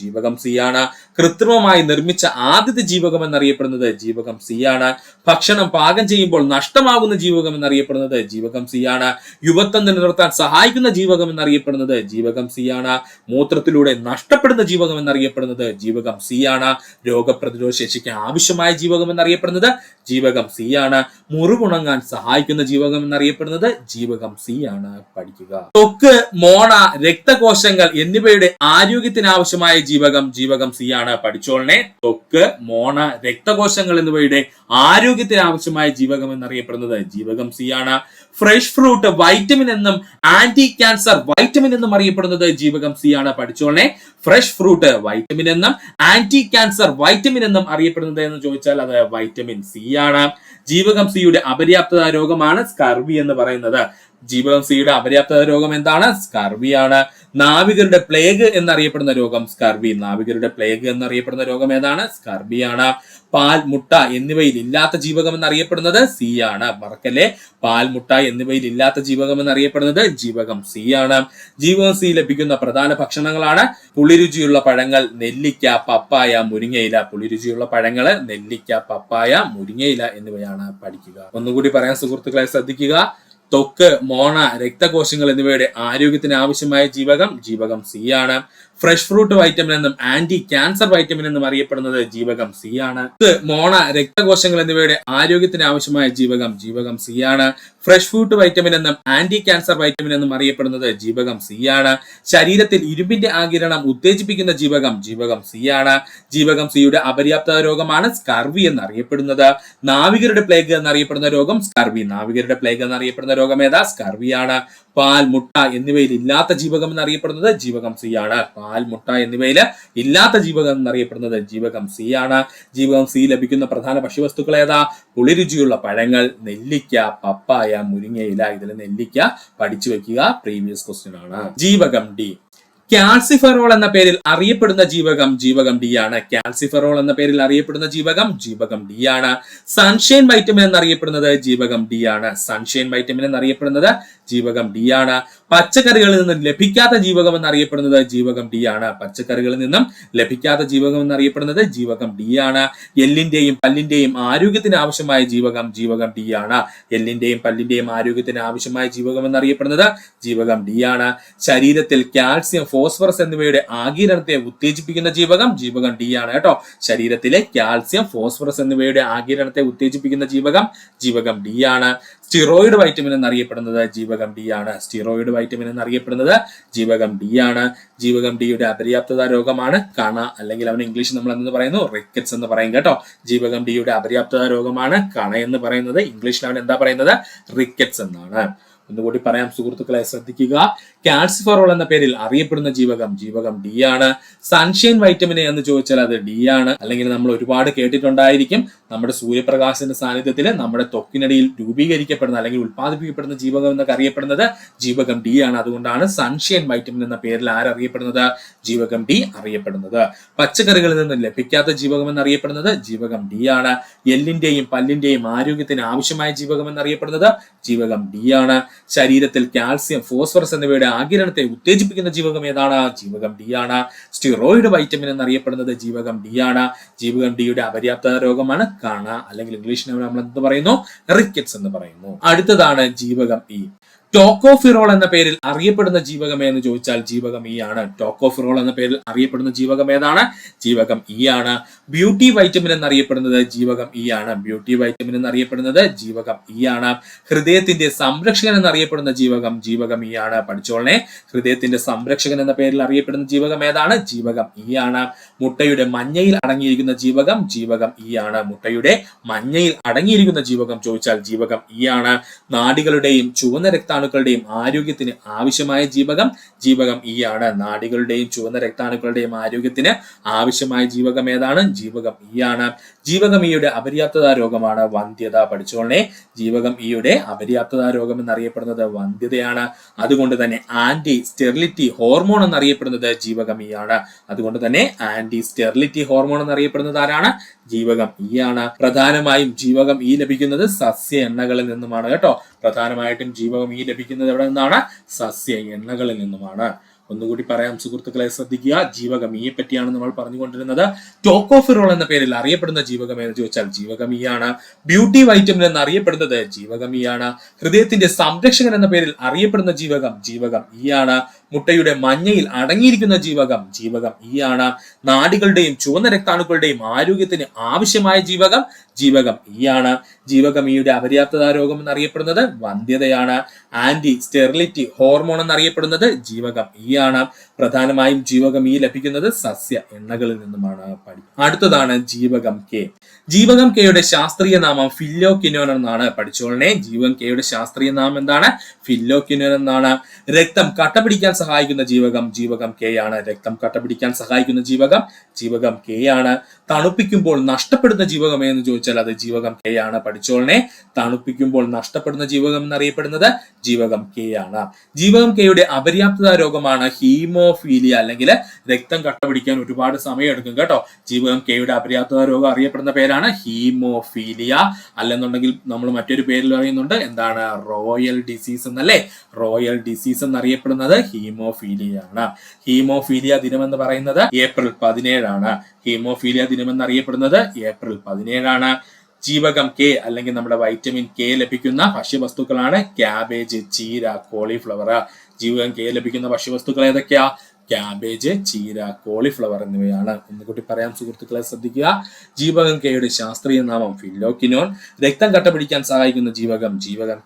[SPEAKER 2] സി ആണ്. കൃത്രിമമായി നിർമ്മിച്ച ആദ്യത്തെ ജീവകം എന്നറിയപ്പെടുന്നത് ജീവകം സി ആണ്. ഭക്ഷണം പാകം ചെയ്യുമ്പോൾ നഷ്ടമാകുന്ന ജീവകം എന്നറിയപ്പെടുന്നത് ജീവകം സി ആണ്. യുവത്വം നിലനിർത്താൻ സഹായിക്കുന്ന ജീവകം എന്നറിയപ്പെടുന്നത് ജീവകം സി ആണ്. മൂത്രത്തിലൂടെ നഷ്ടപ്പെടുന്ന ജീവകം എന്നറിയപ്പെടുന്നത് ജീവകം സി ആണ്. രോഗപ്രതിരോധ ശേഷിക്ക് ആവശ്യമായ ജീവകം എന്നറിയപ്പെടുന്നത് ജീവകം സി ആണ്. മുറിവുണങ്ങാൻ സഹായിക്കുന്ന ജീവകം എന്നറിയപ്പെടുന്നത് ജീവകം സി ആണ്. പഠിക്കുക. ത്വക്ക്, മോണ, രക്തകോശങ്ങൾ എന്നിവയുടെ ആരോഗ്യത്തിന് ആവശ്യമായ ജീവകം സി ആണ്. പഠിച്ചോളനെ. ത്വക്ക്, മോണ, രക്തകോശങ്ങൾ എന്നിവയുടെ ആരോഗ്യത്തിന് ആവശ്യമായ ജീവകം എന്നറിയപ്പെടുന്നത് ജീവകം സി ആണ്. ഫ്രഷ് ഫ്രൂട്ട് വൈറ്റമിൻ എന്നും ആന്റി ക്യാൻസർ വൈറ്റമിൻ എന്നും അറിയപ്പെടുന്നത് ജീവകം സി ആണ്. പഠിച്ചോളനെ. ഫ്രഷ് ഫ്രൂട്ട് വൈറ്റമിൻ എന്നും ആന്റി ക്യാൻസർ വൈറ്റമിൻ എന്നും അറിയപ്പെടുന്നത് എന്ന് ചോദിച്ചാൽ അത് വൈറ്റമിൻ സി ആണ്. ജീവകം സിയുടെ അപര്യാപ്തത രോഗമാണ് സ്കർവി എന്ന് പറയുന്നത്. ജീവകം സിയുടെ അപര്യാപ്തത രോഗം എന്താണ്? സ്കർവിയാണ്. നാവികരുടെ പ്ലേഗ് എന്നറിയപ്പെടുന്ന രോഗം സ്കർവി. നാവികരുടെ പ്ലേഗ് എന്നറിയപ്പെടുന്ന രോഗം ഏതാണ്? സ്കർവിയാണ്. പാൽ, മുട്ട എന്നിവയിൽ ഇല്ലാത്ത ജീവകം എന്നറിയപ്പെടുന്നത് സി ആണ്. മറക്കല്ലേ. പാൽ, മുട്ട എന്നിവയിൽ ഇല്ലാത്ത ജീവകം എന്നറിയപ്പെടുന്നത് ജീവകം സി ആണ്. ജീവകം സി ലഭിക്കുന്ന പ്രധാന ഭക്ഷണങ്ങളാണ് പുളിരുചിയുള്ള പഴങ്ങൾ, നെല്ലിക്ക, പപ്പായ, മുരിങ്ങയില. പുളിരുചിയുള്ള പഴങ്ങള്, നെല്ലിക്ക, പപ്പായ, മുരിങ്ങയില എന്നിവയാണ്. പഠിക്കുക. ഒന്നുകൂടി പറയാൻ സുഹൃത്തുക്കളെ, ശ്രദ്ധിക്കുക. ത്വക്ക്, മോണ, രക്തകോശങ്ങൾ എന്നിവയുടെ ആരോഗ്യത്തിന് ആവശ്യമായ ജീവകം ജീവകം സി ആണ്. ഫ്രഷ് ഫ്രൂട്ട് വൈറ്റമിൻ എന്നും ആന്റി ക്യാൻസർ വൈറ്റമിൻ എന്നും അറിയപ്പെടുന്നത് ജീവകം സി ആണ്. മോണ, രക്തകോശങ്ങൾ എന്നിവയുടെ ആരോഗ്യത്തിന് ആവശ്യമായ ജീവകം ജീവകം സി ആണ്. ഫ്രഷ് ഫ്രൂട്ട് വൈറ്റമിൻ എന്നും ആന്റി ക്യാൻസർ വൈറ്റമിൻ എന്നും അറിയപ്പെടുന്നത് ജീവകം സി ആണ്. ശരീരത്തിൽ ഇരുമ്പിന്റെ ആഗിരണം ഉത്തേജിപ്പിക്കുന്ന ജീവകം ജീവകം സി ആണ്. ജീവകം സിയുടെ അപര്യാപ്തത രോഗമാണ് സ്കർവി എന്നറിയപ്പെടുന്നത്. നാവികരുടെ പ്ലേഗ് എന്നറിയപ്പെടുന്ന രോഗം സ്കർവി. നാവികരുടെ പ്ലേഗ് എന്നറിയപ്പെടുന്ന രോഗം ഏതാ? സ്കർവിയാണ്. പാൽ, മുട്ട എന്നിവയിൽ ഇല്ലാത്ത ജീവകം എന്നറിയപ്പെടുന്നത് ജീവകം സി ആണ്. പാൽ, മുട്ട എന്നിവയിൽ ഇല്ലാത്ത ജീവകം എന്നറിയപ്പെടുന്നത് ജീവകം സി ആണ്. ജീവകം സി ലഭിക്കുന്ന പ്രധാന ഭക്ഷ്യവസ്തുക്കൾ ഏതാ? പുളിരുചിയുള്ള പഴങ്ങൾ, നെല്ലിക്ക, പപ്പായ, മുരിങ്ങയില. ഇതിൽ നെല്ലിക്ക പഠിച്ചു വെക്കുക, പ്രീവിയസ് ക്വസ്റ്റ്യൻ ആണ്. ജീവകം ഡി. കാൽസിഫെറോൾ എന്ന പേരിൽ അറിയപ്പെടുന്ന ജീവകം ജീവകം ഡി ആണ്. കാൽസിഫെറോൾ എന്ന പേരിൽ അറിയപ്പെടുന്ന ജീവകം ജീവകം ഡി ആണ്. സൺഷൈൻ വൈറ്റമിൻ എന്നറിയപ്പെടുന്നത് ജീവകം ഡി ആണ്. സൺഷൈൻ വൈറ്റമിൻ എന്നറിയപ്പെടുന്നത് ജീവകം ഡി ആണ്. പച്ചക്കറികളിൽ നിന്നും ലഭിക്കാത്ത ജീവകം എന്നറിയപ്പെടുന്നത് ജീവകം ഡി ആണ്. പച്ചക്കറികളിൽ നിന്നും ലഭിക്കാത്ത ജീവകം എന്നറിയപ്പെടുന്നത് ജീവകം ഡി ആണ്. എല്ലിന്റെയും പല്ലിന്റെയും ആരോഗ്യത്തിന് ആവശ്യമായ ജീവകം ജീവകം ഡി ആണ്. എല്ലിന്റെയും പല്ലിന്റെയും ആരോഗ്യത്തിന് ആവശ്യമായ ജീവകം എന്നറിയപ്പെടുന്നത് ജീവകം ഡി ആണ്. ശരീരത്തിൽ കാൽസ്യം, ഫോസ്ഫറസ് എന്നിവയുടെ ആഗിരണത്തെ ഉത്തേജിപ്പിക്കുന്ന ജീവകം ജീവകം ഡി ആണ് കേട്ടോ. ശരീരത്തിലെ കാൽസ്യം, ഫോസ്ഫറസ് എന്നിവയുടെ ആഗിരണത്തെ ഉത്തേജിപ്പിക്കുന്ന ജീവകം ജീവകം ഡി ആണ്. സ്റ്റിറോയിഡ് വൈറ്റമിൻ എന്നറിയപ്പെടുന്നത് ജീവകം ഡി ആണ്. സ്റ്റിറോയിഡ് വൈറ്റമിൻ എന്നറിയപ്പെടുന്നത് ജീവകം ഡി ആണ്. ജീവകം ഡിയുടെ അപര്യാപ്തത രോഗമാണ് കണ, അല്ലെങ്കിൽ അവന് ഇംഗ്ലീഷ് നമ്മൾ എന്ന് പറയുന്നു റിക്കറ്റ്സ് എന്ന് പറയും കേട്ടോ. ജീവകം ഡിയുടെ അപര്യാപ്തത രോഗമാണ് കണ എന്ന് പറയുന്നത്. ഇംഗ്ലീഷിൽ അവൻ എന്താ പറയുന്നത്? റിക്കറ്റ്സ് എന്നാണ്. ഒന്നുകൂടി പറയാം സുഹൃത്തുക്കളെ, ശ്രദ്ധിക്കുക. കാൽസിഫെറോൾ എന്ന പേരിൽ അറിയപ്പെടുന്ന ജീവകം ജീവകം ഡി ആണ്. സൺഷൈൻ വൈറ്റമിൻ എന്ന് ചോദിച്ചാൽ അത് ഡി ആണ്. അല്ലെങ്കിൽ നമ്മൾ ഒരുപാട് കേട്ടിട്ടുണ്ടായിരിക്കും, നമ്മുടെ സൂര്യപ്രകാശത്തിന്റെ സാന്നിധ്യത്തിൽ നമ്മുടെ ത്വക്കിനടിയിൽ രൂപീകരിക്കപ്പെടുന്ന അല്ലെങ്കിൽ ഉത്പാദിപ്പിക്കപ്പെടുന്ന ജീവകം എന്നൊക്കെ അറിയപ്പെടുന്നത് ജീവകം ഡി ആണ്. അതുകൊണ്ടാണ് സൺഷൈൻ വൈറ്റമിൻ എന്ന പേരിൽ ആരറിയപ്പെടുന്നത്? ജീവകം ഡി അറിയപ്പെടുന്നത്. പച്ചക്കറികളിൽ നിന്ന് ലഭിക്കാത്ത ജീവകം എന്നറിയപ്പെടുന്നത് ജീവകം ഡി ആണ്. എല്ലിന്റെയും പല്ലിന്റെയും ആരോഗ്യത്തിന് ആവശ്യമായ ജീവകം എന്നറിയപ്പെടുന്നത് ജീവകം ഡി ആണ്. ശരീരത്തിൽ കാൽസ്യം, ഫോസ്ഫറസ് എന്നിവയുടെ ആഗിരണത്തെ ഉത്തേജിപ്പിക്കുന്ന ജീവകം ഏതാണ്? ജീവകം ഡി ആണ്. സ്റ്റിറോയിഡ് വൈറ്റമിൻ എന്നറിയപ്പെടുന്നത് ജീവകം ഡി ആണ്. ജീവകം ഡിയുടെ അപര്യാപ്തത രോഗമാണ് കണ, അല്ലെങ്കിൽ ഇംഗ്ലീഷിൽ നമ്മൾ എന്ത് പറയുന്നു? റിക്കറ്റ്സ് എന്ന് പറയുന്നു. അടുത്തതാണ് ജീവകം ഇ. ടോക്കോഫിറോൾ എന്ന പേരിൽ അറിയപ്പെടുന്ന ജീവകം എന്ന് ചോദിച്ചാൽ ജീവകം ഇ ആണ്. ടോക്കോഫിറോൾ എന്ന പേരിൽ അറിയപ്പെടുന്ന ജീവകം ഏതാണ്? ജീവകം ഇ ആണ്. ബ്യൂട്ടി വൈറ്റമിൻ എന്നറിയപ്പെടുന്നത് ജീവകം ഇ ആണ്. ബ്യൂട്ടി വൈറ്റമിൻ എന്നറിയപ്പെടുന്നത് ജീവകം ഇ ആണ്. ഹൃദയത്തിന്റെ സംരക്ഷകൻ എന്നറിയപ്പെടുന്ന ജീവകം ജീവകം ഇ ആണ്. പഠിച്ചോളനെ, ഹൃദയത്തിന്റെ സംരക്ഷകൻ എന്ന പേരിൽ അറിയപ്പെടുന്ന ജീവകം ഏതാണ്? ജീവകം ഇ ആണ്. മുട്ടയുടെ മഞ്ഞയിൽ അടങ്ങിയിരിക്കുന്ന ജീവകം ജീവകം ഇ ആണ്. മുട്ടയുടെ മഞ്ഞയിൽ അടങ്ങിയിരിക്കുന്ന ജീവകം ചോദിച്ചാൽ ജീവകം ഇ ആണ്. നാഡികളുടെയും ചുവന്ന രക്താണുക്കളുടെയും ആരോഗ്യത്തിന് ആവശ്യമായ ജീവകം ജീവകം ഇ ആണ്. നാഡികളുടെയും ചുവന്ന രക്താണുക്കളുടെയും ആരോഗ്യത്തിന് ആവശ്യമായ ജീവകം ഏതാണ്? ജീവകം ഇ ആണ്. ജീവകം ഇയുടെ അപര്യാപ്തത രോഗമാണ് വന്ധ്യത. പഠിച്ചോളനെ, ജീവകം ഇയുടെ അപര്യാപ്തത രോഗം എന്നറിയപ്പെടുന്നത് വന്ധ്യതയാണ്. അതുകൊണ്ട് തന്നെ ആന്റി സ്റ്റെറിലിറ്റി ഹോർമോൺ എന്നറിയപ്പെടുന്നത് ജീവകം ഇ ആണ്. അതുകൊണ്ട് തന്നെ ആന്റി സ്റ്റെറിലിറ്റി ഹോർമോൺ എന്നറിയപ്പെടുന്നത് ആരാണ്? ജീവകം ഇ ആണ്. പ്രധാനമായും ജീവകം ഇ ലഭിക്കുന്നത് സസ്യ എണ്ണകളിൽ നിന്നുമാണ് കേട്ടോ. പ്രധാനമായിട്ടും ജീവകം ഇ ലഭിക്കുന്നത് എവിടെ നിന്നാണ്? സസ്യ എണ്ണകളിൽ നിന്നുമാണ്. ഒന്നുകൂടി പറയാം സുഹൃത്തുക്കളെ, ശ്രദ്ധിക്കുക. ജീവകം ഇയെ പറ്റിയാണ് നമ്മൾ പറഞ്ഞുകൊണ്ടിരുന്നത്. ടോക്കോഫിറോൾ എന്ന പേരിൽ അറിയപ്പെടുന്ന ജീവകം എന്ന് ചോദിച്ചാൽ ജീവകം ഇ ആണ്. ബ്യൂട്ടി വൈറ്റമിൻ എന്ന് അറിയപ്പെടുന്നത് ജീവകം ഇ ആണ്. ഹൃദയത്തിന്റെ സംരക്ഷകൻ എന്ന പേരിൽ അറിയപ്പെടുന്ന ജീവകം ജീവകം ഇ ആണ്. മുട്ടയുടെ മഞ്ഞയിൽ അടങ്ങിയിരിക്കുന്ന ജീവകം ജീവകം ഇ ആണ്. നാഡികളുടെയും ചുവന്ന രക്താണുക്കളുടെയും ആരോഗ്യത്തിന് ആവശ്യമായ ജീവകം ജീവകം ഇ ആണ്. ജീവകം ഇയുടെ അപര്യാപ്തത രോഗം എന്നറിയപ്പെടുന്നത് വന്ധ്യതയാണ്. ആന്റി സ്റ്റെറിലിറ്റി ഹോർമോൺ എന്നറിയപ്പെടുന്നത് ജീവകം ഇ ആണ്. പ്രധാനമായും ജീവകം ഇ ലഭിക്കുന്നത് സസ്യ എണ്ണകളിൽ നിന്നുമാണ്. അടുത്തതാണ് ജീവകം കെ. ജീവകം കെയുടെ ശാസ്ത്രീയ നാമം ഫില്ലോക്വിനോൻ എന്നാണ്. പഠിച്ചോളനെ, ജീവകം കെയുടെ ശാസ്ത്രീയ നാമം എന്താണ്? ഫില്ലോക്വിനോൻ എന്നാണ്. രക്തം കട്ടപിടിക്കാൻ സഹായിക്കുന്ന ജീവകം ജീവകം കെ ആണ്. രക്തം കട്ടപിടിക്കാൻ സഹായിക്കുന്ന ജീവകം ജീവകം കെ ആണ്. തണുപ്പിക്കുമ്പോൾ നഷ്ടപ്പെടുന്ന ജീവകം എന്ന് ചോദിച്ചാൽ അത് ജീവകം കെ ആണ്. പഠിച്ചോളനെ, തണുപ്പിക്കുമ്പോൾ നഷ്ടപ്പെടുന്ന ജീവകം എന്നറിയപ്പെടുന്നത് ജീവകം കെ ആണ്. ജീവകം കെയുടെ അപര്യാപ്തത രോഗമാണ് ഹീമോഫീലിയ, അല്ലെങ്കിൽ രക്തം കട്ടപിടിക്കാൻ ഒരുപാട് സമയം എടുക്കും കേട്ടോ. ജീവകം കെയുടെ അപര്യാപ്തത രോഗം അറിയപ്പെടുന്ന പേരാണ് ഹീമോഫീലിയ. അല്ലെന്നുണ്ടെങ്കിൽ നമ്മൾ മറ്റൊരു പേരിൽ പറയുന്നുണ്ട്, എന്താണ്? റോയൽ ഡിസീസ് എന്നല്ലേ. റോയൽ ഡിസീസ് എന്നറിയപ്പെടുന്നത് ഹീമോഫീലിയ ആണ്. ഹീമോഫീലിയ ദിനം എന്ന് പറയുന്നത് ഏപ്രിൽ 17 ആണ്. ഹീമോഫീലിയ ദിനം എന്നറിയപ്പെടുന്നത് ഏപ്രിൽ 17 ആണ്. ജീവകം കെ അല്ലെങ്കിൽ നമ്മുടെ വൈറ്റമിൻ കെ ലഭിക്കുന്ന ഭക്ഷ്യവസ്തുക്കളാണ് ക്യാബേജ്, ചീര, കോളിഫ്ലവർ. ജീവകം കെ ലഭിക്കുന്ന ഭക്ഷ്യവസ്തുക്കൾ ഏതൊക്കെയാ? ക്യാബേജ്, ചീര, കോളിഫ്ലവർ എന്നിവയാണ്. ഒന്നുകൂടി പറയാം സുഹൃത്തുക്കളെ, ശ്രദ്ധിക്കുക. ജീവകം കെയുടെ ശാസ്ത്രീയ നാമം ഫില്ലോക്കിനോൺ. രക്തം കട്ടപിടിക്കാൻ സഹായിക്കുന്ന ജീവകം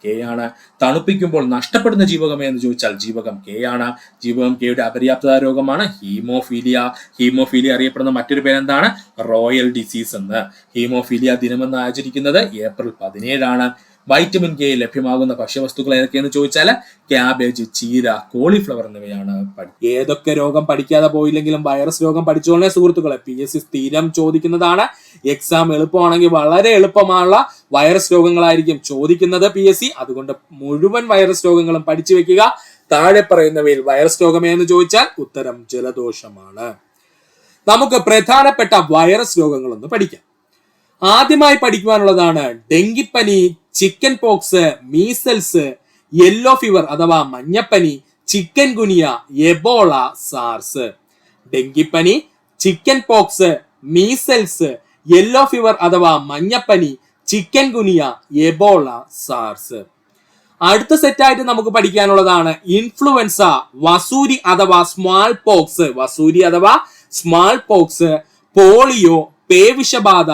[SPEAKER 2] കെ ആണ്. തണുപ്പിക്കുമ്പോൾ നഷ്ടപ്പെടുന്ന ജീവകം എന്ന് ചോദിച്ചാൽ ജീവകം കെ ആണ്. ജീവകം കെയുടെ അപര്യാപ്തത രോഗമാണ് ഹീമോഫീലിയ. ഹീമോഫീലിയ അറിയപ്പെടുന്ന മറ്റൊരു പേരെന്താണ്? റോയൽ ഡിസീസ് എന്ന്. ഹീമോഫീലിയ ദിനമെന്ന് ആചരിക്കുന്നത് ഏപ്രിൽ 17 വൈറ്റമിൻ കെ ലഭ്യമാകുന്ന ഭക്ഷ്യവസ്തുക്കൾ ഏതൊക്കെയെന്ന് ചോദിച്ചാൽ ക്യാബേജ്, ചീര, കോളിഫ്ലവർ എന്നിവയാണ്. ഏതൊക്കെ രോഗം പഠിക്കാതെ പോയില്ലെങ്കിലും വൈറസ് രോഗം പഠിച്ചോളേ സുഹൃത്തുക്കളെ. PSC സ്ഥിരം ചോദിക്കുന്നതാണ്. എക്സാം എളുപ്പമാണെങ്കിൽ വളരെ എളുപ്പമുള്ള വൈറസ് രോഗങ്ങളായിരിക്കും ചോദിക്കുന്നത് PSC. അതുകൊണ്ട് മുഴുവൻ വൈറസ് രോഗങ്ങളും പഠിച്ചു വെക്കുക. താഴെ പറയുന്നവയിൽ വൈറസ് രോഗമേന്ന് ചോദിച്ചാൽ ഉത്തരം ജലദോഷമാണ്. നമുക്ക് പ്രധാനപ്പെട്ട വൈറസ് രോഗങ്ങളൊന്ന് പഠിക്കാം. ആദ്യമായി പഠിക്കുവാനുള്ളതാണ് ഡെങ്കിപ്പനി, chicken pox, measles, yellow fever അഥവാ മഞ്ഞപ്പനി, ചിക്കൻ ഗുനിയ, എബോള, സാർസ്. ഡെങ്കിപ്പനി, chicken pox, measles, yellow fever അഥവാ മഞ്ഞപ്പനി, ചിക്കൻ ഗുനിയ, എബോള, സാർസ്. അടുത്ത സെറ്റായിട്ട് നമുക്ക് പഠിക്കാനുള്ളതാണ് ഇൻഫ്ലുവൻസ, വസൂരി അഥവാ സ്മാൾ പോക്സ്, പോളിയോ, പേവിഷബാധ,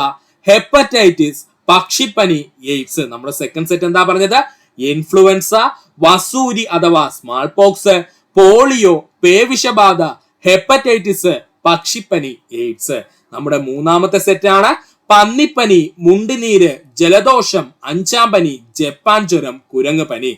[SPEAKER 2] ഹെപ്പറ്റൈറ്റിസ്, പക്ഷിപ്പനി, എയ്ഡ്സ്. നമ്മുടെ സെക്കൻഡ് സെറ്റ് എന്താ പറഞ്ഞത്? ഇൻഫ്ലുവൻസ, വസൂരി അഥവാ സ്മാൾ പോക്സ്, പോളിയോ, പേവിഷബാധ, ഹെപ്പറ്റൈറ്റിസ്, പക്ഷിപ്പനി, എയ്ഡ്സ്. നമ്മുടെ മൂന്നാമത്തെ സെറ്റാണ് പന്നിപ്പനി, മുണ്ടിനീര്, ജലദോഷം, അഞ്ചാംപനി, ജപ്പാൻ ജ്വരം, കുരങ്ങുപനി.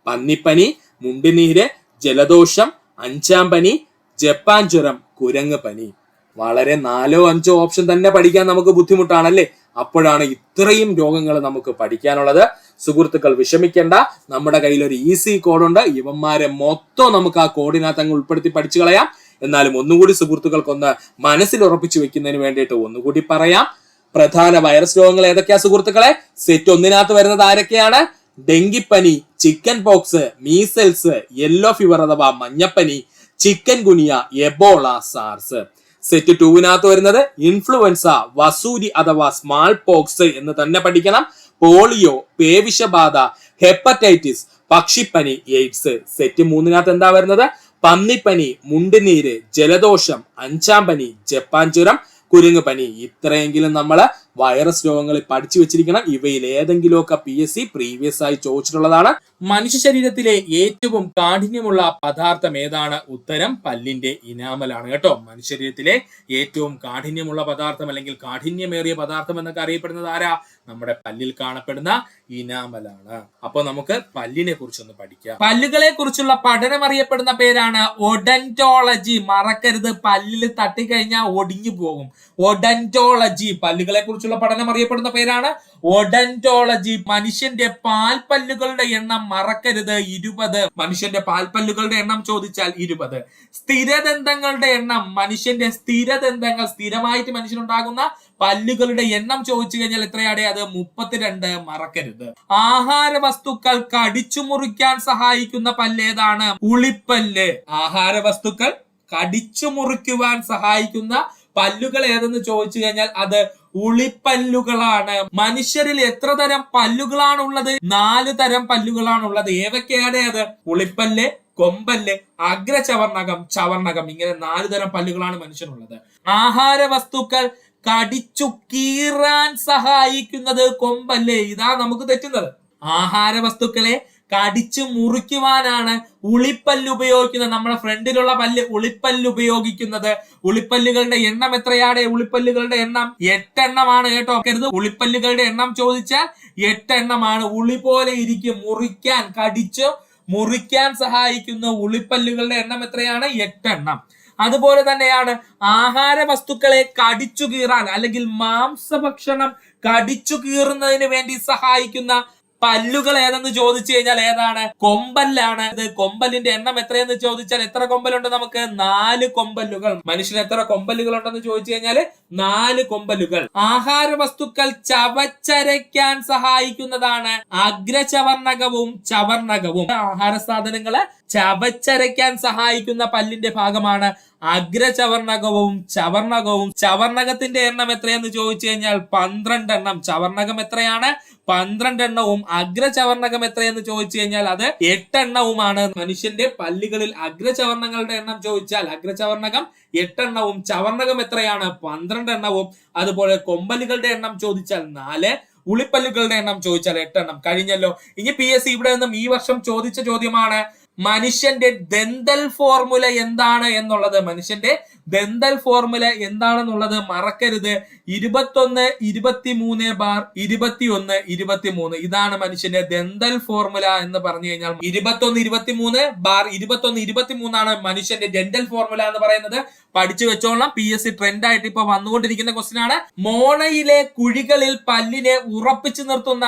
[SPEAKER 2] പന്നിപ്പനി, മുണ്ടിനീര്, ജലദോഷം, അഞ്ചാംപനി, ജപ്പാൻ ജ്വരം, കുരങ്ങുപനി. വളരെ 4-5 ഓപ്ഷൻ തന്നെ പഠിക്കാൻ നമുക്ക് ബുദ്ധിമുട്ടാണല്ലേ. അപ്പോഴാണ് ഇത്രയും രോഗങ്ങൾ നമുക്ക് പഠിക്കാനുള്ളത്. സുഹൃത്തുക്കൾ വിഷമിക്കേണ്ട, നമ്മുടെ കയ്യിൽ ഒരു ഈസി കോഡുണ്ട്. ഇവന്മാരെ മൊത്തം നമുക്ക് ആ കോഡിനകത്ത് അങ്ങ് ഉൾപ്പെടുത്തി പഠിച്ചു കളയാം. എന്നാലും ഒന്നുകൂടി സുഹൃത്തുക്കൾക്കൊന്ന് മനസ്സിൽ ഉറപ്പിച്ചു വെക്കുന്നതിന് വേണ്ടിയിട്ട് ഒന്നുകൂടി പറയാം. പ്രധാന വൈറസ് രോഗങ്ങൾ ഏതൊക്കെയാ സുഹൃത്തുക്കളെ? സെറ്റ് 1 വരുന്നത് ആരൊക്കെയാണ്? ഡെങ്കിപ്പനി, chicken pox, measles, yellow fever അഥവാ മഞ്ഞപ്പനി, ചിക്കൻ ഗുനിയ, എബോള, സാർസ്. സെറ്റ് 2 വരുന്നത് ഇൻഫ്ലുവൻസ, വസൂരി അഥവാ സ്മാൾ പോക്സ് എന്ന് തന്നെ പഠിക്കണം. പോളിയോ, പേവിഷബാധ, ഹെപ്പറ്റൈറ്റിസ്, പക്ഷിപ്പനി, എയ്ഡ്സ്. സെറ്റ് 3 എന്താ വരുന്നത്? പന്നിപ്പനി, മുണ്ടുനീര്, ജലദോഷം, അഞ്ചാംപനി, ജപ്പാൻ ജ്വരം, കുരങ്ങുപനി. ഇത്രയെങ്കിലും നമ്മൾ വൈറസ് രോഗങ്ങളിൽ പഠിച്ചു വെച്ചിരിക്കണം. ഇവയിൽ ഏതെങ്കിലുമൊക്കെ PSC പ്രീവിയസ് ആയി ചോദിച്ചിട്ടുള്ളതാണ്. മനുഷ്യ ശരീരത്തിലെ ഏറ്റവും കാഠിന്യമുള്ള പദാർത്ഥം ഏതാണ്? ഉത്തരം പല്ലിന്റെ ഇനാമലാണ് കേട്ടോ. മനുഷ്യ ശരീരത്തിലെ ഏറ്റവും കാഠിന്യമുള്ള പദാർത്ഥം അല്ലെങ്കിൽ കാഠിന്യമേറിയ പദാർത്ഥം എന്നൊക്കെ അറിയപ്പെടുന്നത് ആരാ? നമ്മുടെ പല്ലിൽ കാണപ്പെടുന്ന ഇനാമലാണ്. അപ്പൊ നമുക്ക് പല്ലിനെ കുറിച്ചൊന്ന് പഠിക്കാം. പല്ലുകളെ കുറിച്ചുള്ള പഠനം അറിയപ്പെടുന്ന പേരാണ് ഒഡന്റോളജി. മറക്കരുത്, പല്ലിൽ തട്ടിക്കഴിഞ്ഞാൽ ഒടിഞ്ഞു പോകും. ഒഡന്റോളജി. പല്ലുകളെ കുറിച്ചുള്ള പഠനം അറിയപ്പെടുന്ന പേരാണ് ഒഡന്റോളജി. മനുഷ്യന്റെ പാൽപ്പല്ലുകളുടെ എണ്ണം മറക്കരുത് 20. മനുഷ്യന്റെ പാൽപ്പല്ലുകളുടെ എണ്ണം ചോദിച്ചാൽ 20. സ്ഥിരദന്തങ്ങളുടെ എണ്ണം, മനുഷ്യന്റെ സ്ഥിരദന്തങ്ങൾ, സ്ഥിരമായിട്ട് മനുഷ്യനുണ്ടാകുന്ന പല്ലുകളുടെ എണ്ണം ചോദിച്ചു കഴിഞ്ഞാൽ എത്രയാണ്? അത് 32. മറക്കരുത്. ആഹാര വസ്തുക്കൾ കടിച്ചു മുറിക്കാൻ സഹായിക്കുന്ന പല്ലേതാണ്? ഉളിപ്പല്ല്. ആഹാര വസ്തുക്കൾ കടിച്ചു മുറിക്കുവാൻ സഹായിക്കുന്ന പല്ലുകൾ ഏതെന്ന് ചോദിച്ചു കഴിഞ്ഞാൽ അത് ഉളിപ്പല്ലുകളാണ്. മനുഷ്യരിൽ എത്ര തരം പല്ലുകളാണ് ഉള്ളത്? 4 തരം പല്ലുകളാണ് ഉള്ളത്. ഏതൊക്കെയാണ് അത്? ഉളിപ്പല്ല്, കൊമ്പല്ല്, അഗ്രചവർണകം, ചവർണകം. ഇങ്ങനെ 4 തരം പല്ലുകളാണ് മനുഷ്യനുള്ളത്. ആഹാര വസ്തുക്കൾ കടിച്ചു കീറാൻ സഹായിക്കുന്നത് കൊമ്പല്ലേ. ഇതാ നമുക്ക് തെറ്റുന്നത്. ആഹാര വസ്തുക്കളെ കടിച്ചു മുറിക്കുവാനാണ് ഉളിപ്പല്ല് ഉപയോഗിക്കുന്നത്. നമ്മുടെ ഫ്രണ്ടിലുള്ള പല്ല് ഉളിപ്പല്ല് ഉപയോഗിക്കുന്നത്. ഉളിപ്പല്ലുകളുടെ എണ്ണം എത്രയാണ്? ഉളിപ്പല്ലുകളുടെ എണ്ണം 8 എണ്ണമാണ് കേട്ടോ. ഉളിപ്പല്ലുകളുടെ എണ്ണം ചോദിച്ചാൽ 8 എണ്ണമാണ്. ഉളി പോലെ ഇരിക്കും. മുറിക്കാൻ, കടിച്ചു മുറിക്കാൻ സഹായിക്കുന്ന ഉളിപ്പല്ലുകളുടെ എണ്ണം എത്രയാണ്? 8 എണ്ണം. അതുപോലെ തന്നെയാണ് ആഹാര വസ്തുക്കളെ കടിച്ചു കീറാൻ അല്ലെങ്കിൽ മാംസഭക്ഷണം കടിച്ചു കീറുന്നതിന് വേണ്ടി സഹായിക്കുന്ന പല്ലുകൾ ഏതെന്ന് ചോദിച്ചു കഴിഞ്ഞാൽ ഏതാണ്? കൊമ്പല്ലാണ്. കൊമ്പലിന്റെ എണ്ണം എത്രയെന്ന് ചോദിച്ചാൽ എത്ര കൊമ്പലുണ്ട് നമുക്ക്? 4 കൊമ്പല്ലുകൾ. മനുഷ്യന് എത്ര കൊമ്പല്ലുകൾ ഉണ്ടെന്ന് ചോദിച്ചു കഴിഞ്ഞാൽ 4 കൊമ്പല്ലുകൾ. ആഹാര വസ്തുക്കൾ ചവച്ചരയ്ക്കാൻ സഹായിക്കുന്നതാണ് അഗ്രചവർണകവും ചവർണകവും. ആഹാര സാധനങ്ങളെ ചവച്ചരയ്ക്കാൻ സഹായിക്കുന്ന പല്ലിന്റെ ഭാഗമാണ് അഗ്രചവർണകവും ചവർണകവും. ചവർണകത്തിന്റെ എണ്ണം എത്രയെന്ന് ചോദിച്ചു കഴിഞ്ഞാൽ 12 എണ്ണം. ചവർണകം എത്രയാണ്? 12 എണ്ണവും. അഗ്രചവർണകം എത്രയെന്ന് ചോദിച്ചു കഴിഞ്ഞാൽ അത് 8 എണ്ണവുമാണ്. മനുഷ്യന്റെ പല്ലുകളിൽ അഗ്രചവർണങ്ങളുടെ എണ്ണം ചോദിച്ചാൽ അഗ്രചവർണകം 8 എണ്ണവും, ചവർണകം എത്രയാണ്? 12 എണ്ണവും. അതുപോലെ കൊമ്പലുകളുടെ എണ്ണം ചോദിച്ചാൽ 4, ഉളിപ്പല്ലുകളുടെ എണ്ണം ചോദിച്ചാൽ 8 എണ്ണം. കഴിഞ്ഞല്ലോ. ഇനി PSC ഇവിടെ നിന്നും ഈ വർഷം ചോദിച്ച ചോദ്യമാണ്, മനുഷ്യന്റെ ദന്തൽ ഫോർമുല എന്താണ് എന്നുള്ളത്. മനുഷ്യന്റെ ദന്തൽ ഫോർമുല എന്താണെന്നുള്ളത് മറക്കരുത്. 21, 23 ബാർ 21, 23. ഇതാണ് മനുഷ്യന്റെ ദന്തൽ ഫോർമുല എന്ന് പറഞ്ഞു കഴിഞ്ഞാൽ 21, 23 ബാർ 21, 23 ആണ് മനുഷ്യന്റെ ഡെന്റൽ ഫോർമുല എന്ന് പറയുന്നത്. പഠിച്ചു വെച്ചോളാം. PSC ട്രെൻഡ് ആയിട്ട് ഇപ്പൊ വന്നുകൊണ്ടിരിക്കുന്ന ക്വസ്റ്റ്യൻ ആണ്. മോണയിലെ കുഴികളിൽ പല്ലിനെ ഉറപ്പിച്ചു നിർത്തുന്ന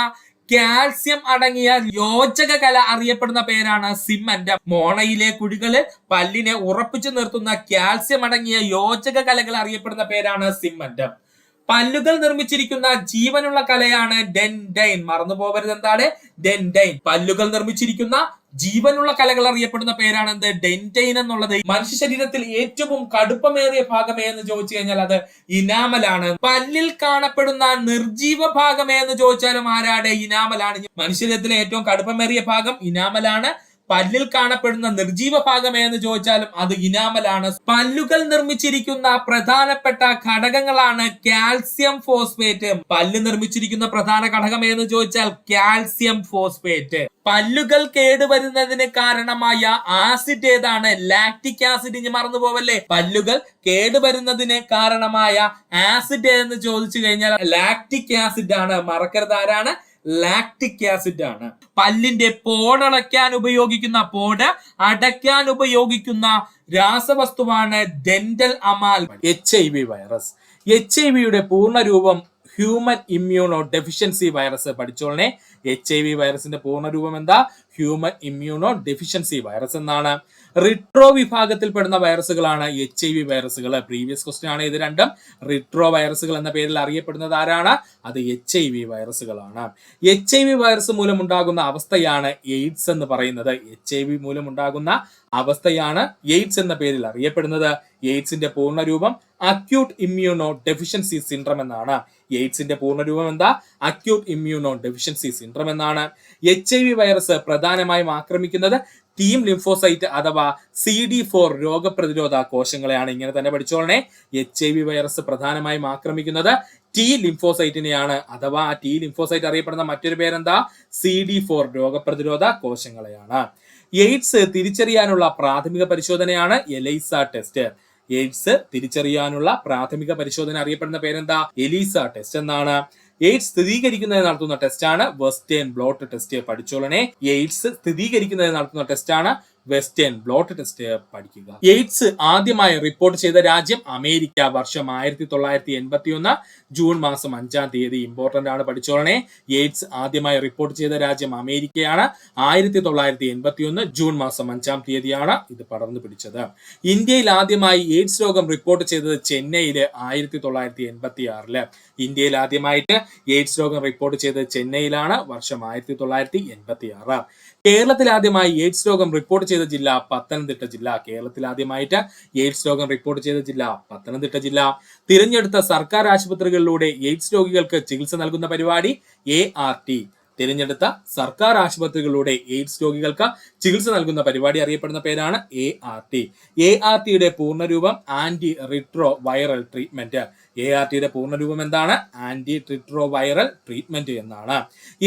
[SPEAKER 2] കാൽസ്യം അടങ്ങിയ യോജക കല അറിയപ്പെടുന്ന പേരാണ് സിമന്റ്. മോണയിലെ കുഴികള് പല്ലിനെ ഉറപ്പിച്ചു നിർത്തുന്ന കാൽസ്യം അടങ്ങിയ യോജക കലകൾ അറിയപ്പെടുന്ന പേരാണ് സിമന്റ്. പല്ലുകൾ നിർമ്മിച്ചിരിക്കുന്ന ജീവനുള്ള കലയാണ് ഡെൻഡൈൻ. മറന്നു പോകരുത്, എന്താണ് ഡെൻഡൈൻ? പല്ലുകൾ നിർമ്മിച്ചിരിക്കുന്ന ജീവനുള്ള കലകൾ അറിയപ്പെടുന്ന പേരാണ് എന്ത്? ഡെൻഡൈൻ എന്നുള്ളത്. മനുഷ്യ ശരീരത്തിൽ ഏറ്റവും കടുപ്പമേറിയ ഭാഗം എന്ന് ചോദിച്ചു കഴിഞ്ഞാൽ അത് ഇനാമലാണ്. പല്ലിൽ കാണപ്പെടുന്ന നിർജീവ ഭാഗം എന്ന് ചോദിച്ചാലും ആരാടെ? ഇനാമലാണ്. മനുഷ്യ ശരീരത്തിലെ ഏറ്റവും കടുപ്പമേറിയ ഭാഗം ഇനാമലാണ്. പല്ലിൽ കാണപ്പെടുന്ന നിർജീവ ഭാഗം എന്ന് ചോദിച്ചാലും അത് ഇനാമലാണ്. പല്ലുകൾ നിർമ്മിച്ചിരിക്കുന്ന പ്രധാനപ്പെട്ട ഘടകങ്ങളാണ് കാൽസ്യം ഫോസ്ഫേറ്റ്. പല്ല് നിർമ്മിച്ചിരിക്കുന്ന പ്രധാന ഘടകം എന്ന് ചോദിച്ചാൽ കാൽസ്യം ഫോസ്ഫേറ്റ്. പല്ലുകൾ കേടുവരുന്നതിന് കാരണമായ ആസിഡ് ഏതാണ്? Lactic acid. ഇനി മറന്നു പോവല്ലേ. പല്ലുകൾ കേടുവരുന്നതിന് കാരണമായ ആസിഡ് എന്ന് ചോദിച്ചു കഴിഞ്ഞാൽ ലാക്റ്റിക് ആസിഡ് ആണ്. മറക്കരുത്, ആരാണ്? ലാക്റ്റിക് ആസിഡ് ആണ്. പല്ലിന്റെ പോടടയ്ക്കാൻ ഉപയോഗിക്കുന്ന, പോട് അടയ്ക്കാൻ ഉപയോഗിക്കുന്ന രാസവസ്തുവാണ് ഡെന്റൽ അമാൽ. HIV virus. HIV പൂർണ്ണ രൂപം ഹ്യൂമൻ ഇമ്മ്യൂണോ ഡെഫിഷ്യൻസി വൈറസ്. പഠിച്ചോളനെ. HIV വൈറസിന്റെ പൂർണ്ണ രൂപം എന്താ? ഹ്യൂമൻ ഇമ്മ്യൂണോ ഡെഫിഷ്യൻസി വൈറസ് എന്നാണ്. റിട്രോ വിഭാഗത്തിൽപ്പെടുന്ന വൈറസുകളാണ് HIV വൈറസുകൾ. പ്രീവിയസ് ക്വസ്റ്റ്യൻ ആണ് ഇത് രണ്ടും. റിട്രോ വൈറസുകൾ എന്ന പേരിൽ അറിയപ്പെടുന്നത് ആരാണ്? അത് HIV വൈറസുകളാണ്. HIV വൈറസ് മൂലമുണ്ടാകുന്ന അവസ്ഥയാണ് എയ്ഡ്സ് എന്ന് പറയുന്നത്. HIV മൂലമുണ്ടാകുന്ന അവസ്ഥയാണ് എയ്ഡ്സ് എന്ന പേരിൽ അറിയപ്പെടുന്നത്. എയ്ഡ്സിന്റെ പൂർണ്ണ രൂപം അക്യൂട്ട് ഇമ്മ്യൂണോ ഡെഫിഷ്യൻസി സിൻഡ്രം എന്നാണ്. എയ്ഡ്സിന്റെ പൂർണ്ണ രൂപം എന്താ? അക്യൂട്ട് ഇമ്മ്യൂണോ ഡെഫിഷ്യൻസി സിൻഡ്രം എന്നാണ്. HIV വൈറസ് പ്രധാനമായും ആക്രമിക്കുന്നത് ടീം ലിംഫോസൈറ്റ് അഥവാ CD4 രോഗപ്രതിരോധ കോശങ്ങളെയാണ്. ഇങ്ങനെ തന്നെ പഠിച്ചോളനെ. HIV വൈറസ് പ്രധാനമായും ആക്രമിക്കുന്നത് T ലിംഫോസൈറ്റിനെയാണ്. അഥവാ ആ T ലിംഫോസൈറ്റ് അറിയപ്പെടുന്ന മറ്റൊരു പേരെന്താ? CD4 രോഗപ്രതിരോധ കോശങ്ങളെയാണ്. എയ്ഡ്സ് തിരിച്ചറിയാനുള്ള പ്രാഥമിക പരിശോധനയാണ് എലൈസ ടെസ്റ്റ്. എയ്ഡ്സ് തിരിച്ചറിയാനുള്ള പ്രാഥമിക പരിശോധന അറിയപ്പെടുന്ന പേരെന്താ? എലീസ ടെസ്റ്റ് എന്നാണ്. എയ്ഡ്സ് സ്ഥിരീകരിക്കുന്നതിന് നടത്തുന്ന ടെസ്റ്റാണ് വെസ്റ്റേൺ ബ്ലോട്ട് ടെസ്റ്റ്. പഠിച്ചോളനെ. എയ്ഡ്സ് സ്ഥിരീകരിക്കുന്നതിന് നടത്തുന്ന ടെസ്റ്റാണ് വെസ്റ്റേൺ ബ്ലോട്ട് ടെസ്റ്റ്. പഠിക്കുക. എയ്ഡ്സ് ആദ്യമായി റിപ്പോർട്ട് ചെയ്ത രാജ്യം അമേരിക്ക. വർഷം 1981 ജൂൺ മാസം 5-ാം തീയതി. ഇമ്പോർട്ടന്റ് ആണ്, പഠിച്ചോളനെ. എയ്ഡ്സ് ആദ്യമായി റിപ്പോർട്ട് ചെയ്ത രാജ്യം അമേരിക്കയാണ്. 1981 ജൂൺ മാസം 5-ാം തീയതിയാണ് ഇത് പടർന്നു പിടിച്ചത്. ഇന്ത്യയിൽ ആദ്യമായി എയ്ഡ്സ് രോഗം റിപ്പോർട്ട് ചെയ്തത് ചെന്നൈയില് 1986. ഇന്ത്യയിൽ ആദ്യമായിട്ട് എയ്ഡ്സ് രോഗം റിപ്പോർട്ട് ചെയ്തത് ചെന്നൈയിലാണ്. വർഷം 1986. കേരളത്തിൽ ആദ്യമായി എയ്ഡ്സ് രോഗം റിപ്പോർട്ട് ചെയ്ത ജില്ല പത്തനംതിട്ട ജില്ല. കേരളത്തിൽ ആദ്യമായിട്ട് എയ്ഡ്സ് രോഗം റിപ്പോർട്ട് ചെയ്ത ജില്ല പത്തനംതിട്ട ജില്ല. തിരഞ്ഞെടുത്ത സർക്കാർ ആശുപത്രികളിലൂടെ എയ്ഡ്സ് രോഗികൾക്ക് ചികിത്സ നൽകുന്ന പരിപാടി ART. തിരഞ്ഞെടുത്ത സർക്കാർ ആശുപത്രികളിലൂടെ എയ്ഡ്സ് രോഗികൾക്ക് ചികിത്സ നൽകുന്ന പരിപാടി അറിയപ്പെടുന്ന പേരാണ് ART. ARTയുടെ പൂർണ്ണരൂപം ആന്റി റിട്രോ വൈറൽ ട്രീറ്റ്മെന്റ്. ARTയുടെ പൂർണ്ണരൂപം എന്താണ്? ആന്റി റിട്രോ വൈറൽ ട്രീറ്റ്മെന്റ് എന്നാണ്.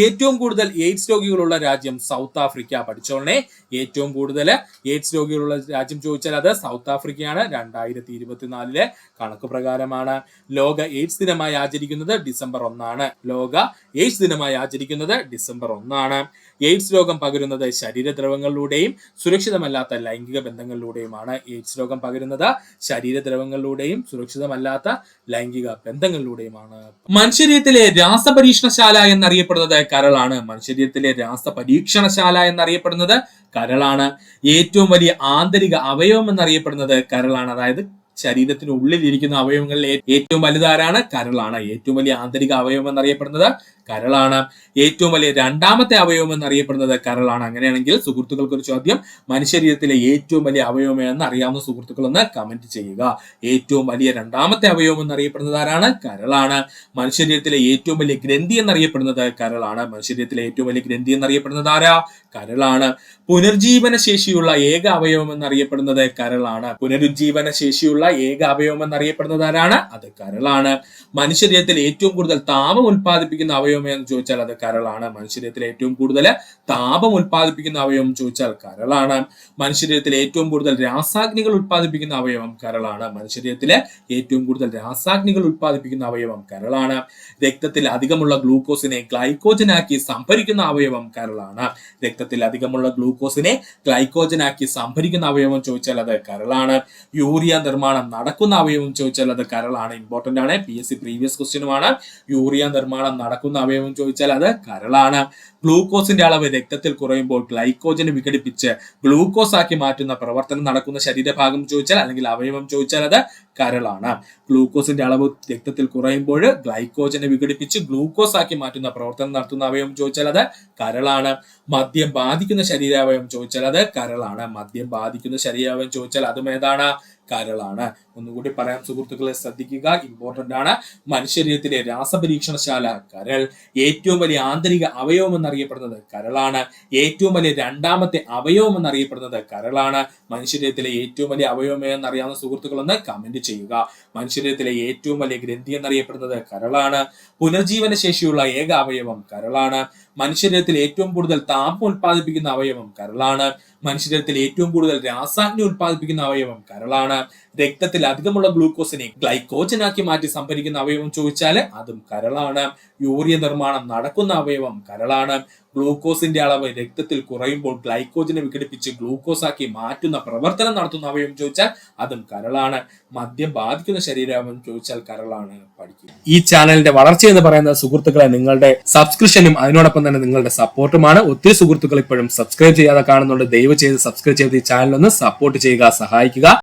[SPEAKER 2] ഏറ്റവും കൂടുതൽ എയ്ഡ്സ് രോഗികളുള്ള രാജ്യം സൗത്ത് ആഫ്രിക്ക. പഠിച്ചോളനെ. ഏറ്റവും കൂടുതൽ എയ്ഡ്സ് രോഗികളുള്ള രാജ്യം ചോദിച്ചാൽ അത് സൗത്ത് ആഫ്രിക്കയാണ്. 2024 കണക്ക് പ്രകാരമാണ്. ലോക എയ്ഡ്സ് ദിനമായി ആചരിക്കുന്നത് ഡിസംബർ 1. ലോക എയ്ഡ്സ് ദിനമായി ആചരിക്കുന്നത് ഡിസംബർ 1. എയ്ഡ്സ് രോഗം പകരുന്നത് ശരീരദ്രവങ്ങളിലൂടെയും സുരക്ഷിതമല്ലാത്ത ലൈംഗിക ബന്ധങ്ങളിലൂടെയുമാണ്. എയ്ഡ്സ് രോഗം പകരുന്നത് ശരീരദ്രവങ്ങളിലൂടെയും സുരക്ഷിതമല്ലാത്ത ലൈംഗിക ബന്ധങ്ങളിലൂടെയുമാണ്. മനുഷ്യരീരത്തിലെ രാസപരീക്ഷണശാല എന്നറിയപ്പെടുന്നത് കരളാണ്. മനുഷ്യരീരത്തിലെ രാസപരീക്ഷണശാല എന്നറിയപ്പെടുന്നത് കരളാണ്. ഏറ്റവും വലിയ ആന്തരിക അവയവം എന്നറിയപ്പെടുന്നത് കരളാണ്. അതായത് ശരീരത്തിനുള്ളിലിരിക്കുന്ന അവയവങ്ങളിൽ ഏറ്റവും വലുതാരാണ്? കരളാണ്. ഏറ്റവും വലിയ ആന്തരിക അവയവം എന്നറിയപ്പെടുന്നത് കരളാണ്. ഏറ്റവും വലിയ രണ്ടാമത്തെ അവയവം എന്നറിയപ്പെടുന്നത് കരളാണ്. അങ്ങനെയാണെങ്കിൽ സുഹൃത്തുക്കൾക്ക് ഒരു ചോദ്യം, മനുഷ്യശരീരത്തിലെ ഏറ്റവും വലിയ അവയവം എന്ന് അറിയാവുന്ന സുഹൃത്തുക്കൾ ഒന്ന് കമന്റ് ചെയ്യുക. ഏറ്റവും വലിയ രണ്ടാമത്തെ അവയവം എന്നറിയപ്പെടുന്നത് ആരാണ്? കരളാണ്. മനുഷ്യശരീരത്തിലെ ഏറ്റവും വലിയ ഗ്രന്ഥി എന്നറിയപ്പെടുന്നത് കരളാണ്. മനുഷ്യശരീരത്തിലെ ഏറ്റവും വലിയ ഗ്രന്ഥി എന്നറിയപ്പെടുന്നത് ആരാ? കരളാണ്. പുനർജീവന ശേഷിയുള്ള ഏക അവയവം എന്നറിയപ്പെടുന്നത് കരളാണ്. പുനരുജ്ജീവന ശേഷിയുള്ള ഏക അവയവം എന്നറിയപ്പെടുന്നത് ആരാണ്? അത് കരളാണ്. മനുഷ്യശരീരത്തിൽ ഏറ്റവും കൂടുതൽ താപം ഉൽപ്പാദിപ്പിക്കുന്ന അവയവം എന്ന് ചോദിച്ചാൽ അത് കരളാണ്. മനുഷ്യശരീരത്തിൽ ഏറ്റവും കൂടുതൽ താപം ഉൽപ്പാദിപ്പിക്കുന്ന അവയവം ചോദിച്ചാൽ കരളാണ്. മനുഷ്യശരീരത്തിൽ ഏറ്റവും കൂടുതൽ രാസാഗ്നികൾ ഉൽപ്പാദിപ്പിക്കുന്ന അവയവം കരളാണ്. മനുഷ്യശരീരത്തിലെ ഏറ്റവും കൂടുതൽ രാസാഗ്നികൾ ഉൽപ്പാദിപ്പിക്കുന്ന അവയവം കരളാണ്. രക്തത്തിൽ അധികമുള്ള ഗ്ലൂക്കോസിനെ ഗ്ലൈക്കോജനാക്കി സംഭരിക്കുന്ന അവയവം കരളാണ്. രക്തത്തിൽ അധികമുള്ള ഗ്ലൂക്കോസിനെ ഗ്ലൈക്കോജനാക്കി സംഭരിക്കുന്ന അവയവം ചോദിച്ചാൽ അത് കരളാണ്. യൂറിയ നിർമ്മാണം നടക്കുന്ന അവയവം ചോദിച്ചാൽ അത് കരളാണ്. ഇമ്പോർട്ടന്റ് ആണ്, PSC പ്രീവിയസ് ക്വസ്റ്റ്യനുമാണ്. യൂറിയ നിർമ്മാണം നടക്കുന്ന അവയവം ചോദിച്ചാൽ അത് കരളാണ്. ഗ്ലൂക്കോസിന്റെ അളവ് രക്തത്തിൽ കുറയുമ്പോൾ ഗ്ലൈക്കോജനെ വിഘടിപ്പിച്ച് ഗ്ലൂക്കോസ് ആക്കി മാറ്റുന്ന പ്രവർത്തനം നടക്കുന്ന ശരീരഭാഗം ചോദിച്ചാൽ അല്ലെങ്കിൽ അവയവം ചോദിച്ചാൽ അത് കരളാണ്. ഗ്ലൂക്കോസിന്റെ അളവ് രക്തത്തിൽ കുറയുമ്പോൾ ഗ്ലൈക്കോജനെ വിഘടിപ്പിച്ച് ഗ്ലൂക്കോസ് ആക്കി മാറ്റുന്ന പ്രവർത്തനം നടത്തുന്ന അവയവം ചോദിച്ചാൽ അത് കരളാണ്. മദ്യം ബാധിക്കുന്ന ശരീരാവയവം ചോദിച്ചാൽ അത് കരളാണ്. മദ്യം ബാധിക്കുന്ന ശരീരാവയവം ചോദിച്ചാൽ അതും ഏതാണ്? കരളാണ്. ഒന്നുകൂടി പറയാം സുഹൃത്തുക്കളെ, ശ്രദ്ധിക്കുക, ഇമ്പോർട്ടന്റ് ആണ്. മനുഷ്യശരീരത്തിലെ രാസപരീക്ഷണശാല കരൾ. ഏറ്റവും വലിയ ആന്തരിക അവയവം എന്നറിയപ്പെടുന്നത് കരളാണ്. ഏറ്റവും വലിയ രണ്ടാമത്തെ അവയവം എന്നറിയപ്പെടുന്നത് കരളാണ്. മനുഷ്യശരീരത്തിലെ ഏറ്റവും വലിയ അവയവം എന്നറിയാവുന്ന സുഹൃത്തുക്കളൊന്ന് കമന്റ് ചെയ്യുക. മനുഷ്യശരീരത്തിലെ ഏറ്റവും വലിയ ഗ്രന്ഥി എന്നറിയപ്പെടുന്നത് കരളാണ്. പുനർജീവന ശേഷിയുള്ള ഏക അവയവം കരളാണ്. മനുഷ്യശരീരത്തിൽ ഏറ്റവും കൂടുതൽ താപം ഉൽപ്പാദിപ്പിക്കുന്ന അവയവം കരളാണ്. മനുഷ്യശരീരത്തിൽ ഏറ്റവും കൂടുതൽ രാസാഗ്നി ഉൽപ്പാദിപ്പിക്കുന്ന അവയവം കരളാണ്. രക്തത്തിൽ അധികമുള്ള ഗ്ലൂക്കോസിനെ ഗ്ലൈക്കോജനാക്കി മാറ്റി സംഭരിക്കുന്ന അവയവം ചോദിച്ചാൽ അതും കരളാണ്. യൂറിയ നിർമ്മാണം നടക്കുന്ന അവയവം കരളാണ്. ഗ്ലൂക്കോസിന്റെ അളവ് രക്തത്തിൽ കുറയുമ്പോൾ ഗ്ലൈക്കോജനെ വിഘടിപ്പിച്ച് ഗ്ലൂക്കോസ് ആക്കി മാറ്റുന്ന പ്രവർത്തനം നടത്തുന്ന അവയവം ചോദിച്ചാൽ അതും കരളാണ്. മദ്യം ബാധിക്കുന്ന ശരീരാവയവം ചോദിച്ചാൽ കരളാണ്. പഠിക്കുക. ഈ ചാനലിന്റെ വളർച്ച എന്ന് പറയുന്നത് സുഹൃത്തുക്കളെ നിങ്ങളുടെ സബ്സ്ക്രിപ്ഷനും അതിനോടൊപ്പം തന്നെ നിങ്ങളുടെ സപ്പോർട്ടുമാണ്. ഒത്തിരി സുഹൃത്തുക്കൾ ഇപ്പോഴും സബ്സ്ക്രൈബ് ചെയ്യാതെ കാണുന്നുണ്ട്. ദയവ് ചെയ്ത് സബ്സ്ക്രൈബ് ചെയ്ത് ഈ ചാനൽ ഒന്ന് സപ്പോർട്ട് ചെയ്യുക, സഹായിക്കുക.